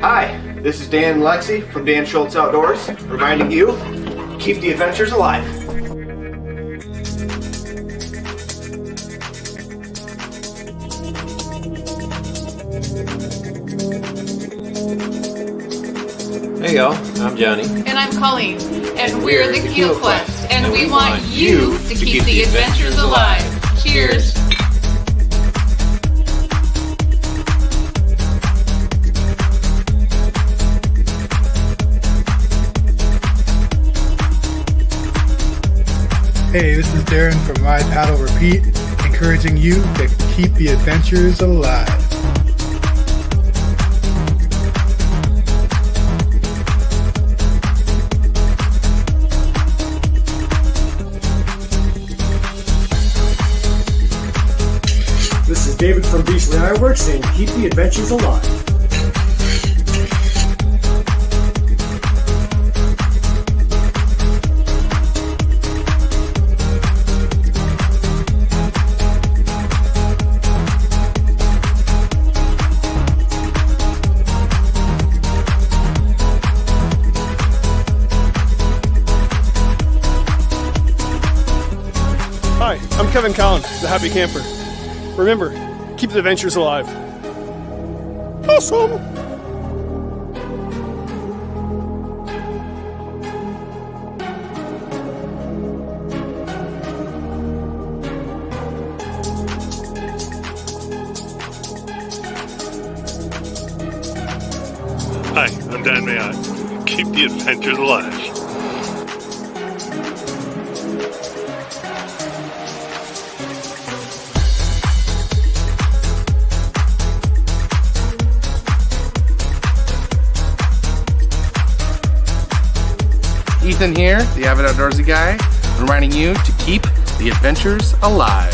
Hi, this is Dan and Lexi from Dan Schultz Outdoors, reminding you, keep the adventures alive. Hey y'all, I'm Johnny. And I'm Colin. And we're the Keel Quest. And we want you to keep the adventures alive. Cheers. Hey, this is Darren from Ride Paddle Repeat, encouraging you to keep the adventures alive. This is David from Beachley Ironworks saying keep the adventures alive. Hi, I'm Kevin Colin, the Happy Camper. Remember, keep the adventures alive. Awesome! Hi, I'm Dan Mayotte. Keep the adventures alive. Ethan here, the Avid Outdoorsy guy, reminding you to keep the adventures alive.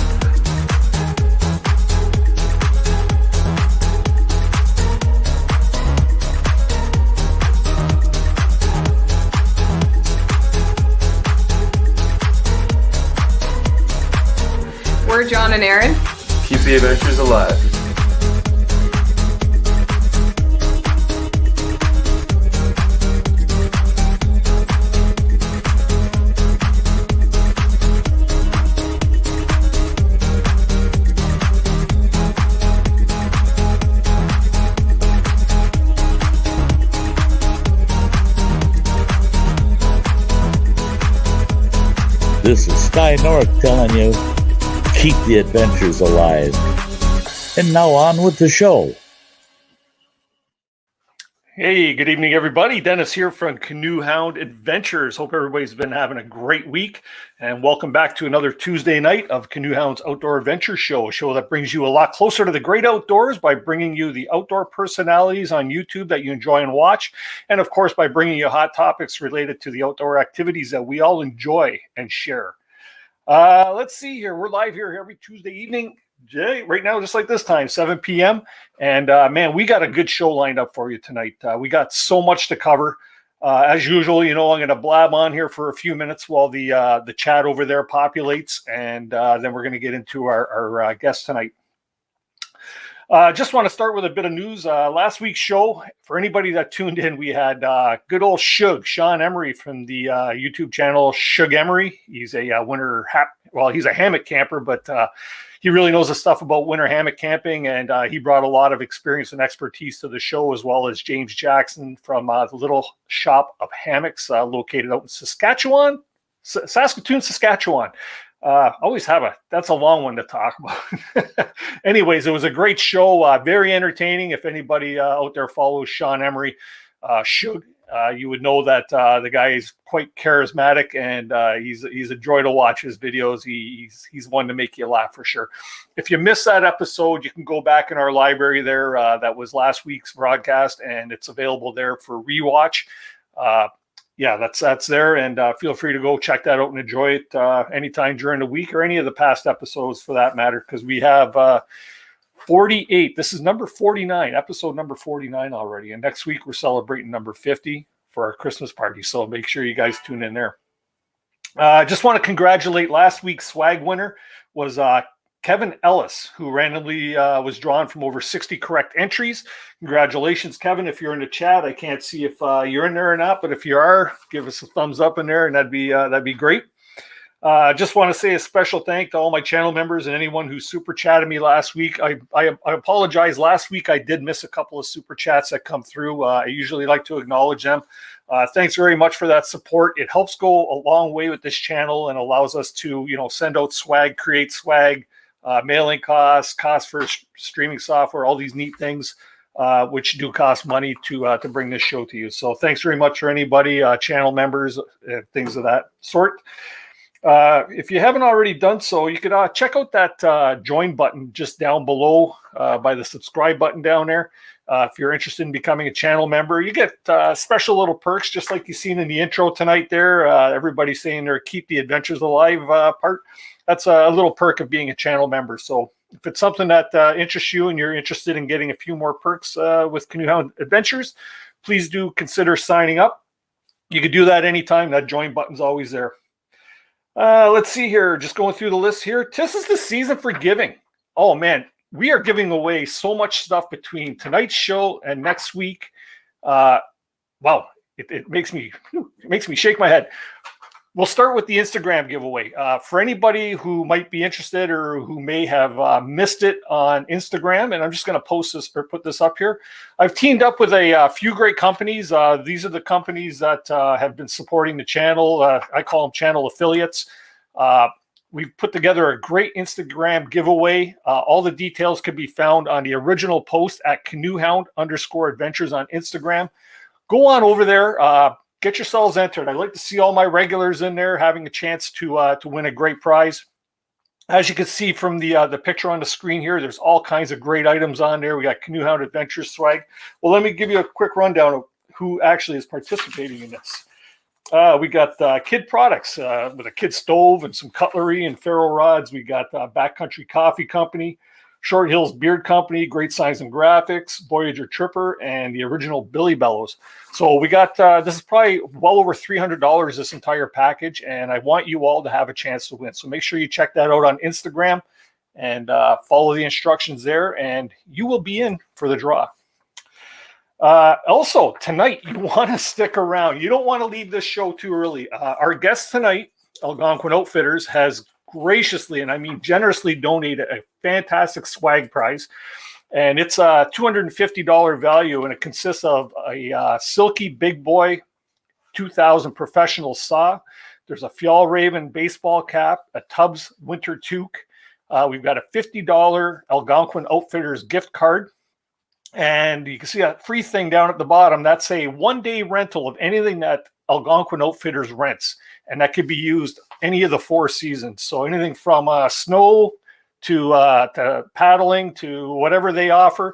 We're John and Aaron. Keep the adventures alive. This is Sky North telling you, keep the adventures alive. And now on with the show. Hey, good evening, everybody. Dennis here from Canoehound Adventures. Hope everybody's been having a great week. And welcome back to another Tuesday night of Canoehound's Outdoor Adventure Show, a show that brings you a lot closer to the great outdoors by bringing you the outdoor personalities on YouTube that you enjoy and watch. And of course, by bringing you hot topics related to the outdoor activities that we all enjoy and share. Let's see here. We're live here every Tuesday evening. Right now, just like this time, 7 p.m. And man, we got a good show lined up for you tonight. We got so much to cover. As usual, you know, I'm going to blab on here for a few minutes while the chat over there populates, and then we're going to get into our guest tonight. Just want to start with a bit of news. Last week's show, for anybody that tuned in, we had good old Shug, Sean Emery from the YouTube channel Shug Emery. He's a he's a hammock camper, but he really knows the stuff about winter hammock camping, and he brought a lot of experience and expertise to the show, as well as James Jackson from the Little Shop of Hammocks located out in Saskatchewan, Saskatchewan. That's a long one to talk about. Anyways, it was a great show, very entertaining. If anybody out there follows Sean Emery, Shug, you would know that the guy is quite charismatic, and he's a joy to watch his videos. He's one to make you laugh for sure. If you missed that episode, you can go back in our library there. That was last week's broadcast, and it's available there for rewatch. Yeah, that's there, and feel free to go check that out and enjoy it anytime during the week, or any of the past episodes for that matter, because we have 48. This is number 49, episode number 49 already. And next week we're celebrating number 50 for our Christmas party. So make sure you guys tune in there. Just want to congratulate last week's swag winner was Kevin Ellis, who randomly was drawn from over 60 correct entries. Congratulations, Kevin. If you're in the chat, I can't see if you're in there or not, but if you are, give us a thumbs up in there, and that'd be great. Just want to say a special thank to all my channel members and anyone who super chatted me last week. I apologize. Last week I did miss a couple of super chats that come through. I usually like to acknowledge them. Thanks very much for that support. It helps go a long way with this channel and allows us to, send out swag, create swag, mailing costs for streaming software, all these neat things, which do cost money to bring this show to you. So thanks very much for anybody, channel members, things of that sort. If you haven't already done so, you could check out that join button just down below by the subscribe button down there. If you're interested in becoming a channel member, you get special little perks, just like you've seen in the intro tonight there. Everybody's saying their Keep the Adventures Alive part. That's a little perk of being a channel member. So if it's something that interests you and you're interested in getting a few more perks with Canoehound Adventures, please do consider signing up. You could do that anytime. That join button's always there. Let's see here. Just going through the list here. This is the season for giving. Oh, man. We are giving away so much stuff between tonight's show and next week. Wow. It makes me shake my head. We'll start with the Instagram giveaway. For anybody who might be interested or who may have missed it on Instagram, and I'm just going to post this or put this up here. I've teamed up with a few great companies. These are the companies that have been supporting the channel. I call them channel affiliates. We've put together a great Instagram giveaway. All the details can be found on the original post at Canoehound_adventures on Instagram. Go on over there. Get yourselves entered. I'd like to see all my regulars in there having a chance to win a great prize. As you can see from the picture on the screen here, there's all kinds of great items on there. We got Canoehound Adventures swag. Well, let me give you a quick rundown of who actually is participating in this. We got kid products with a kid stove and some cutlery and ferro rods. We got Backcountry Coffee Company, Short Hills Beard Company, Great Signs and Graphics, Voyager Tripper, and the original Billy Bellows. So we got, this is probably well over $300, this entire package, and I want you all to have a chance to win. So make sure you check that out on Instagram and follow the instructions there, and you will be in for the draw. Also, tonight, you want to stick around. You don't want to leave this show too early. Our guest tonight, Algonquin Outfitters, has graciously, and I mean generously, donated a fantastic swag prize. And it's a $250 value, and it consists of a Silky Big Boy 2000 professional saw. There's a Fjallraven baseball cap, a Tubbs winter toque. We've got a $50 Algonquin Outfitters gift card. And you can see that free thing down at the bottom. That's a one-day rental of anything that Algonquin Outfitters rents. And that could be used any of the 4 seasons. So anything from snow to paddling to whatever they offer,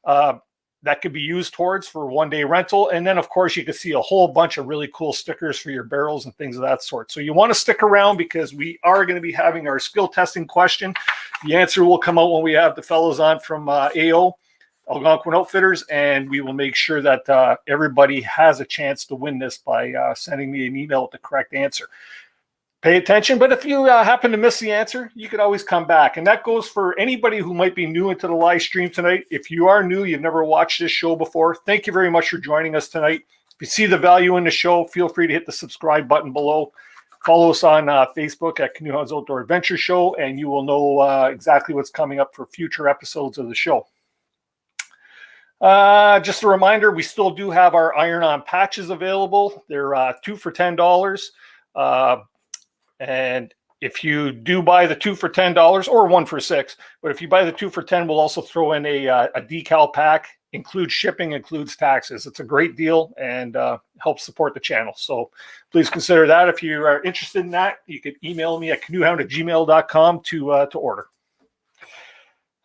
that could be used towards for one-day rental. And then, of course, you can see a whole bunch of really cool stickers for your barrels and things of that sort. So you want to stick around because we are going to be having our skill testing question. The answer will come out when we have the fellows on from AO. Algonquin Outfitters, and we will make sure that everybody has a chance to win this by sending me an email with the correct answer. Pay attention, but if you happen to miss the answer, you could always come back. And that goes for anybody who might be new into the live stream tonight. If you are new, you've never watched this show before, thank you very much for joining us tonight. If you see the value in the show, feel free to hit the subscribe button below. Follow us on Facebook at Canoehound's Outdoor Adventure Show, and you will know exactly what's coming up for future episodes of the show. Just a reminder, we still do have our iron-on patches available. They're 2 for $10. And if you do buy the 2 for $10 or 1 for $6, but if you buy the 2 for $10, we'll also throw in a decal pack. Includes shipping, includes taxes. It's a great deal and helps support the channel. So please consider that. If you are interested in that, you can email me at canoehound@gmail.com to order.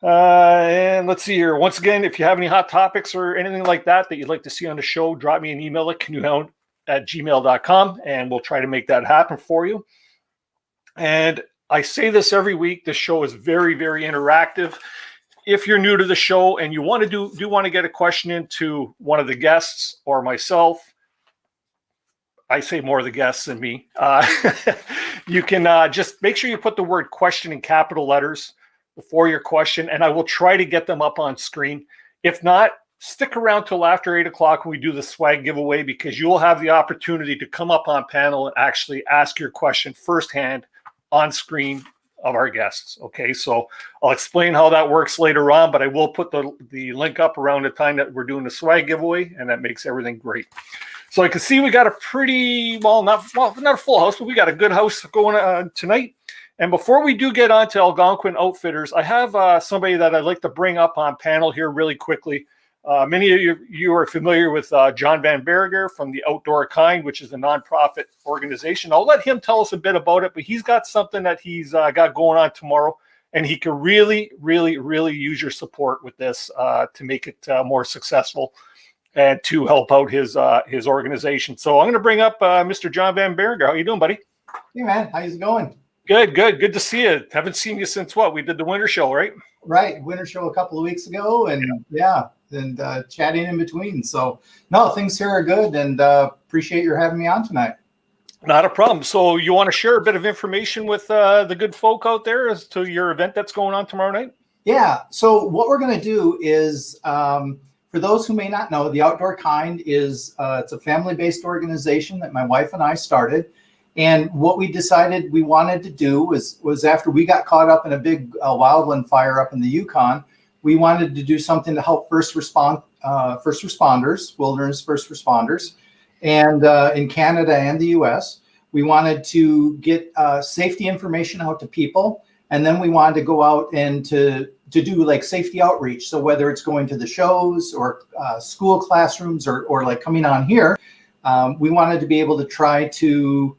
And let's see here. Once again, if you have any hot topics or anything like that you'd like to see on the show, drop me an email at canoehound@gmail.com, and we'll try to make that happen for you. And I say this every week. The show is very, very interactive. If you're new to the show and you want to do want to get a question into one of the guests or myself, I say more of the guests than me. You can just make sure you put the word question in capital letters. before your question, and I will try to get them up on screen. If not, stick around till after 8 o'clock when we do the swag giveaway, because you'll have the opportunity to come up on panel and actually ask your question firsthand on screen of our guests. Okay, so I'll explain how that works later on, but I will put the link up around the time that we're doing the swag giveaway, and that makes everything great. So I can see we got a pretty, not a full house, but we got a good house going on tonight. And before we do get on to Algonquin Outfitters, I have somebody that I'd like to bring up on panel here really quickly. Many of you are familiar with John Van Berger from the Outdoor Kind, which is a nonprofit organization. I'll let him tell us a bit about it, but he's got something that he's got going on tomorrow, and he can really, really, really use your support with this to make it more successful and to help out his organization. So I'm going to bring up Mr. John Van Berger. How you doing, buddy? Hey, man. How's it going? Good. Good to see you. Haven't seen you since what? We did the winter show, right? Right. Winter show a couple of weeks ago, and and chatting in between. So, no, things here are good, and appreciate your having me on tonight. Not a problem. So you want to share a bit of information with the good folk out there as to your event that's going on tomorrow night? Yeah. So what we're going to do is, for those who may not know, the Outdoor Kind is it's a family-based organization that my wife and I started. And what we decided we wanted to do was after we got caught up in a big wildland fire up in the Yukon, we wanted to do something to help first responders, wilderness first responders, and in Canada and the U.S. We wanted to get safety information out to people, and then we wanted to go out and to do like safety outreach. So whether it's going to the shows or school classrooms or like coming on here, we wanted to be able to try to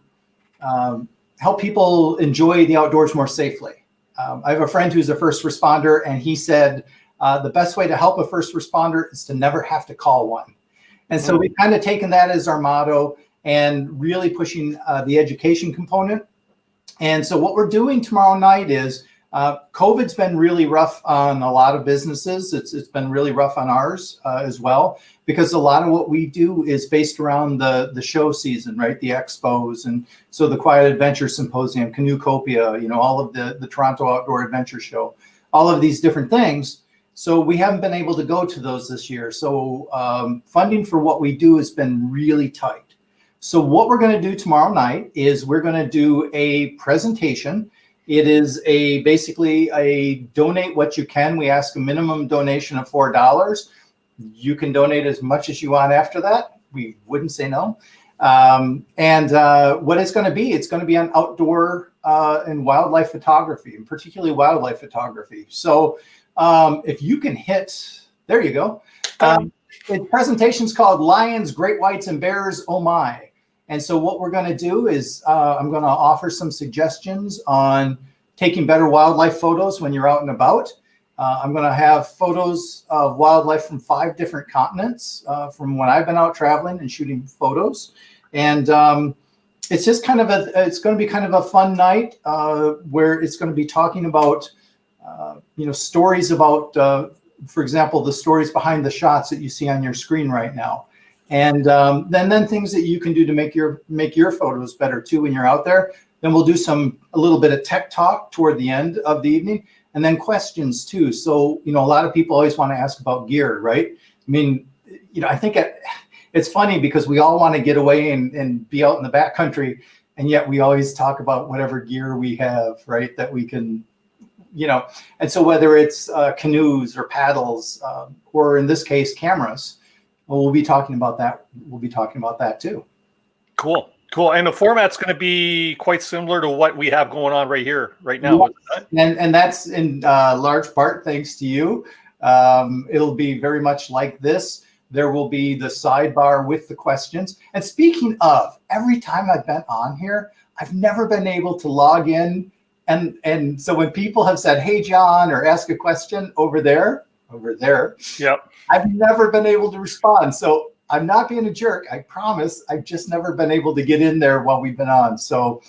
help people enjoy the outdoors more safely. I have a friend who's a first responder, and he said the best way to help a first responder is to never have to call one. And so we've kind of taken that as our motto and really pushing the education component. And so what we're doing tomorrow night is COVID's been really rough on a lot of businesses. It's been really rough on ours as well, because a lot of what we do is based around the show season, right? The expos, and so the Quiet Adventure Symposium, Canoecopia, all of the Toronto Outdoor Adventure Show, all of these different things. So we haven't been able to go to those this year. So funding for what we do has been really tight. So what we're going to do tomorrow night is we're going to do a presentation. It is basically a donate what you can. We ask a minimum donation of $4. You can donate as much as you want after that. We wouldn't say no. And what it's going to be on outdoor and wildlife photography, and particularly wildlife photography. So if you can hit, there you go. The presentation's called Lions, Greatwhites, and Bears, Oh My. And so what we're going to do is I'm going to offer some suggestions on taking better wildlife photos when you're out and about. I'm going to have photos of wildlife from 5 different continents from when I've been out traveling and shooting photos. And it's just it's going to be kind of a fun night where it's going to be talking about, stories about, for example, the stories behind the shots that you see on your screen right now. And then things that you can do to make your photos better too when you're out there. Then we'll do a little bit of tech talk toward the end of the evening, and then questions too. So a lot of people always want to ask about gear, right? I mean, I think it's funny because we all want to get away and be out in the backcountry, and yet we always talk about whatever gear we have, right? That we can, And so whether it's canoes or paddles, or in this case cameras. Well, we'll be talking about that. We'll be talking about that too. Cool. And the format's going to be quite similar to what we have going on right now. And that's in large part thanks to you. It'll be very much like this. There will be the sidebar with the questions. And speaking of, every time I've been on here, I've never been able to log in. And so when people have said, "Hey, John," or ask a question over there. Yep. I've never been able to respond. So I'm not being a jerk. I promise. I've just never been able to get in there while we've been on. So,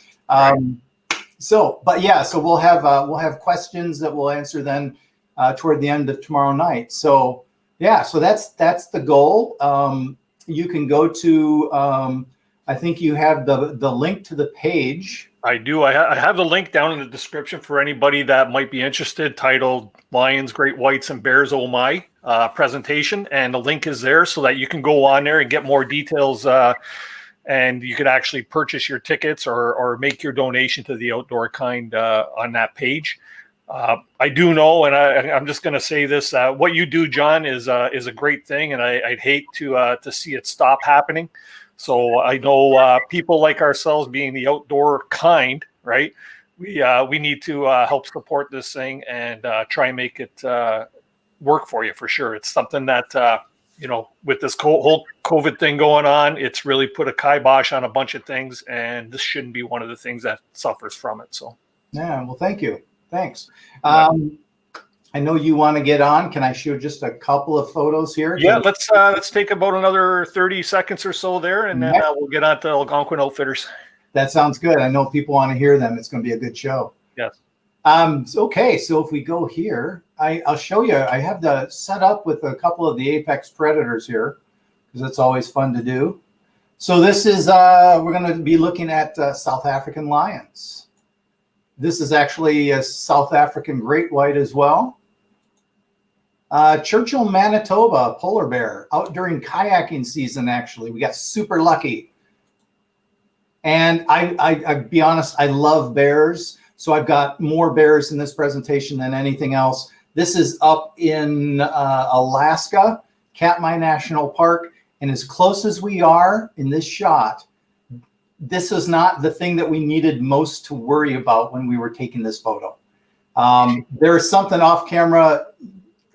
so we'll have questions that we'll answer then toward the end of tomorrow night. So that's the goal. You can go to I think you have the link to the page. I do. I have the link down in the description for anybody that might be interested, titled Lions, Great Whites, and Bears Oh My presentation. And the link is there so that you can go on there and get more details, and you can actually purchase your tickets or make your donation to the Outdoor Kind on that page. I do know, and I'm just going to say this, what you do, John, is a great thing, and I'd hate to see it stop happening. So I know people like ourselves, being the outdoor kind, right? We need to help support this thing and try and make it work for you, for sure. It's something that, with this whole COVID thing going on, it's really put a kibosh on a bunch of things, and this shouldn't be one of the things that suffers from it. So, yeah, well, thank you. Thanks. I know you want to get on. Can I show just a couple of photos here? Yeah, let's take about another 30 seconds or so there, and then we'll get on to Algonquin Outfitters. That sounds good. I know people want to hear them. It's going to be a good show. Yes. Okay, so if we go here, I'll show you. I have the set up with a couple of the apex predators here because it's always fun to do. So this is we're going to be looking at South African lions. This is actually a South African Greatwhite as well. Churchill, Manitoba, polar bear, out during kayaking season, actually. We got super lucky. And I'll be honest, I love bears. So I've got more bears in this presentation than anything else. This is up in Alaska, Katmai National Park. And as close as we are in this shot, this is not the thing that we needed most to worry about when we were taking this photo. There is something off camera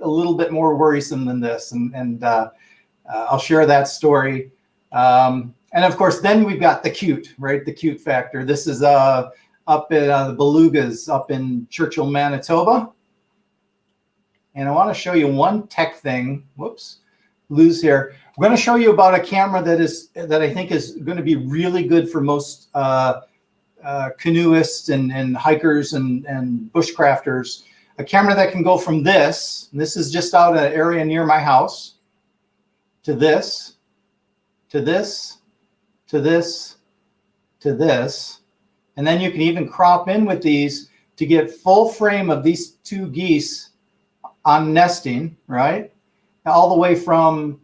a little bit more worrisome than this, and I'll share that story. And of course, then we've got the cute, right? The cute factor. This is up at the Belugas up in Churchill, Manitoba. And I want to show you one tech thing. Whoops, lose here. We're going to show you about a camera that I think is going to be really good for most canoeists and hikers and bushcrafters. A camera that can go from this, and this is just out an area near my house, to this, to this, to this, to this. And then you can even crop in with these to get full frame of these two geese on nesting, right? All the way from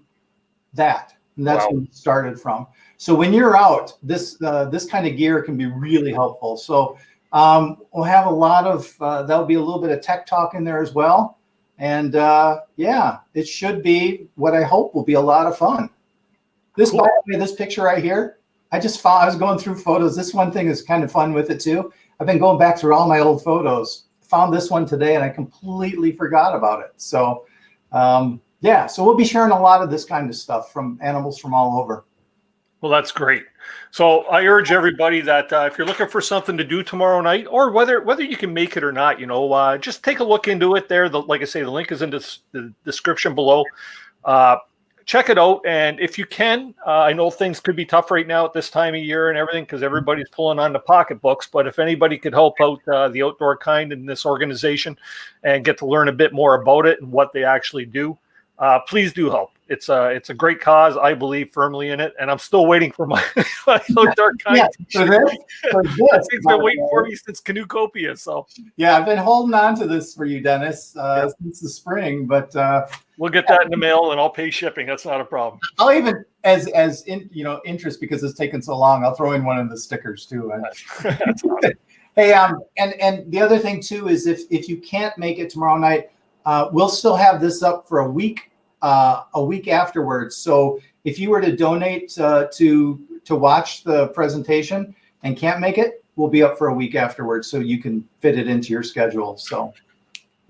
that. And that's where it started from. So when you're out, this kind of gear can be really helpful. So we'll have a lot of, there'll be a little bit of tech talk in there as well. And yeah, it should be what I hope will be a lot of fun. This, by the way, this picture right here, I was going through photos. This one thing is kind of fun with it too. I've been going back through all my old photos, found this one today, and I completely forgot about it. So yeah, so we'll be sharing a lot of this kind of stuff from animals from all over. Well, that's great. So I urge everybody that if you're looking for something to do tomorrow night, or whether you can make it or not, just take a look into it there. Like I say, the link is in the description below. Check it out. And if you can, I know things could be tough right now at this time of year and everything because everybody's pulling on the pocketbooks. But if anybody could help out the Outdoor Kind in this organization and get to learn a bit more about it and what they actually do, please do help. It's a great cause. I believe firmly in it, and I'm still waiting for my Outdoor Kind. Yeah, this It's been waiting for me since Canoecopia. So yeah, I've been holding on to this for you, Dennis, since the spring. But we'll get that in the mail, and I'll pay shipping. That's not a problem. I'll even, as interest because it's taken so long, I'll throw in one of the stickers too. That's awesome. Hey, and the other thing too is if you can't make it tomorrow night, we'll still have this up for a week afterwards. So if you were to donate to watch the presentation and can't make it, we'll be up for a week afterwards, so you can fit it into your schedule. So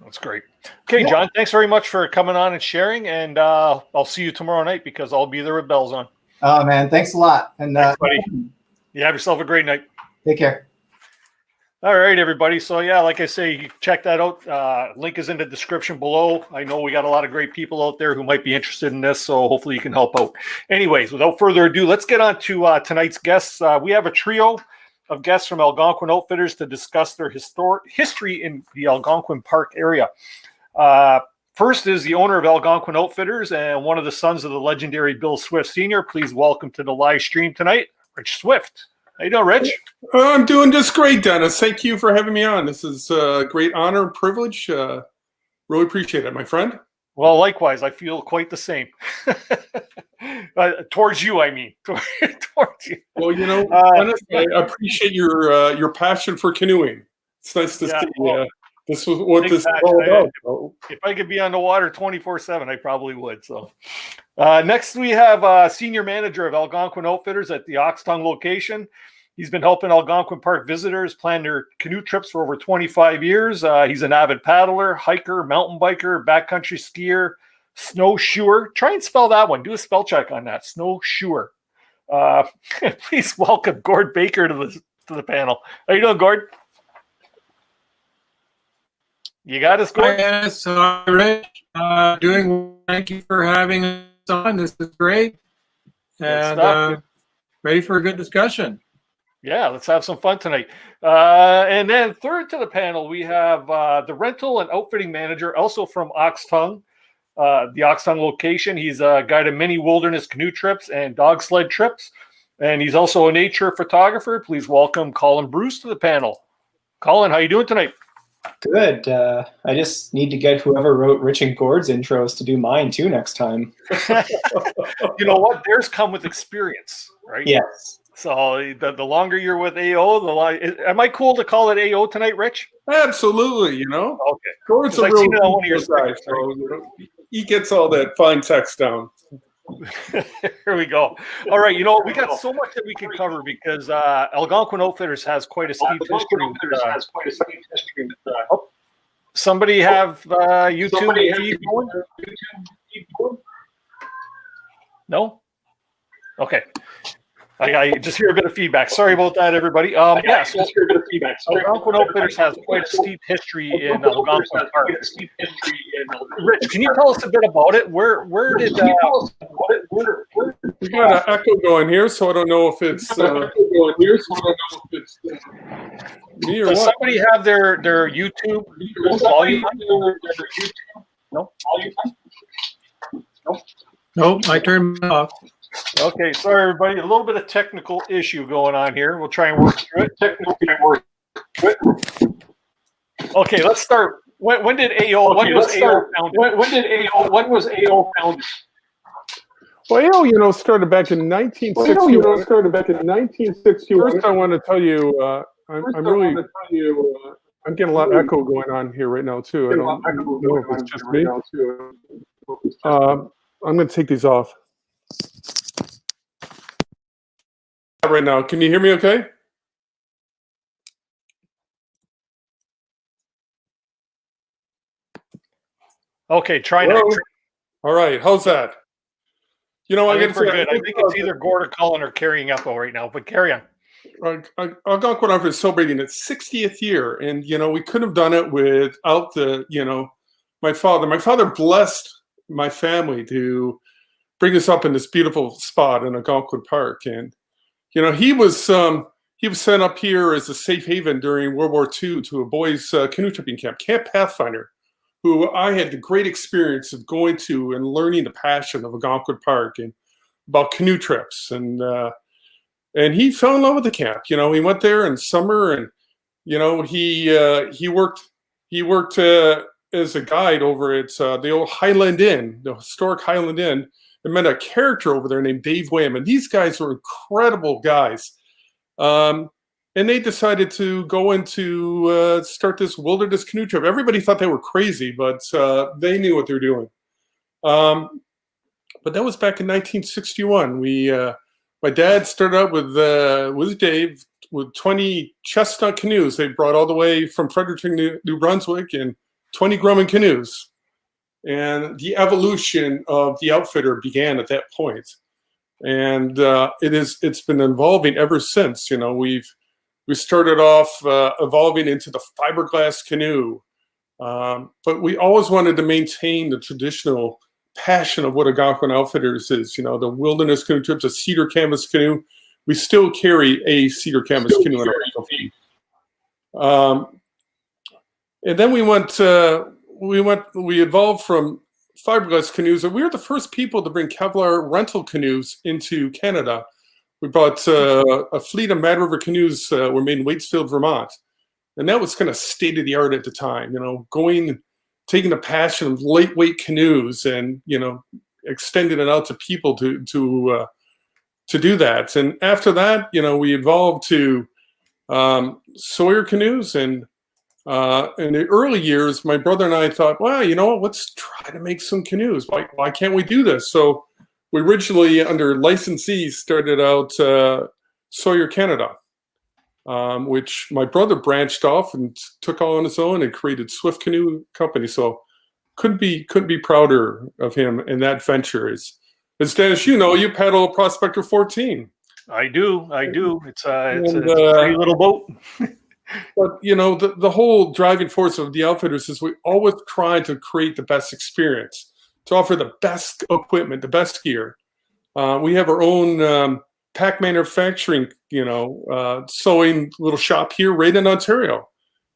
that's great. Okay, John, thanks very much for coming on and sharing, and I'll see you tomorrow night because I'll be there with bells on. Oh man, thanks a lot. And thanks, buddy. You have yourself a great night. Take care. All right, everybody. So yeah, like I say, you check that out. Link is in the description below. I know we got a lot of great people out there who might be interested in this, so hopefully you can help out. Anyways, without further ado, let's get on to tonight's guests. We have a trio of guests from Algonquin Outfitters to discuss their history in the Algonquin Park area. First is the owner of Algonquin Outfitters and one of the sons of the legendary Bill Swift Sr. Please welcome to the live stream tonight, Rich Swift. How you doing, Rich? I'm doing just great, Dennis. Thank you for having me on. This is a great honor and privilege. Really appreciate it, my friend. Well, likewise, I feel quite the same. Towards you, I mean. Towards you. Well, Dennis, I appreciate your passion for canoeing. It's nice to see this was what this is all about. If I could be on the water 24/7, I probably would. So, next we have senior manager of Algonquin Outfitters at the Oxtongue location. He's been helping Algonquin Park visitors plan their canoe trips for over 25 years. He's an avid paddler, hiker, mountain biker, backcountry skier, snowshoer. Try and spell that one. Do a spell check on that. Snowshoer. Please welcome Gord Baker to the panel. How you doing, Gord? You got us, Gord? Yes, Rich. Thank you for having us on. This is great. And ready for a good discussion. Yeah, let's have some fun tonight. And then third to the panel, we have the rental and outfitting manager, also from Oxtongue, the Oxtongue location. He's guided many wilderness canoe trips and dog sled trips. And he's also a nature photographer. Please welcome Colin Bruce to the panel. Colin, how you doing tonight? Good. I just need to get whoever wrote Rich and Gord's intros to do mine too next time. You know what? Theirs come with experience, right? Yes. So the longer you're with AO, am I cool to call it AO tonight, Rich? Absolutely. Okay. Gord's a real guy, so he gets all that fine text down. Here we go. All right, we got so much that we can cover because Algonquin Outfitters has quite a steep history. Somebody have YouTube feed going? No? Okay. I just hear a bit of feedback. Sorry about that, everybody. Algonquin Outfitters has quite a steep history in Algonquin Park. Rich, can you tell us a bit about it? Where did we got an echo going here, so I don't know if it's me or Does what. somebody have their YouTube volume? No. Nope, I turned it off. Okay, sorry everybody. A little bit of technical issue going on here. We'll try and work through it. Okay, let's start. When did AO? When was AO founded? Well, AO, started back in 1961. First, I want to tell you, I'm getting a lot of echo going on here right now too. I don't know if it's just me. I'm going to take these off. Right now, can you hear me okay? Okay, try now. All right, how's that? I think we're good. I think it's either Gord or Colin are carrying echo right now, but carry on. Algonquin Outfitters is celebrating its 60th year, and we couldn't have done it without my father. My father blessed my family to bring us up in this beautiful spot in Algonquin Park, and he was sent up here as a safe haven during World War II to a boys' canoe tripping camp, Camp Pathfinder, who I had the great experience of going to and learning the passion of Algonquin Park and about canoe trips. And he fell in love with the camp. He went there in summer, and he worked as a guide over at the old Highland Inn, the historic Highland Inn. I met a character over there named Dave Wham, and these guys were incredible guys. And they decided to go into start this wilderness canoe trip. Everybody thought they were crazy, but they knew what they were doing. But that was back in 1961. My dad started out with Dave with 20 chestnut canoes. They brought all the way from Fredericton, New Brunswick, and 20 Grumman canoes. And the evolution of the outfitter began at that point. And it's been evolving ever since. We started off evolving into the fiberglass canoe, but we always wanted to maintain the traditional passion of what Algonquin Outfitters is. The wilderness canoe trips, a cedar canvas canoe. We still carry a cedar canvas canoe in our feet. And then we evolved from fiberglass canoes, and we were the first people to bring Kevlar rental canoes into Canada. We bought a fleet of Mad River canoes were made in Waitsfield, Vermont. And that was kind of state of the art at the time, taking the passion of lightweight canoes and, extending it out to people to do that. And after that, we evolved to Sawyer canoes. And in the early years, my brother and I thought, well, let's try to make some canoes. Why can't we do this? So we originally, under licensees, started out Sawyer Canada, which my brother branched off and took all on his own and created Swift Canoe Company. So couldn't be prouder of him in that venture. As Dennis, you paddle Prospector 14. I do. It's a pretty little boat. But the whole driving force of the Outfitters is we always try to create the best experience, to offer the best equipment, the best gear. We have our own pack manufacturing, sewing little shop here right in Ontario.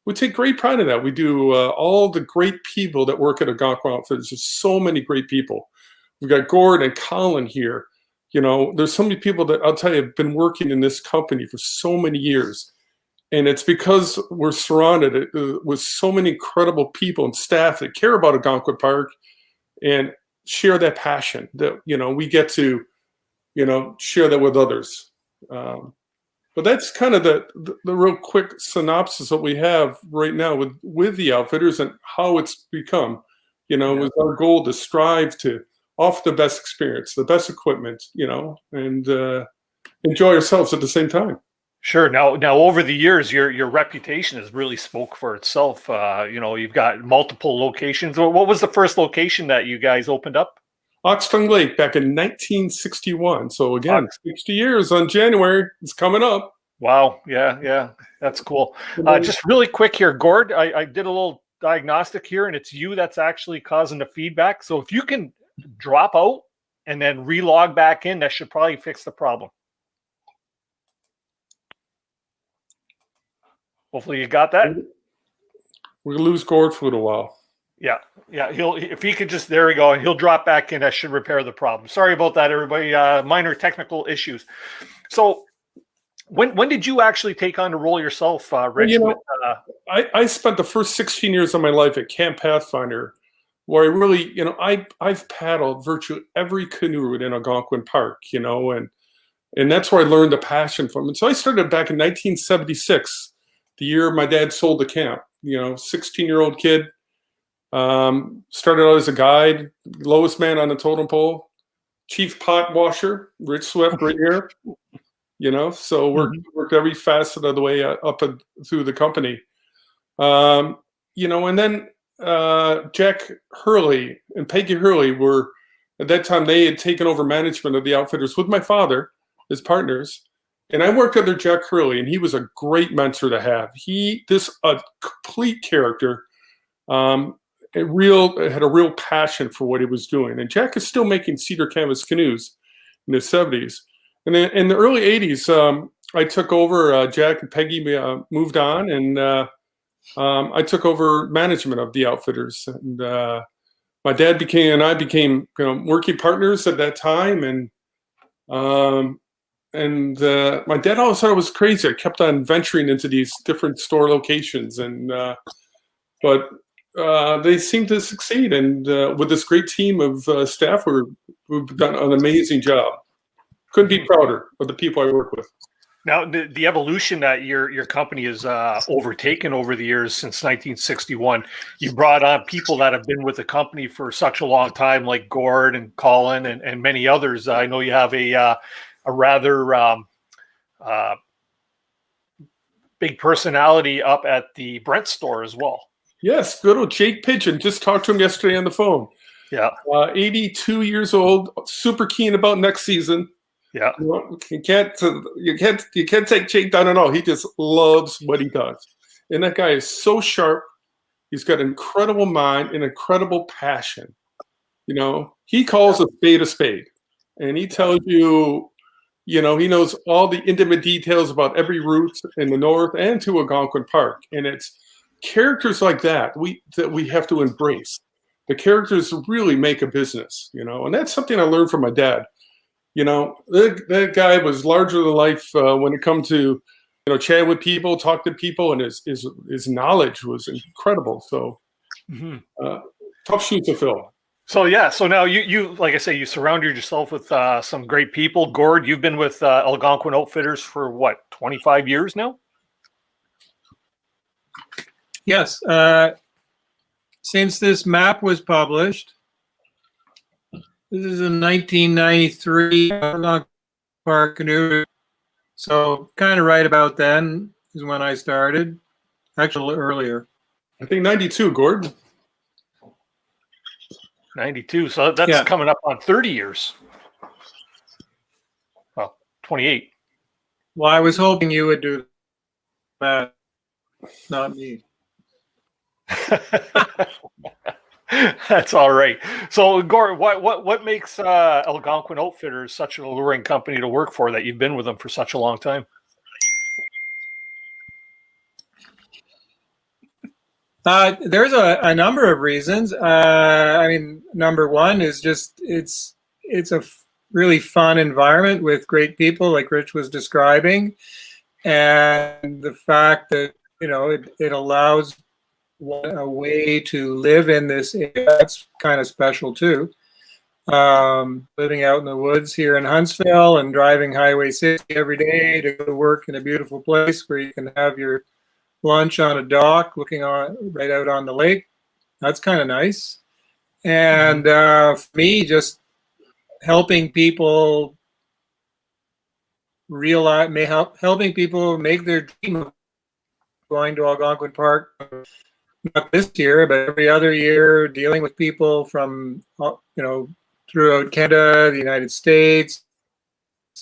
We take great pride in that. We do all the great people that work at Algonquin Outfitters. There's so many great people. We've got Gord and Colin here. There's so many people that I'll tell you have been working in this company for so many years. And it's because we're surrounded with so many incredible people and staff that care about Algonquin Park and share that passion that, we get to, share that with others. But that's kind of the real quick synopsis that we have right now with the Outfitters and how it's become, with our goal to strive to offer the best experience, the best equipment, and enjoy ourselves at the same time. Sure. Now over the years, your reputation has really spoke for itself. You've got multiple locations. What was the first location that you guys opened up? Oxtongue Lake back in 1961. So again, 60 years on January. It's coming up. Wow. Yeah. That's cool. Just really quick here, Gord, I did a little diagnostic here, and it's you that's actually causing the feedback. So if you can drop out and then relog back in, that should probably fix the problem. Hopefully you got that. We'll lose Gord for a little while. Yeah. If he could just, there we go, and he'll drop back in. That should repair the problem. Sorry about that, everybody. Minor technical issues. So, when did you actually take on the role yourself, Rich? I spent the first 16 years of my life at Camp Pathfinder, where I really, I've paddled virtually every canoe route in Algonquin Park, and that's where I learned the passion from. And so I started back in 1976. The year my dad sold the camp, 16-year-old kid, started out as a guide, lowest man on the totem pole, chief pot washer, Rich Swift right here, so worked every facet of the way up and through the company. And then Jack Hurley and Peggy Hurley were, at that time, they had taken over management of the Outfitters with my father as partners. And I worked under Jack Hurley, and he was a great mentor to have. A complete character, had a real passion for what he was doing. And Jack is still making cedar canvas canoes in the 70s. And then in the early 80s, I took over. Jack and Peggy moved on, and I took over management of the Outfitters. And my dad and I became working partners at that time, and my dad always thought it was crazy. I kept on venturing into these different store locations, but they seem to succeed. And with this great team of staff, we've done an amazing job. Couldn't be prouder of the people I work with. Now, the evolution that your company has overtaken over the years since 1961, you brought on people that have been with the company for such a long time, like Gord and Colin and many others. I know you have a rather big personality up at the Brent store as well. Yes, good old Jake Pigeon. Just talked to him yesterday on the phone. Yeah. 82 years old, super keen about next season. Yeah. You can't take Jake down at all. He just loves what he does. And that guy is so sharp. He's got an incredible mind and incredible passion. He calls a spade. And he tells you, he knows all the intimate details about every route in the north and to Algonquin Park. And it's characters like that we have to embrace. The characters really make a business, and that's something I learned from my dad. that guy was larger than life when it come to chat with people, talk to people, and his knowledge was incredible. So tough shoe to fill. So yeah, so now you like I say, you surrounded yourself with some great people. Gord, you've been with Algonquin Outfitters for what, 25 years now? Yes. Since this map was published, this is in 1993, Algonquin Park Canoe. So kind of right about then is when I started. Actually, a little earlier. I think 92, Gordon. 92. So that's coming up on 30 years. Well, 28. Well, I was hoping you would do that, not me. That's all right. So, Gord, what makes Algonquin Outfitters such an alluring company to work for that you've been with them for such a long time? There's a number of reasons. I mean, number one is just it's a really fun environment with great people, like Rich was describing, and the fact that it allows a way to live in this area, that's kind of special too. Living out in the woods here in Huntsville and driving Highway 60 every day to go to work in a beautiful place where you can have your lunch on a dock looking right out on the lake. That's kind of nice. And for me, just helping people helping people make their dream of going to Algonquin Park, not this year, but every other year, dealing with people from throughout Canada, the United States,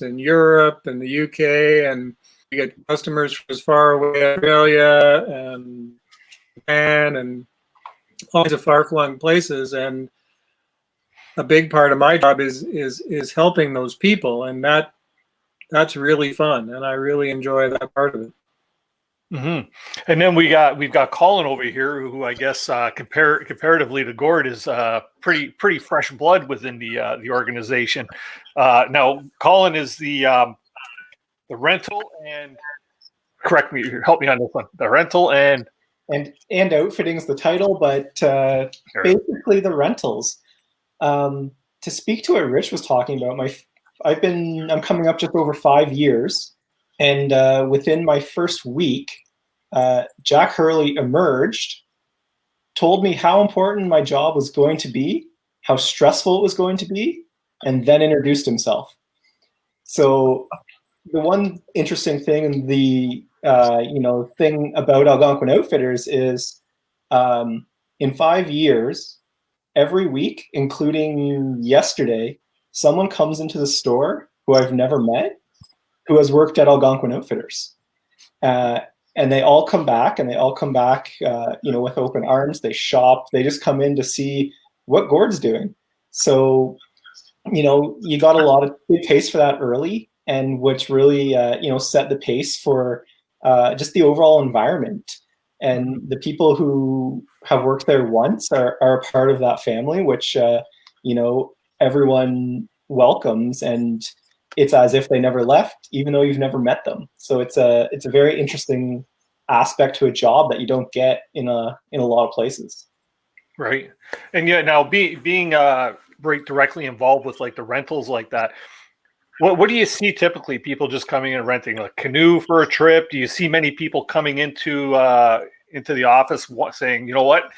and Europe, and the UK, and we get customers from as far away as Australia and Japan and all kinds of far-flung places. And a big part of my job is helping those people, and that's really fun, and I really enjoy that part of it. Mm-hmm. And then we've got Colin over here, who I guess comparatively to Gord is pretty fresh blood within the organization. Now, Colin is the rental and correct me, help me on this one. The rental and outfitting's the title, but basically the rentals. To speak to what Rich was talking about, I'm coming up just over 5 years, and within my first week, Jack Hurley emerged, told me how important my job was going to be, how stressful it was going to be, and then introduced himself. So the one interesting thing and the thing about Algonquin Outfitters is in 5 years, every week, including yesterday, someone comes into the store who I've never met, who has worked at Algonquin Outfitters. And they all come back, with open arms. They shop. They just come in to see what Gord's doing. So, you got a lot of good taste for that early, and which really, set the pace for just the overall environment. And the people who have worked there once are a part of that family, which, everyone welcomes, and it's as if they never left, even though you've never met them. So it's a very interesting aspect to a job that you don't get in a lot of places. Right. And yeah, now being directly involved with like the rentals like that, what do you see typically? People just coming in and renting a canoe for a trip? Do you see many people coming into the office saying, you know what,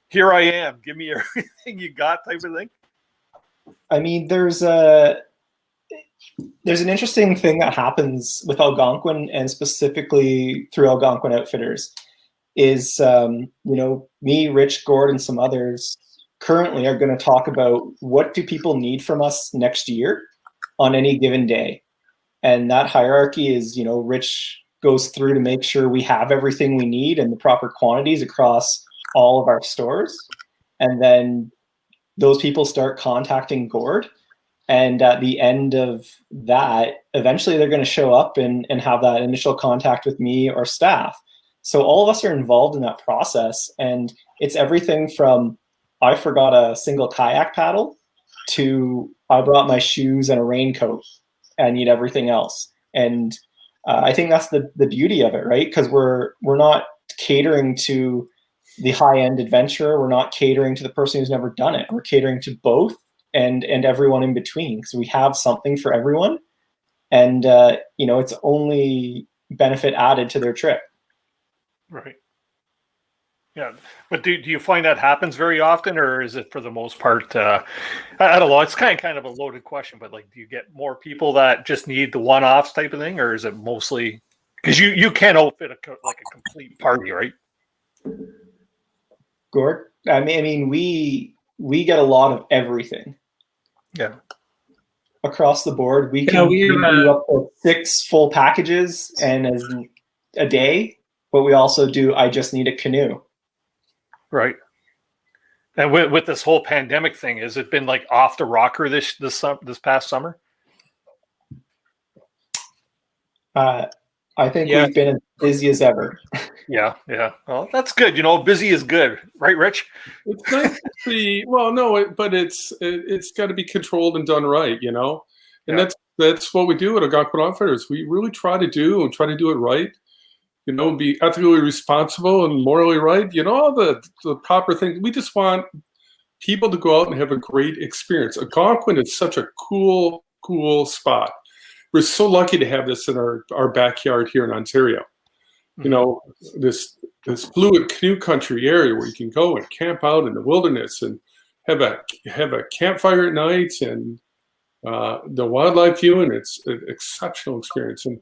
here I am, give me everything you got, type of thing? I mean, there's an interesting thing that happens with Algonquin, and specifically through Algonquin Outfitters, is me, Rich, Gord, and some others currently are going to talk about what do people need from us next year on any given day. And that hierarchy is, Rich goes through to make sure we have everything we need in the proper quantities across all of our stores. And then those people start contacting Gord. And at the end of that, eventually they're going to show up and have that initial contact with me or staff. So all of us are involved in that process. And it's everything from, I forgot a single kayak paddle, to I brought my shoes and a raincoat. I need everything else. And I think that's the beauty of it, right? Because we're not catering to the high-end adventurer. We're not catering to the person who's never done it. We're catering to both and everyone in between, because we have something for everyone. And it's only benefit added to their trip. Right. Yeah, but do you find that happens very often, or is it for the most part? I don't know. It's kind of a loaded question, but like, do you get more people that just need the one-offs type of thing, or is it mostly because you can't outfit a complete party, right? Gord, I mean, we get a lot of everything. Yeah. Across the board, we can do up to 6 full packages and as a day, but we also do. I just need a canoe. Right. And with this whole pandemic thing, has it been like off the rocker this past summer? I think we've been as busy as ever. Yeah. Well, that's good. Busy is good, right, Rich? It's nice to see. Well, no, but it's got to be controlled and done right, And that's what we do at Algonquin Outfitters. We really try to do it right. Be ethically responsible and morally right. All the proper things. We just want people to go out and have a great experience. Algonquin is such a cool spot. We're so lucky to have this in our backyard here in Ontario. This fluid canoe country area where you can go and camp out in the wilderness and have a campfire at night and the wildlife viewing. It's an exceptional experience. And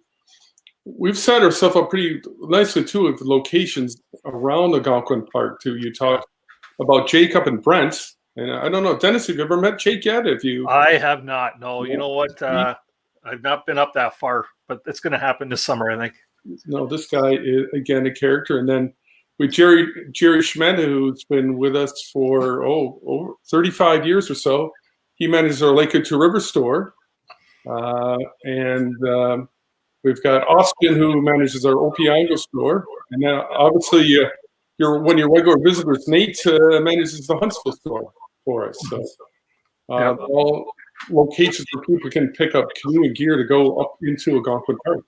we've set ourselves up pretty nicely too with locations around the Algonquin Park too. You talked about Jacob and Brent, and I don't know, Dennis, have you ever met Jake yet? I have not. No, you know what? I've not been up that far, but it's going to happen this summer, I think. No, this guy is again a character, and then with Jerry Schmidt, who's been with us for over 35 years or so. He manages our Lake to River store, and we've got Austin, who manages our Opeongo store, and then obviously one of your regular visitors, Nate, manages the Huntsville store for us. So all locations where people can pick up canoe and gear to go up into Algonquin Park.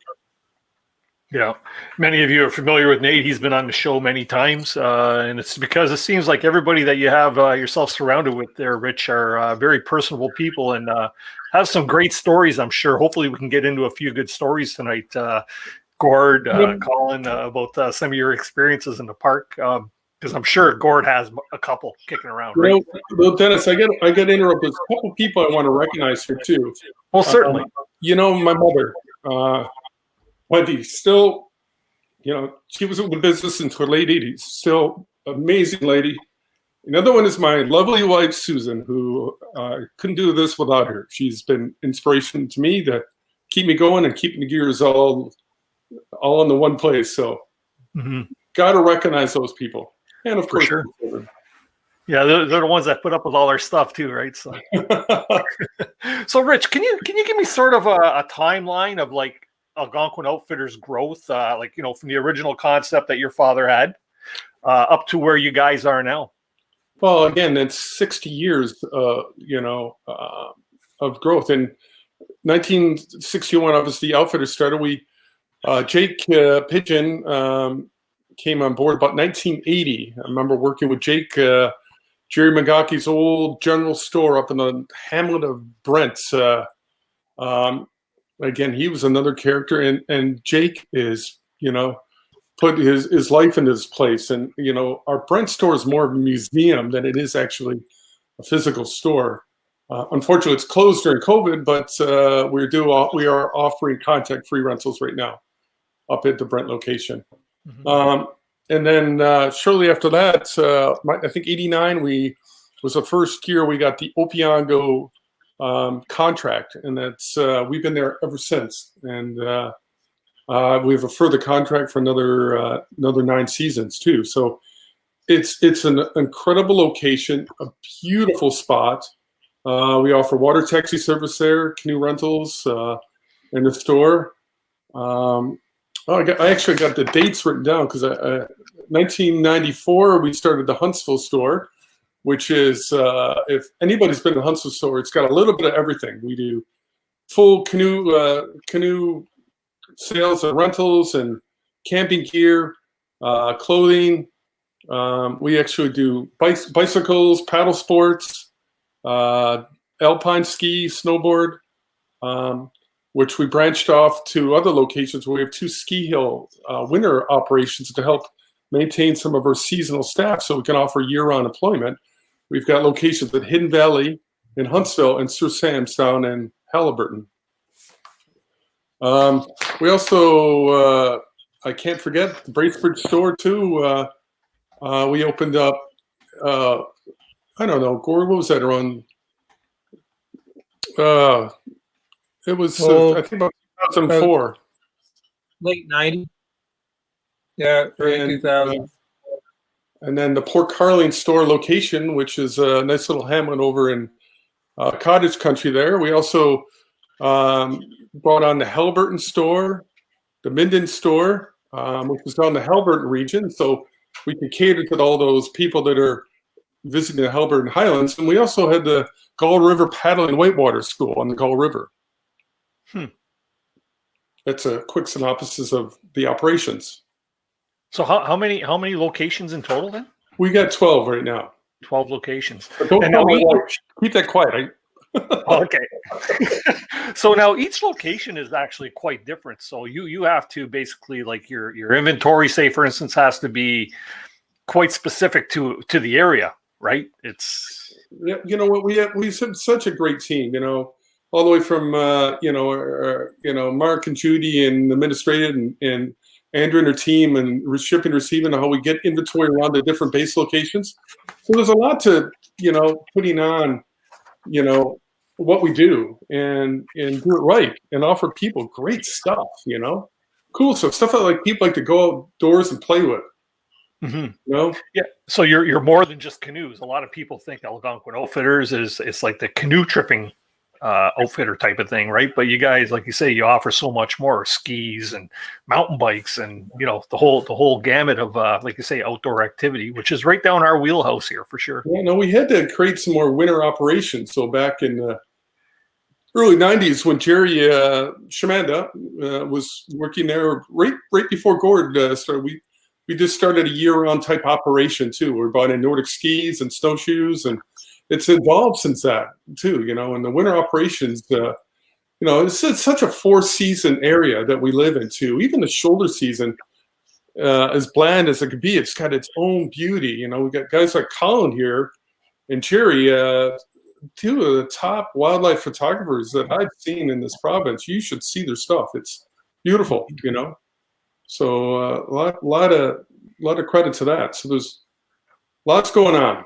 Yeah, many of you are familiar with Nate. He's been on the show many times, and it's because it seems like everybody that you have yourself surrounded with there, Rich, are very personable people and have some great stories, I'm sure. Hopefully we can get into a few good stories tonight, Gord, Colin, about some of your experiences in the park, because I'm sure Gord has a couple kicking around, right? Well, Dennis, I get interrupted. There's a couple people I want to recognize here, too. Well, certainly. My mother, Wendy, still, she was in the business into her late 80s. Still amazing lady. Another one is my lovely wife, Susan, who couldn't do this without her. She's been inspiration to me to keep me going and keeping the gears all in the one place. So, got to recognize those people. And of course, sure. Yeah, they're the ones that put up with all our stuff too, right? So, so Rich, can you give me sort of a timeline of like Algonquin Outfitters growth, from the original concept that your father had up to where you guys are now? Well, again, it's 60 years, of growth. In 1961, obviously, the Outfitters started. Jake Pigeon came on board about 1980. I remember working with Jake, Jerry Magaki's old general store up in the hamlet of Brent. Again, he was another character, and Jake is, put his life into this place. And, our Brent store is more of a museum than it is actually a physical store. Unfortunately, it's closed during COVID, but we are offering contact-free rentals right now up at the Brent location. And then shortly after that, I think 89, was the first year we got the Opeongo contract, and that's we've been there ever since. And we have a further contract for another 9 seasons too. So it's an incredible location, a beautiful spot. We offer water taxi service there, canoe rentals in the store. I actually got the dates written down because 1994 we started the Huntsville store. which is if anybody's been to Huntsville store, it's got a little bit of everything. We do full canoe sales and rentals and camping gear, clothing. We actually do bicycles, paddle sports, alpine ski, snowboard, which we branched off to other locations where we have 2 ski hill winter operations to help maintain some of our seasonal staff so we can offer year-round employment. We've got locations at Hidden Valley in Huntsville and Sir Sam's down in Halliburton. We also, I can't forget, the Bracebridge store too. We opened up, I don't know, Gord, what was that around? It was, I think about 2004. Late 90s. Yeah, early 2000s. And then the Port Carling store location, which is a nice little hamlet over in cottage country there. We also brought on the Halliburton store, the Minden store, which is on the Halliburton region. So we can cater to all those people that are visiting the Halliburton Highlands. And we also had the Gull River Paddling Whitewater School on the Gull River. That's a quick synopsis of the operations. So how many locations in total then? We got 12 right now. 12 locations. But don't tell my wife. Keep that quiet. Okay. So now each location is actually quite different. So you have to basically, like, your inventory, say for instance, has to be quite specific to the area, right? It's you know what, we have such a great team, you know, all the way from Mark and Judy and administrative and Andrew and her team and shipping and receiving, how we get inventory around the different base locations. So there's a lot to, putting on, what we do and do it right and offer people great stuff, cool stuff that like people like to go outdoors and play with. Mm-hmm. Yeah. So you're more than just canoes. A lot of people think Algonquin Outfitters is like the canoe tripping outfitter type of thing, right? But you guys, like you say, you offer so much more: skis and mountain bikes, and the whole gamut of like you say, outdoor activity, which is right down our wheelhouse here for sure. Yeah, no, we had to create some more winter operations. So back in the early '90s, when Jerry Shamanda was working there, right before Gord started, we just started a year-round type operation too. We brought in Nordic skis and snowshoes, and it's evolved since that too, and the winter operations, it's such a 4-season area that we live in too. Even the shoulder season, as bland as it could be, it's got its own beauty. We got guys like Colin here and Jerry, 2 of the top wildlife photographers that I've seen in this province. You should see their stuff. It's beautiful, So a lot of credit to that. So there's lots going on.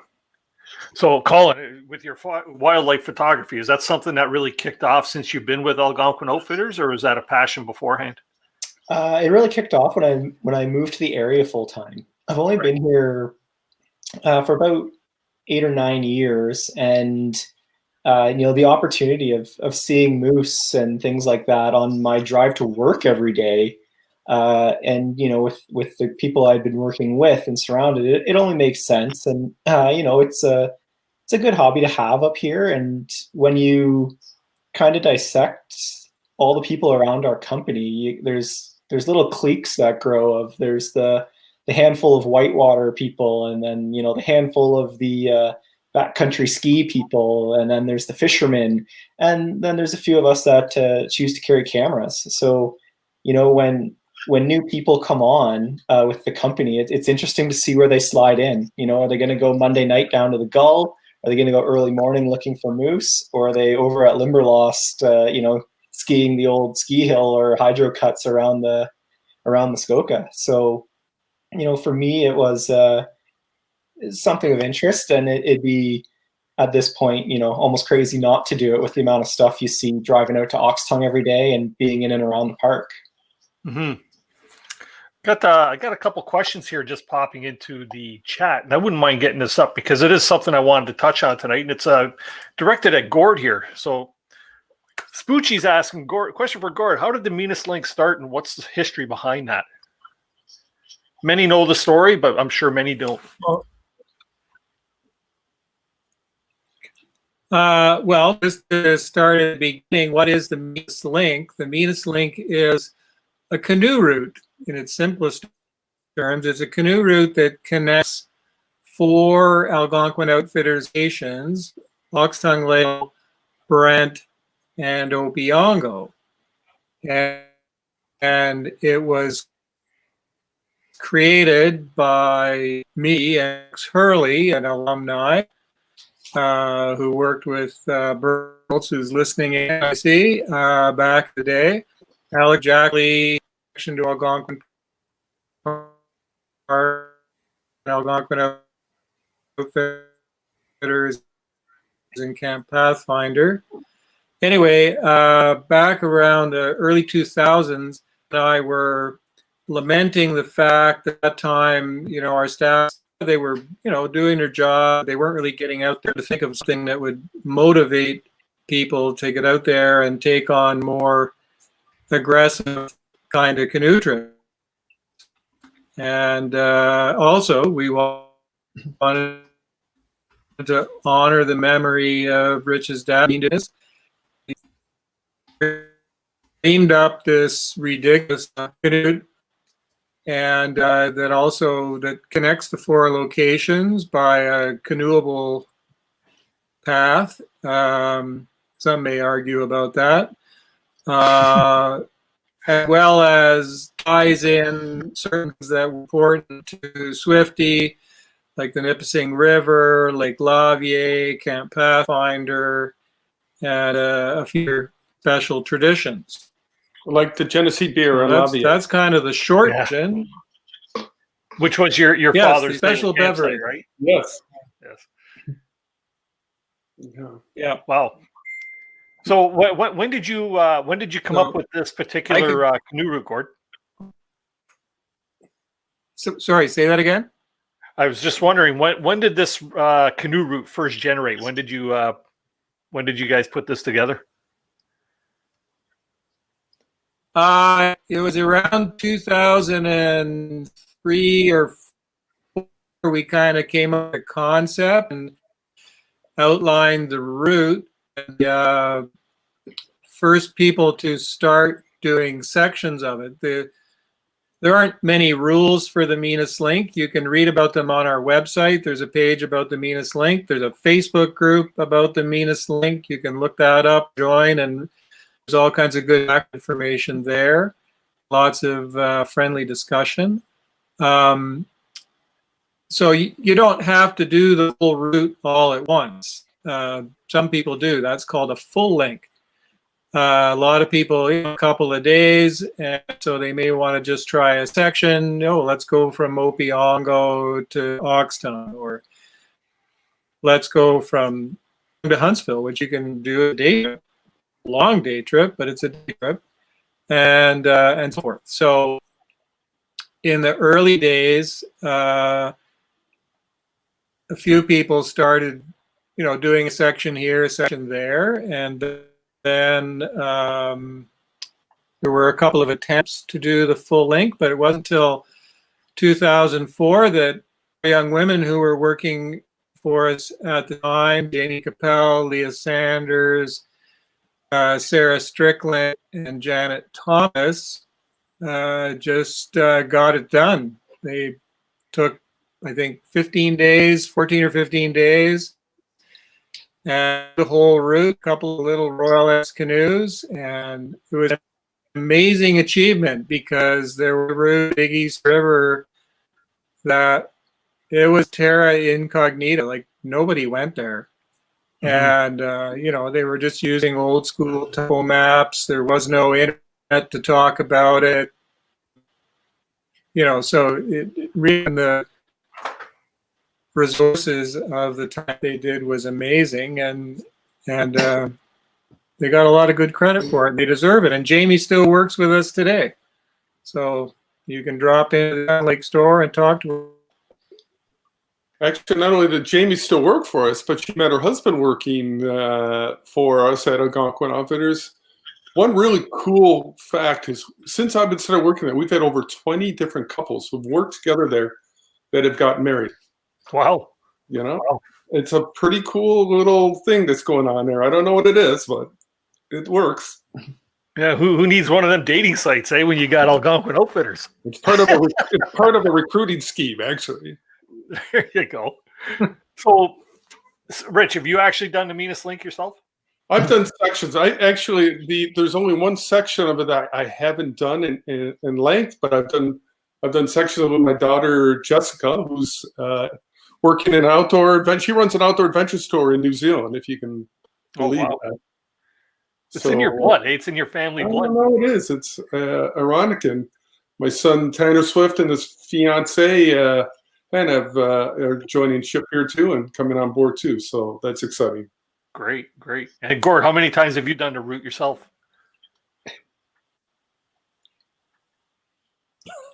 So, Colin, with your wildlife photography, is that something that really kicked off since you've been with Algonquin Outfitters, or was that a passion beforehand? It really kicked off when I moved to the area full time. I've only been here for about 8 or 9 years, and the opportunity of seeing moose and things like that on my drive to work every day, and with the people I'd been working with and surrounded, it only makes sense. And it's a good hobby to have up here. And when you kind of dissect all the people around our company, there's little cliques that grow of. There's the handful of whitewater people, and then the handful of the backcountry ski people, and then there's the fishermen, and then there's a few of us that choose to carry cameras. So when new people come on with the company, it's interesting to see where they slide in. Are they going to go Monday night down to the Gull? Are they going to go early morning looking for moose? Or are they over at Limberlost, skiing the old ski hill or hydro cuts around the Muskoka? So, for me, it was something of interest, and it'd be at this point, almost crazy not to do it with the amount of stuff you see driving out to Oxtongue every day and being in and around the park. Mm-hmm. I got a couple questions here just popping into the chat, and I wouldn't mind getting this up because it is something I wanted to touch on tonight, and it's directed at Gord here. So Spoochie's asking question for Gord: how did the Meanest Link start, and what's the history behind that? Many know the story, but I'm sure many don't. Well, just to start at the beginning, what is the Minas Link? The Minas Link is a canoe route in its simplest terms. It's a canoe route that connects 4 Algonquin Outfitters stations, Oxtongue Lake, Brent, and Opeongo. And it was created by me and Hurley, an alumni, who worked with Burles, who's listening in, I see, back in the day. Alec Jackley, connection to Algonquin Park, Algonquin Outfitters in Camp Pathfinder. Anyway, back around the early 2000s, I were lamenting the fact that at that time, our staff, they were, doing their job. They weren't really getting out there to think of something that would motivate people to get out there and take on more aggressive kind of canoe trip. And also, we wanted to honor the memory of Rich's dad. He themed up this ridiculous canoe, and that connects the 4 locations by a canoeable path. Some may argue about that. As well as ties in certain things that were important to Swifty, like the Nipissing River, Lake Lavier, Camp Pathfinder, and a few special traditions. Like the Genesee beer. That's kind of the short version. Which was your yes, father's the special beverage, right? Yes. Yeah. Wow. So when did you come up with this particular canoe route, Gord? Sorry, say that again. I was just wondering when did this canoe route first generate? When did you guys put this together? It was around 2003 or 4. We kind of came up with a concept and outlined the route. And, first people to start doing sections of it. There aren't many rules for the Minas Link. You can read about them on our website. There's a page about the Minas Link. There's a Facebook group about the Minas Link. You can look that up, join, and there's all kinds of good information there. Lots of friendly discussion. So you don't have to do the full route all at once. Some people do. That's called a full link. A lot of people, a couple of days, and so they may want to just try a section. Let's go from Opeongo to Oxtongue, or let's go from to Huntsville, which you can do a day trip, long day trip, but it's a day trip, and so forth. So in the early days, a few people started, doing a section here, a section there, and then there were a couple of attempts to do the full link, but it wasn't until 2004 that young women who were working for us at the time, Janie Capel, Leah Sanders, Sarah Strickland, and Janet Thomas, just got it done. They took, I think, 14 or 15 days, and the whole route, a couple of little Royal-esque canoes, and it was an amazing achievement because there were Big East River that it was terra incognita, like nobody went there. And, they were just using old school topo maps. There was no internet to talk about it. So really the resources of the time they did was amazing, and they got a lot of good credit for it. They deserve it. And Jamie still works with us today. So you can drop into the Lake store and talk to her. Actually, not only did Jamie still work for us, but she met her husband working for us at Algonquin Outfitters. One really cool fact is, since I've been started working there, we've had over 20 different couples who've worked together there that have gotten married. Wow. Wow. it's a pretty cool little thing that's going on there. I don't know what it is, but it works. Yeah, who needs one of them dating sites, when you got Algonquin Outfitters? It's part of a recruiting scheme, actually. There you go. So, Rich, have you actually done the Meanest Link yourself? I've done sections. There's only one section of it that I haven't done in length, but I've done sections of it with my daughter Jessica, who's working in an outdoor adventure. She runs an outdoor adventure store in New Zealand, if you can believe that. It's in your blood. It's in your family blood. No, it is. It's ironic. And my son Tanner Swift and his fiance are joining ship here too and coming on board too. So that's exciting. Great. And Gord, how many times have you done the route yourself?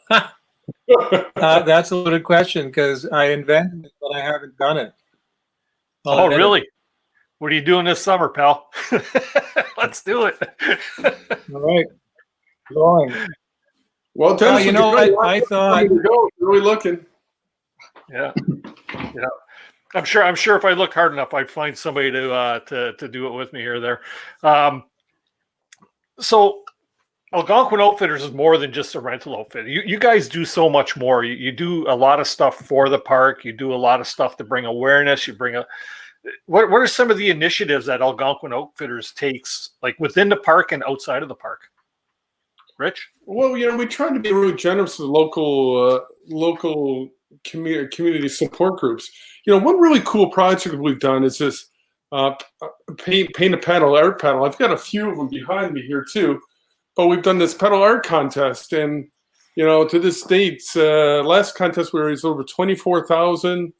That's a loaded question because I invented it, but I haven't done it. Oh, really? What are you doing this summer, pal? Let's do it. All right. Going. Well, Dennis, you know what? I thought really looking. Yeah. I'm sure if I looked hard enough, I'd find somebody to do it with me here or there. So Algonquin Outfitters is more than just a rental outfit. You guys do so much more. You do a lot of stuff for the park. You do a lot of stuff to bring awareness. What are some of the initiatives that Algonquin Outfitters takes, like within the park and outside of the park? Rich? Well, we try to be really generous with local community support groups. One really cool project we've done is this paint a paddle art paddle. I've got a few of them behind me here too, but we've done this paddle art contest, and to this date, last contest we raised over $24,000,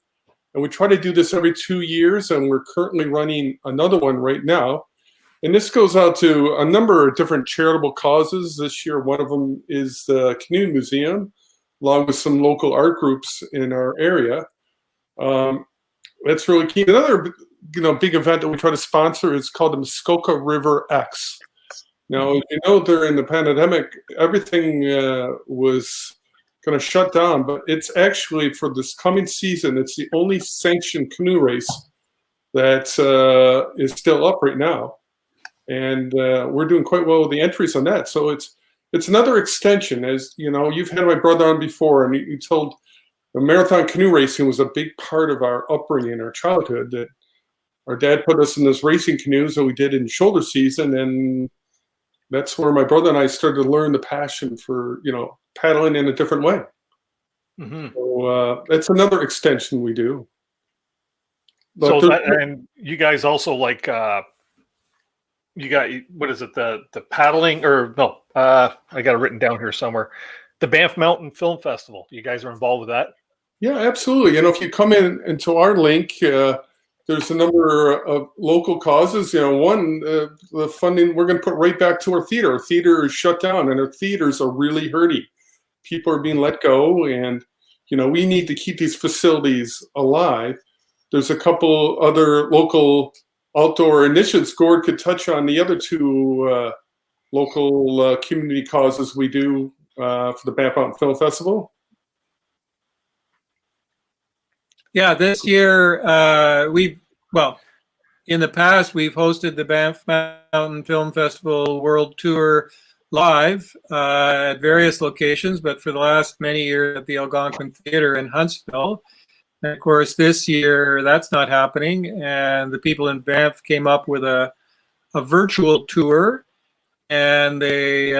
and we try to do this every 2 years, and we're currently running another one right now. And this goes out to a number of different charitable causes. This year, one of them is the Canoe Museum, along with some local art groups in our area. That's really key. Another, big event that we try to sponsor is called the Muskoka River X. Now, during the pandemic, everything was going to shut down, but it's actually for this coming season, it's the only sanctioned canoe race that is still up right now. And we're doing quite well with the entries on that. So it's another extension. As you've had my brother on before, and you told the marathon canoe racing was a big part of our upbringing, our childhood, that our dad put us in this racing canoes that we did in shoulder season. And that's where my brother and I started to learn the passion for, paddling in a different way. Mm-hmm. So that's another extension we do. But and you guys also you got, what is it, the paddling, or no, I got it written down here somewhere. The Banff Mountain Film Festival. You guys are involved with that? Yeah, absolutely. If you come into our link, there's a number of local causes. One, the funding we're going to put right back to our theater. Our theater is shut down, and our theaters are really hurting. People are being let go, and we need to keep these facilities alive. There's a couple other local outdoor initiatives. Gord could touch on the other two local community causes we do for the Banff Mountain Film Festival. Yeah, this year in the past we've hosted the Banff Mountain Film Festival World Tour live at various locations, but for the last many years at the Algonquin Theater in Huntsville. And of course, this year that's not happening, and the people in Banff came up with a virtual tour, and they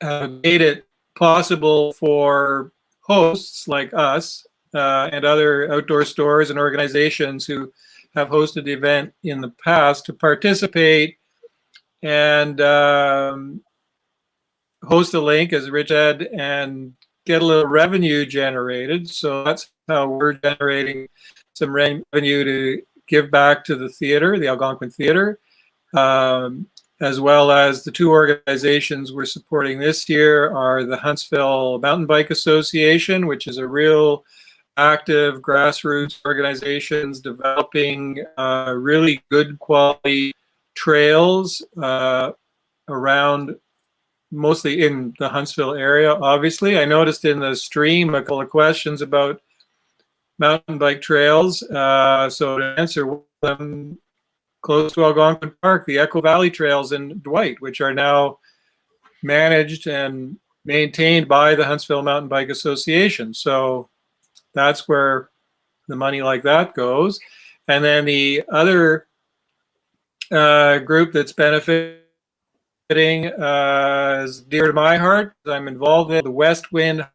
made it possible for hosts like us and other outdoor stores and organizations who have hosted the event in the past to participate and host a link, as Rich said, and get a little revenue generated. So that's how we're generating some revenue to give back to the theater, the Algonquin Theater, as well as the two organizations we're supporting this year are the Huntsville Mountain Bike Association, which is a real active grassroots organizations developing really good quality trails around, mostly in the Huntsville area. Obviously, I noticed in the stream a couple of questions about mountain bike trails. So to answer one of them, close to Algonquin Park, the Echo Valley Trails in Dwight, which are now managed and maintained by the Huntsville Mountain Bike Association. So that's where the money like that goes. And then the other group that's benefiting is dear to my heart. I'm involved in the West Wind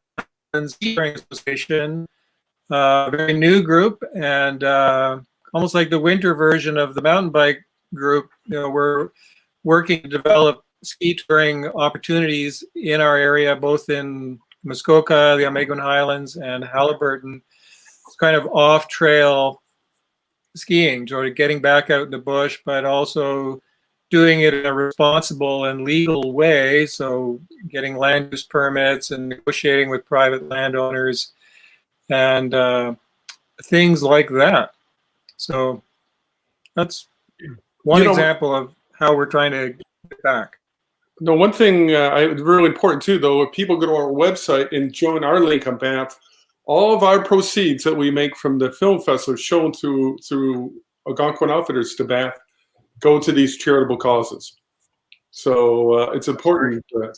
Skiing Association, a very new group, and almost like the winter version of the mountain bike group. We're working to develop ski touring opportunities in our area, both in Muskoka, the Omegan Highlands, and Halliburton. It's kind of off-trail skiing, sort of getting back out in the bush, but also doing it in a responsible and legal way. So getting land use permits and negotiating with private landowners and things like that. So that's one example of how we're trying to get back. The one thing really important too, though, if people go to our website and join our link on Banff, all of our proceeds that we make from the film festival shown through Algonquin Outfitters to Banff go to these charitable causes. So it's important for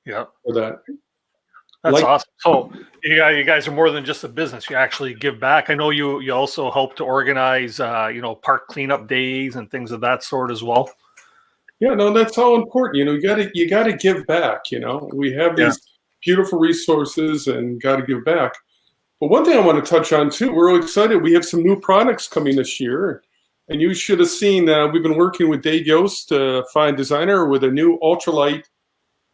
that. That's awesome. So you guys are more than just a business. You actually give back. I know you also help to organize, park cleanup days and things of that sort as well. Yeah, no, that's all important. You got to give back. We have these beautiful resources and got to give back. But one thing I want to touch on too, we're really excited. We have some new products coming this year, and you should have seen. We've been working with Dave Yost, a fine designer, with a new ultralight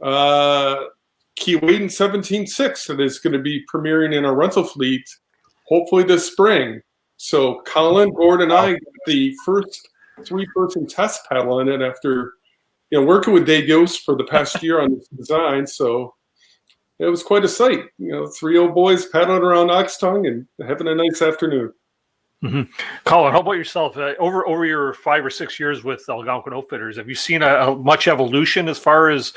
Keewaydin 17.6 that is going to be premiering in our rental fleet, hopefully this spring. So Colin, Gord, and I got the first 3-person test paddle in it after working with Dave Yost for the past year on this design. So it was quite a sight. 3 old boys paddling around Oxtongue and having a nice afternoon. Mm-hmm. Colin, how about yourself? Over your 5 or 6 years with Algonquin Outfitters, have you seen a much evolution as far as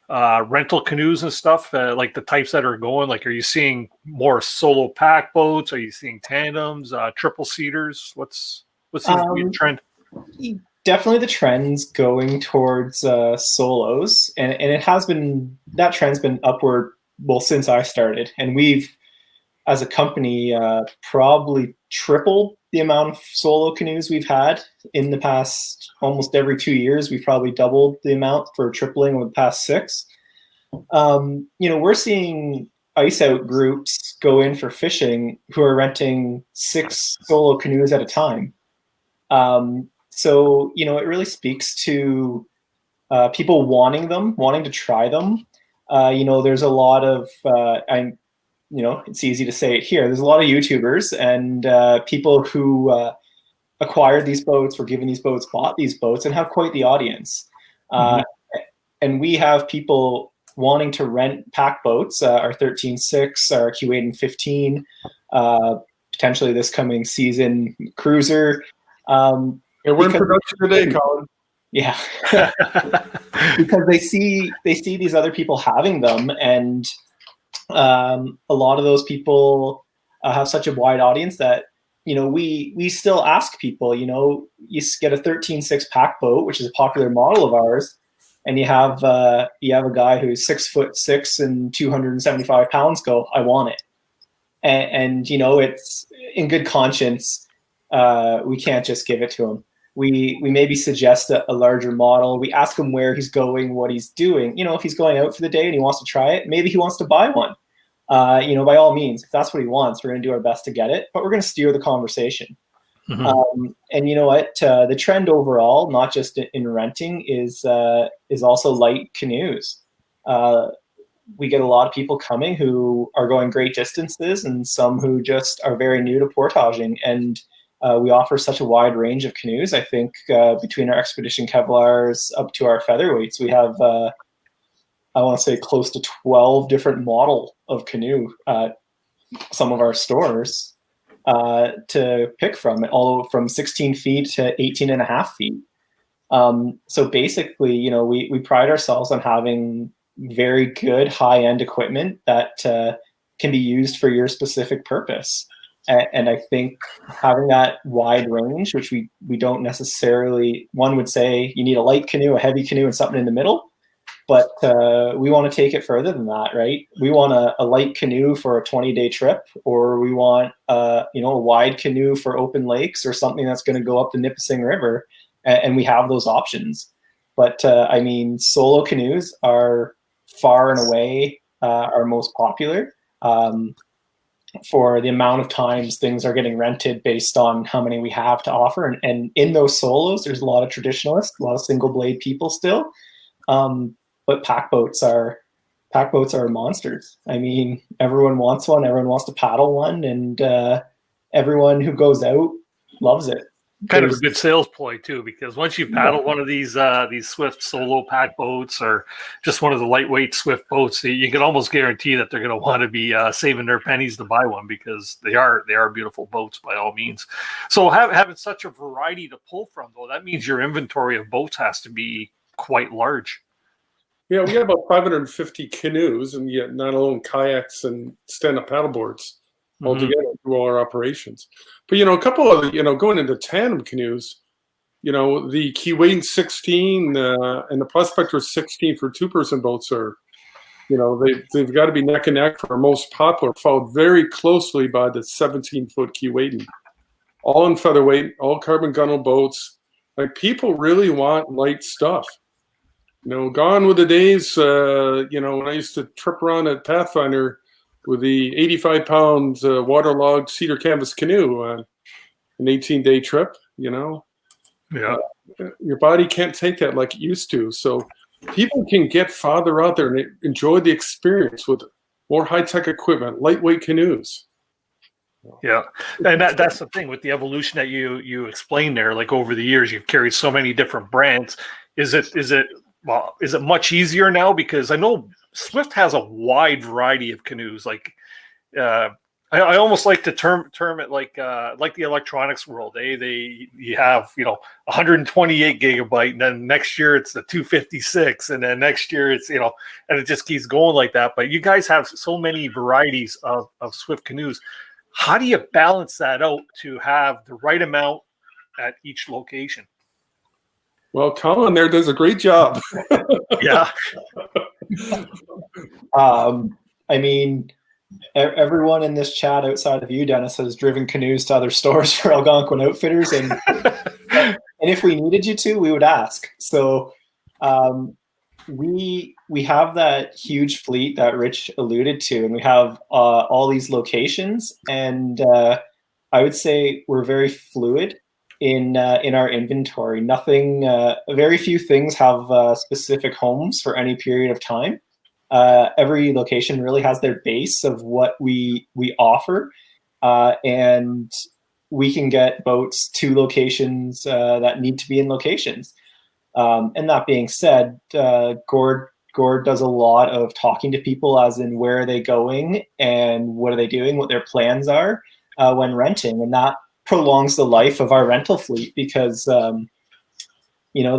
rental canoes and stuff, like the types that are going? Like, are you seeing more solo pack boats? Are you seeing tandems, triple seaters? What seems to be a trend? Definitely the trend's going towards solos, and it has been, that trend's been upward since I started, and we've, as a company, probably tripled the amount of solo canoes we've had in the past. Almost every 2 years, we've probably doubled the amount for tripling over the past 6. We're seeing ice out groups go in for fishing who are renting 6 solo canoes at a time. So it really speaks to people wanting to try them. There's a lot of, it's easy to say it here. There's a lot of YouTubers and people who acquired these boats, were given these boats, bought these boats, and have quite the audience. And we have people wanting to rent pack boats, our 13.6, our Keewaydin 15, potentially this coming season cruiser. And we're in production today, Colin. Yeah, because they see these other people having them, and a lot of those people have such a wide audience that we still ask people. You get a 13.6 pack boat, which is a popular model of ours, and you have a guy who's 6'6" and 275 pounds. Go, I want it, and it's in good conscience. We can't just give it to him. We maybe suggest a larger model. We ask him where he's going, what he's doing. If he's going out for the day and he wants to try it, maybe he wants to buy one. By all means, if that's what he wants, we're going to do our best to get it, but we're going to steer the conversation. And you know what? The trend overall, not just in renting, is also light canoes. We get a lot of people coming who are going great distances, and some who just are very new to portaging. And we offer such a wide range of canoes. I think between our Expedition Kevlars up to our featherweights, we have, I want to say, close to 12 different model of canoe at some of our stores to pick from, all from 16 feet to 18 and a half feet. So basically, we pride ourselves on having very good high-end equipment that can be used for your specific purpose. And I think having that wide range, which we don't necessarily, one would say you need a light canoe, a heavy canoe, and something in the middle. But we want to take it further than that, right? We want a light canoe for a 20-day trip, or we want a wide canoe for open lakes, or something that's going to go up the Nipissing River, and we have those options. But I mean, solo canoes are far and away our most popular for the amount of times things are getting rented based on how many we have to offer. And in those solos, there's a lot of traditionalists, a lot of single blade people still. But pack boats are monsters. I mean, everyone wants one. Everyone wants to paddle one, and everyone who goes out loves it. Kind of a good sales ploy too, because once you paddle one of these Swift solo pack boats, or just one of the lightweight Swift boats, you can almost guarantee that they're going to want to be saving their pennies to buy one, because they are beautiful boats by all means. So having such a variety to pull from, though, that means your inventory of boats has to be quite large. Yeah, we got about 550 canoes, and yet not alone kayaks and stand-up paddleboards altogether through all our operations. But, a couple of, going into tandem canoes, the Keewaydin 16 and the Prospector 16 for two-person boats are, they've got to be neck and neck for our most popular, followed very closely by the 17-foot Keewaydin. All in featherweight, all carbon gunnel boats. Like, people really want light stuff. Gone with the days, when I used to trip around at Pathfinder with the 85-pound waterlogged cedar canvas canoe on an 18-day trip, Yeah. Your body can't take that like it used to. So people can get farther out there and enjoy the experience with more high-tech equipment, lightweight canoes. Yeah, and that's the thing with the evolution that you explained there. Like, over the years, you've carried so many different brands. Is it much easier now? Because I know Swift has a wide variety of canoes. Like, I almost like to term it like the electronics world. You have 128 gigabyte, and then next year it's the 256, and then next year it's and it just keeps going like that. But you guys have so many varieties of Swift canoes. How do you balance that out to have the right amount at each location? Well, Colin there does a great job. Yeah. I mean, everyone in this chat outside of you, Dennis, has driven canoes to other stores for Algonquin Outfitters, and if we needed you to, we would ask. So we have that huge fleet that Rich alluded to, and we have all these locations, and I would say we're very fluid in our inventory. Very few things have specific homes for any period of time. Every location really has their base of what we offer, and we can get boats to locations that need to be in locations. And that being said, Gord does a lot of talking to people, as in where are they going and what are they doing, what their plans are when renting, and that prolongs the life of our rental fleet, because the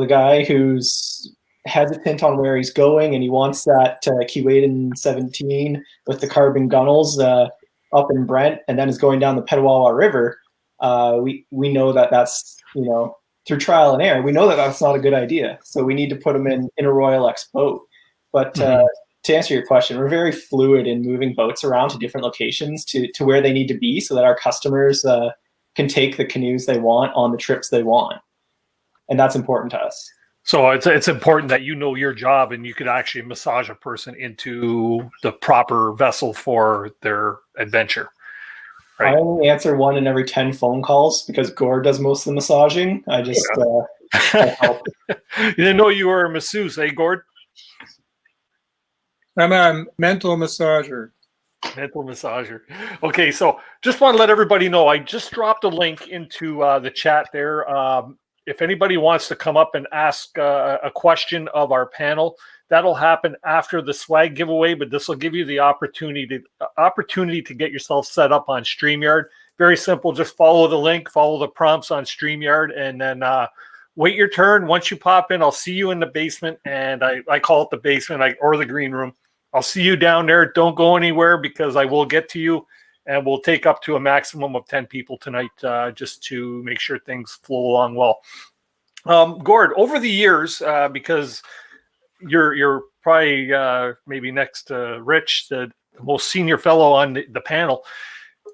guy who's hesitant on where he's going and he wants that Keewaydin 17 with the carbon gunnels up in Brent, and then is going down the Petawawa River, we know that's through trial and error, we know that that's not a good idea. So we need to put them in a Royal X boat. But to answer your question, we're very fluid in moving boats around to different locations to where they need to be, so that our customers can take the canoes they want on the trips they want. And that's important to us. So it's important that you know your job, and you could actually massage a person into the proper vessel for their adventure. Right? I only answer 1 in every 10 phone calls, because Gord does most of the massaging. I just I help. You didn't know you were a masseuse, eh, Gord? I'm a mental massager. Mental massager. Okay, so just want to let everybody know, I just dropped a link into the chat there. If anybody wants to come up and ask a question of our panel, that'll happen after the swag giveaway, but this will give you the opportunity to get yourself set up on StreamYard. Very simple. Just follow the link, follow the prompts on StreamYard, and then wait your turn. Once you pop in, I'll see you in the basement, and I call it the basement or the green room. I'll see you down there. Don't go anywhere, because I will get to you. and we'll take up to a maximum of 10 people tonight, just to make sure things flow along well. Gord, over the years, because you're probably maybe next to Rich, the most senior fellow on the panel,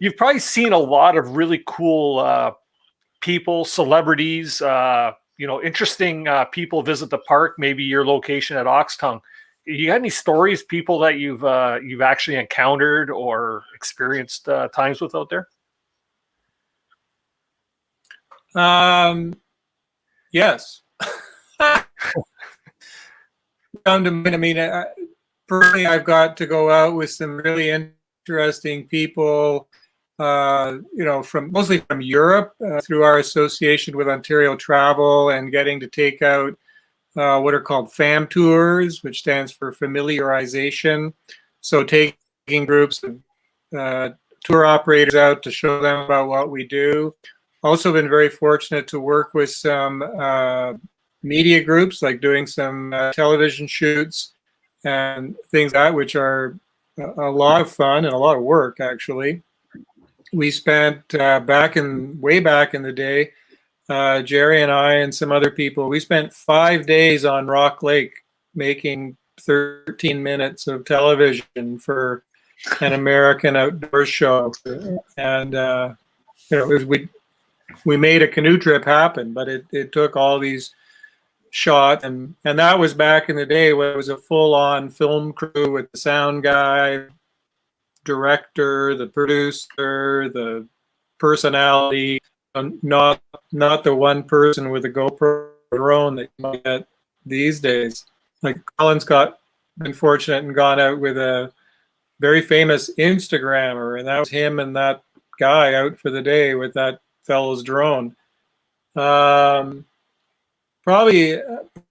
you've probably seen a lot of really cool people, celebrities, interesting people visit the park, maybe your location at Oxtongue. You got any stories, people that you've actually encountered or experienced times with out there? Yes. Personally, I've got to go out with some really interesting people, mostly from Europe, through our association with Ontario Travel, and getting to take out what are called FAM tours, which stands for familiarization. So taking groups of tour operators out to show them about what we do. Also been very fortunate to work with some media groups, like doing some television shoots and things like that, which are a lot of fun and a lot of work, actually. We spent way back in the day, Jerry and I and some other people, we spent 5 days on Rock Lake making 13 minutes of television for an American outdoor show. And we made a canoe trip happen, but it took all these shots, and that was back in the day when it was a full-on film crew with the sound guy, director, the producer, the personality, not the one person with a GoPro drone that you might get these days. Like Colin's been fortunate and gone out with a very famous Instagrammer, and that was him and that guy out for the day with that fellow's drone. Probably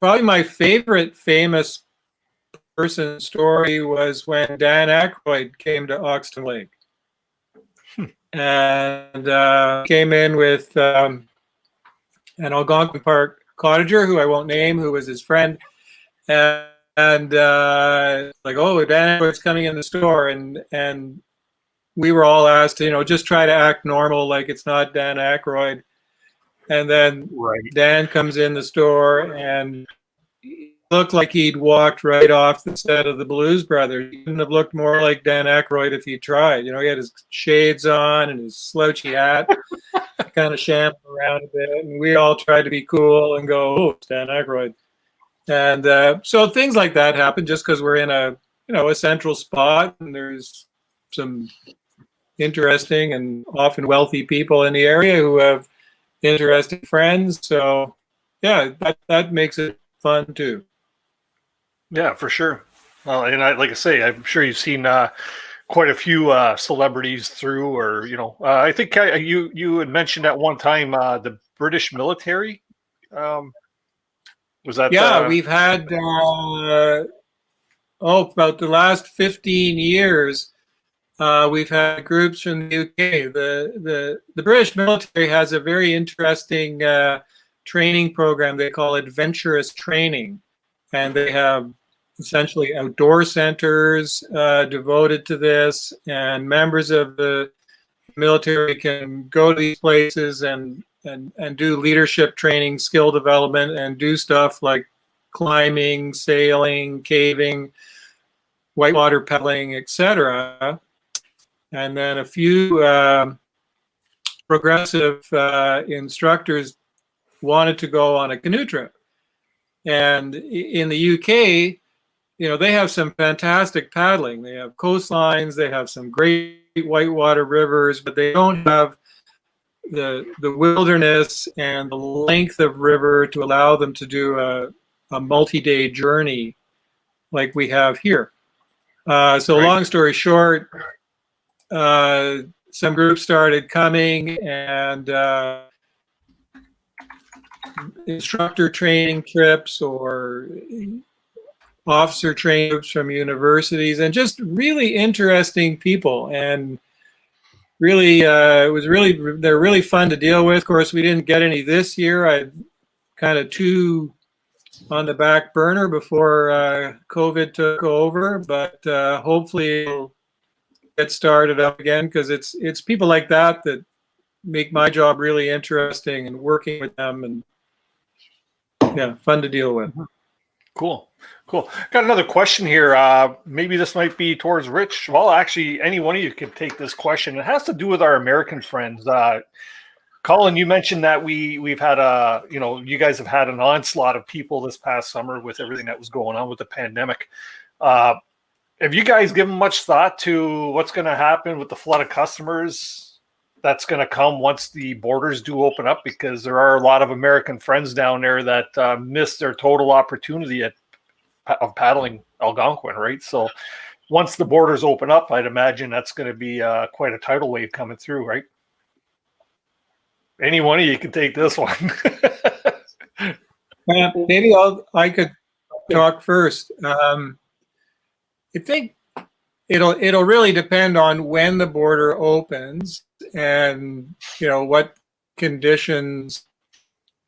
my favorite famous person story was when Dan Aykroyd came to Oxton Lake. And came in with an Algonquin Park cottager who I won't name, who was his friend. And like, oh, Dan Aykroyd's coming in the store. And we were all asked to, just try to act normal, like it's not Dan Aykroyd. And then Dan comes in the store and he looked like he'd walked right off the set of the Blues Brothers. He couldn't have looked more like Dan Aykroyd if he tried. He had his shades on and his slouchy hat, kind of shampoo around a bit. And we all tried to be cool and go, oh, it's Dan Aykroyd. And so things like that happen just because we're in a central spot and there's some interesting and often wealthy people in the area who have interesting friends. So yeah, that makes it fun too. Yeah, for sure. Well, and like I say, I'm sure you've seen quite a few celebrities through, or I think you had mentioned at one time the British military. Was that? Yeah, we've had about the last 15 years. We've had groups from the UK. The British military has a very interesting training program they call adventurous training, and they have essentially outdoor centers devoted to this, and members of the military can go to these places and do leadership training, skill development, and do stuff like climbing, sailing, caving, whitewater paddling, etc. And then a few progressive instructors wanted to go on a canoe trip. And in the UK, they have some fantastic paddling. They have coastlines, they have some great whitewater rivers, but they don't have the wilderness and the length of river to allow them to do a multi-day journey like we have here. So long story short, some groups started coming, and instructor training trips or officer training trips from universities, and just really interesting people. And really, they're really fun to deal with. Of course, we didn't get any this year. I kind of two on the back burner before COVID took over, but hopefully get started up again, because it's people like that that make my job really interesting, and working with them, and yeah, fun to deal with. Cool. Got another question here. Maybe this might be towards Rich. Well, actually, any one of you could take this question. It has to do with our American friends. Colin, you mentioned that we've had you guys have had an onslaught of people this past summer with everything that was going on with the pandemic. Have you guys given much thought to what's going to happen with the flood of customers that's going to come once the borders do open up? Because there are a lot of American friends down there that missed their total opportunity of paddling Algonquin, right? So once the borders open up, I'd imagine that's going to be quite a tidal wave coming through, right? Any one of you can take this one. Maybe I could talk first. I think it'll really depend on when the border opens, and what conditions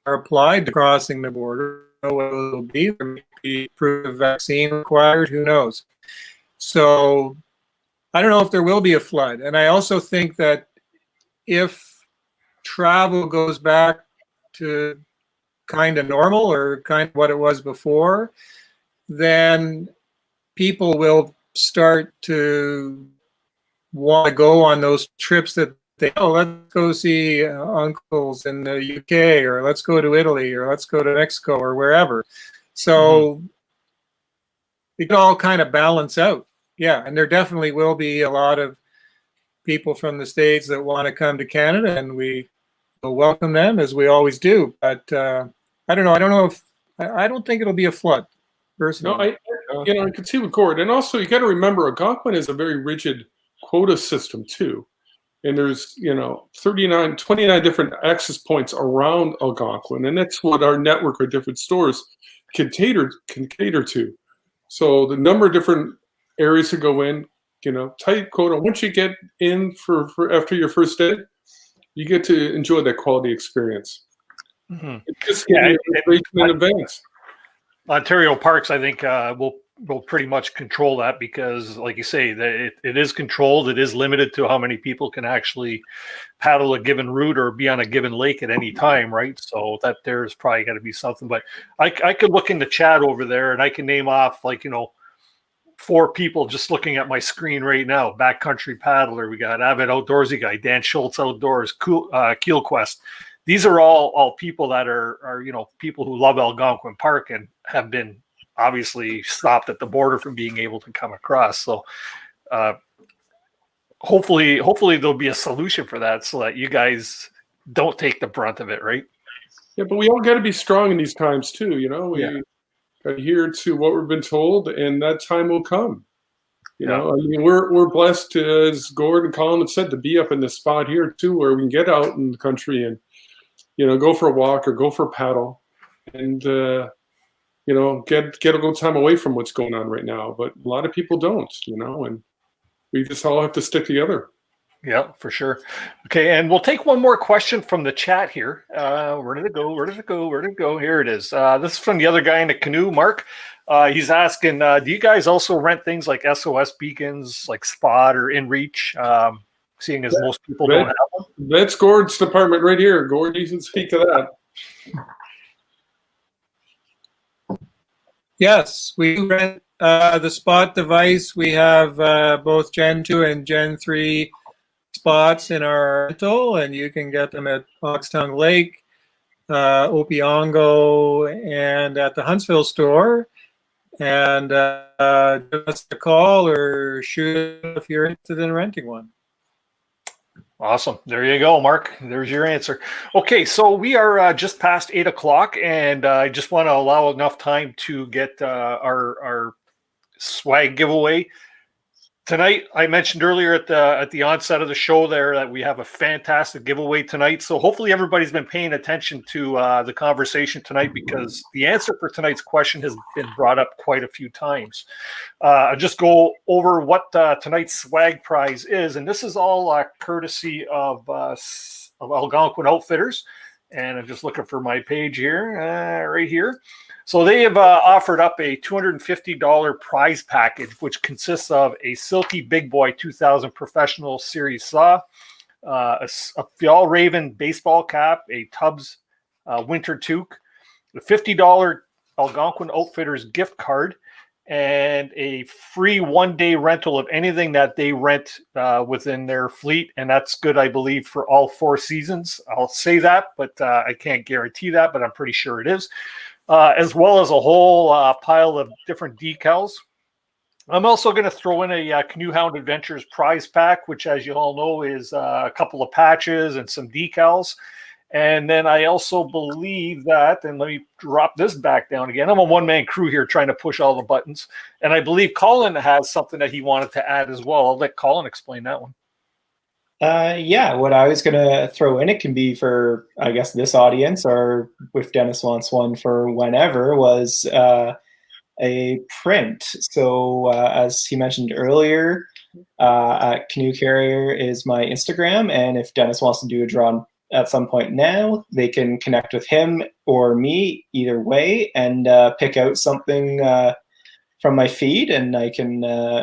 are applied to crossing the border. What it'll be. There may be proof of vaccine required. Who knows? So I don't know if there will be a flood. And I also think that if travel goes back to kind of normal, or kind of what it was before, then people will start to want to go on those trips that let's go see uncles in the UK, or let's go to Italy, or let's go to Mexico, or wherever. So it can all kind of balance out. Yeah, and there definitely will be a lot of people from the States that want to come to Canada, and we will welcome them, as we always do. But I don't know. I don't think it'll be a flood, personally. No, I can see with Gord. And also, you got to remember, Algonquin is a very rigid quota system, too. And there's, 29 different access points around Algonquin. And that's what our network of different stores can cater to. So the number of different areas to go in, tight quota. Once you get in for after your first day, you get to enjoy that quality experience. Just in advance. Ontario Parks, I think, will pretty much control that, because, like you say, it is controlled. It is limited to how many people can actually paddle a given route or be on a given lake at any time, right? So that there's probably got to be something. But I could look in the chat over there, and I can name off 4 people just looking at my screen right now. Backcountry paddler, we got avid outdoorsy guy, Dan Schultz Outdoors, Keel Quest. These are all people that are people who love Algonquin Park and have been obviously stopped at the border from being able to come across. So hopefully there'll be a solution for that, so that you guys don't take the brunt of it, right? Yeah, but we all got to be strong in these times too. We adhere to what we've been told, and that time will come. I mean, we're blessed, as Gord and Colin have said, to be up in this spot here too, where we can get out in the country and go for a walk or go for a paddle, and get a little time away from what's going on right now. But a lot of people don't, and we just all have to stick together. Yeah, for sure. Okay, and we'll take one more question from the chat here. Where did it go? Here it is. This is from the other guy in the canoe, Mark. He's asking, do you guys also rent things like SOS beacons, like Spot or InReach, seeing as most people don't have them? That's Gord's department right here. Gord, you can speak to that. Yes, we rent the Spot device. We have both Gen 2 and Gen 3 spots in our rental, and you can get them at Foxtongue Lake, Opiongo, and at the Huntsville store. And give us a call or shoot if you're interested in renting one. Awesome. There you go, Mark. There's your answer. Okay, so we are just past 8 o'clock, and I just want to allow enough time to get our swag giveaway. Tonight, I mentioned earlier at the onset of the show there that we have a fantastic giveaway tonight. So hopefully everybody's been paying attention to the conversation tonight, because the answer for tonight's question has been brought up quite a few times. I'll just go over what tonight's swag prize is. And this is all courtesy of Algonquin Outfitters. and I'm just looking for my page here, right here. So they have offered up a $250 prize package, which consists of a Silky Big Boy 2000 Professional Series saw, a Fjallraven baseball cap, a Tubbs winter toque, a $50 Algonquin Outfitters gift card, and a free one-day rental of anything that they rent within their fleet. And that's good, I believe, for all 4 seasons. I'll say that, but I can't guarantee that, but I'm pretty sure it is. As well as a whole pile of different decals. I'm also going to throw in a Canoehound Adventures prize pack, which, as you all know, is a couple of patches and some decals. And then I also believe that, and let me drop this back down again. I'm a one-man crew here trying to push all the buttons. And I believe Colin has something that he wanted to add as well. I'll let Colin explain that one. Yeah, what I was going to throw in, it can be for, I guess, this audience, or if Dennis wants one for whenever, was a print. So as he mentioned earlier, at Canoe Carrier is my Instagram. And if Dennis wants to do a draw at some point now, they can connect with him or me either way and pick out something from my feed, and I can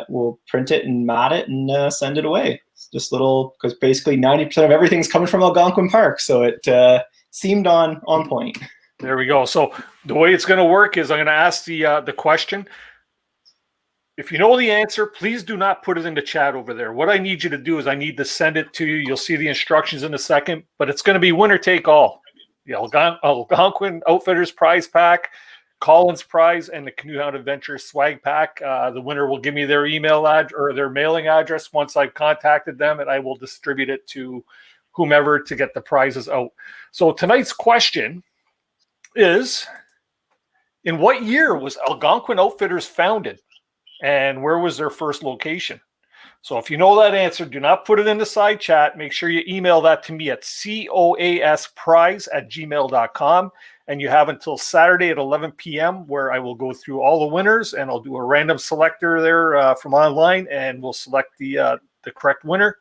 we'll print it and mat it and send it away. It's just little, because basically 90% of everything's coming from Algonquin Park, so it seemed on point. There we go. So the way it's going to work is I'm going to ask the question. If you know the answer, please do not put it in the chat over there. What I need you to do is I need to send it to you. You'll see the instructions in a second, but it's going to be winner take all. The Algonquin Outfitters prize pack, Colin's prize, and the Canoehound Adventures swag pack. The winner will give me their email or their mailing address once I've contacted them, and I will distribute it to whomever to get the prizes out. So tonight's question is, in what year was Algonquin Outfitters founded? And where was their first location? So if you know that answer, do not put it in the side chat. Make sure you email that to me at coasprize@gmail.com. And you have until Saturday at 11 p.m. where I will go through all the winners, and I'll do a random selector there from online, and we'll select the correct winner.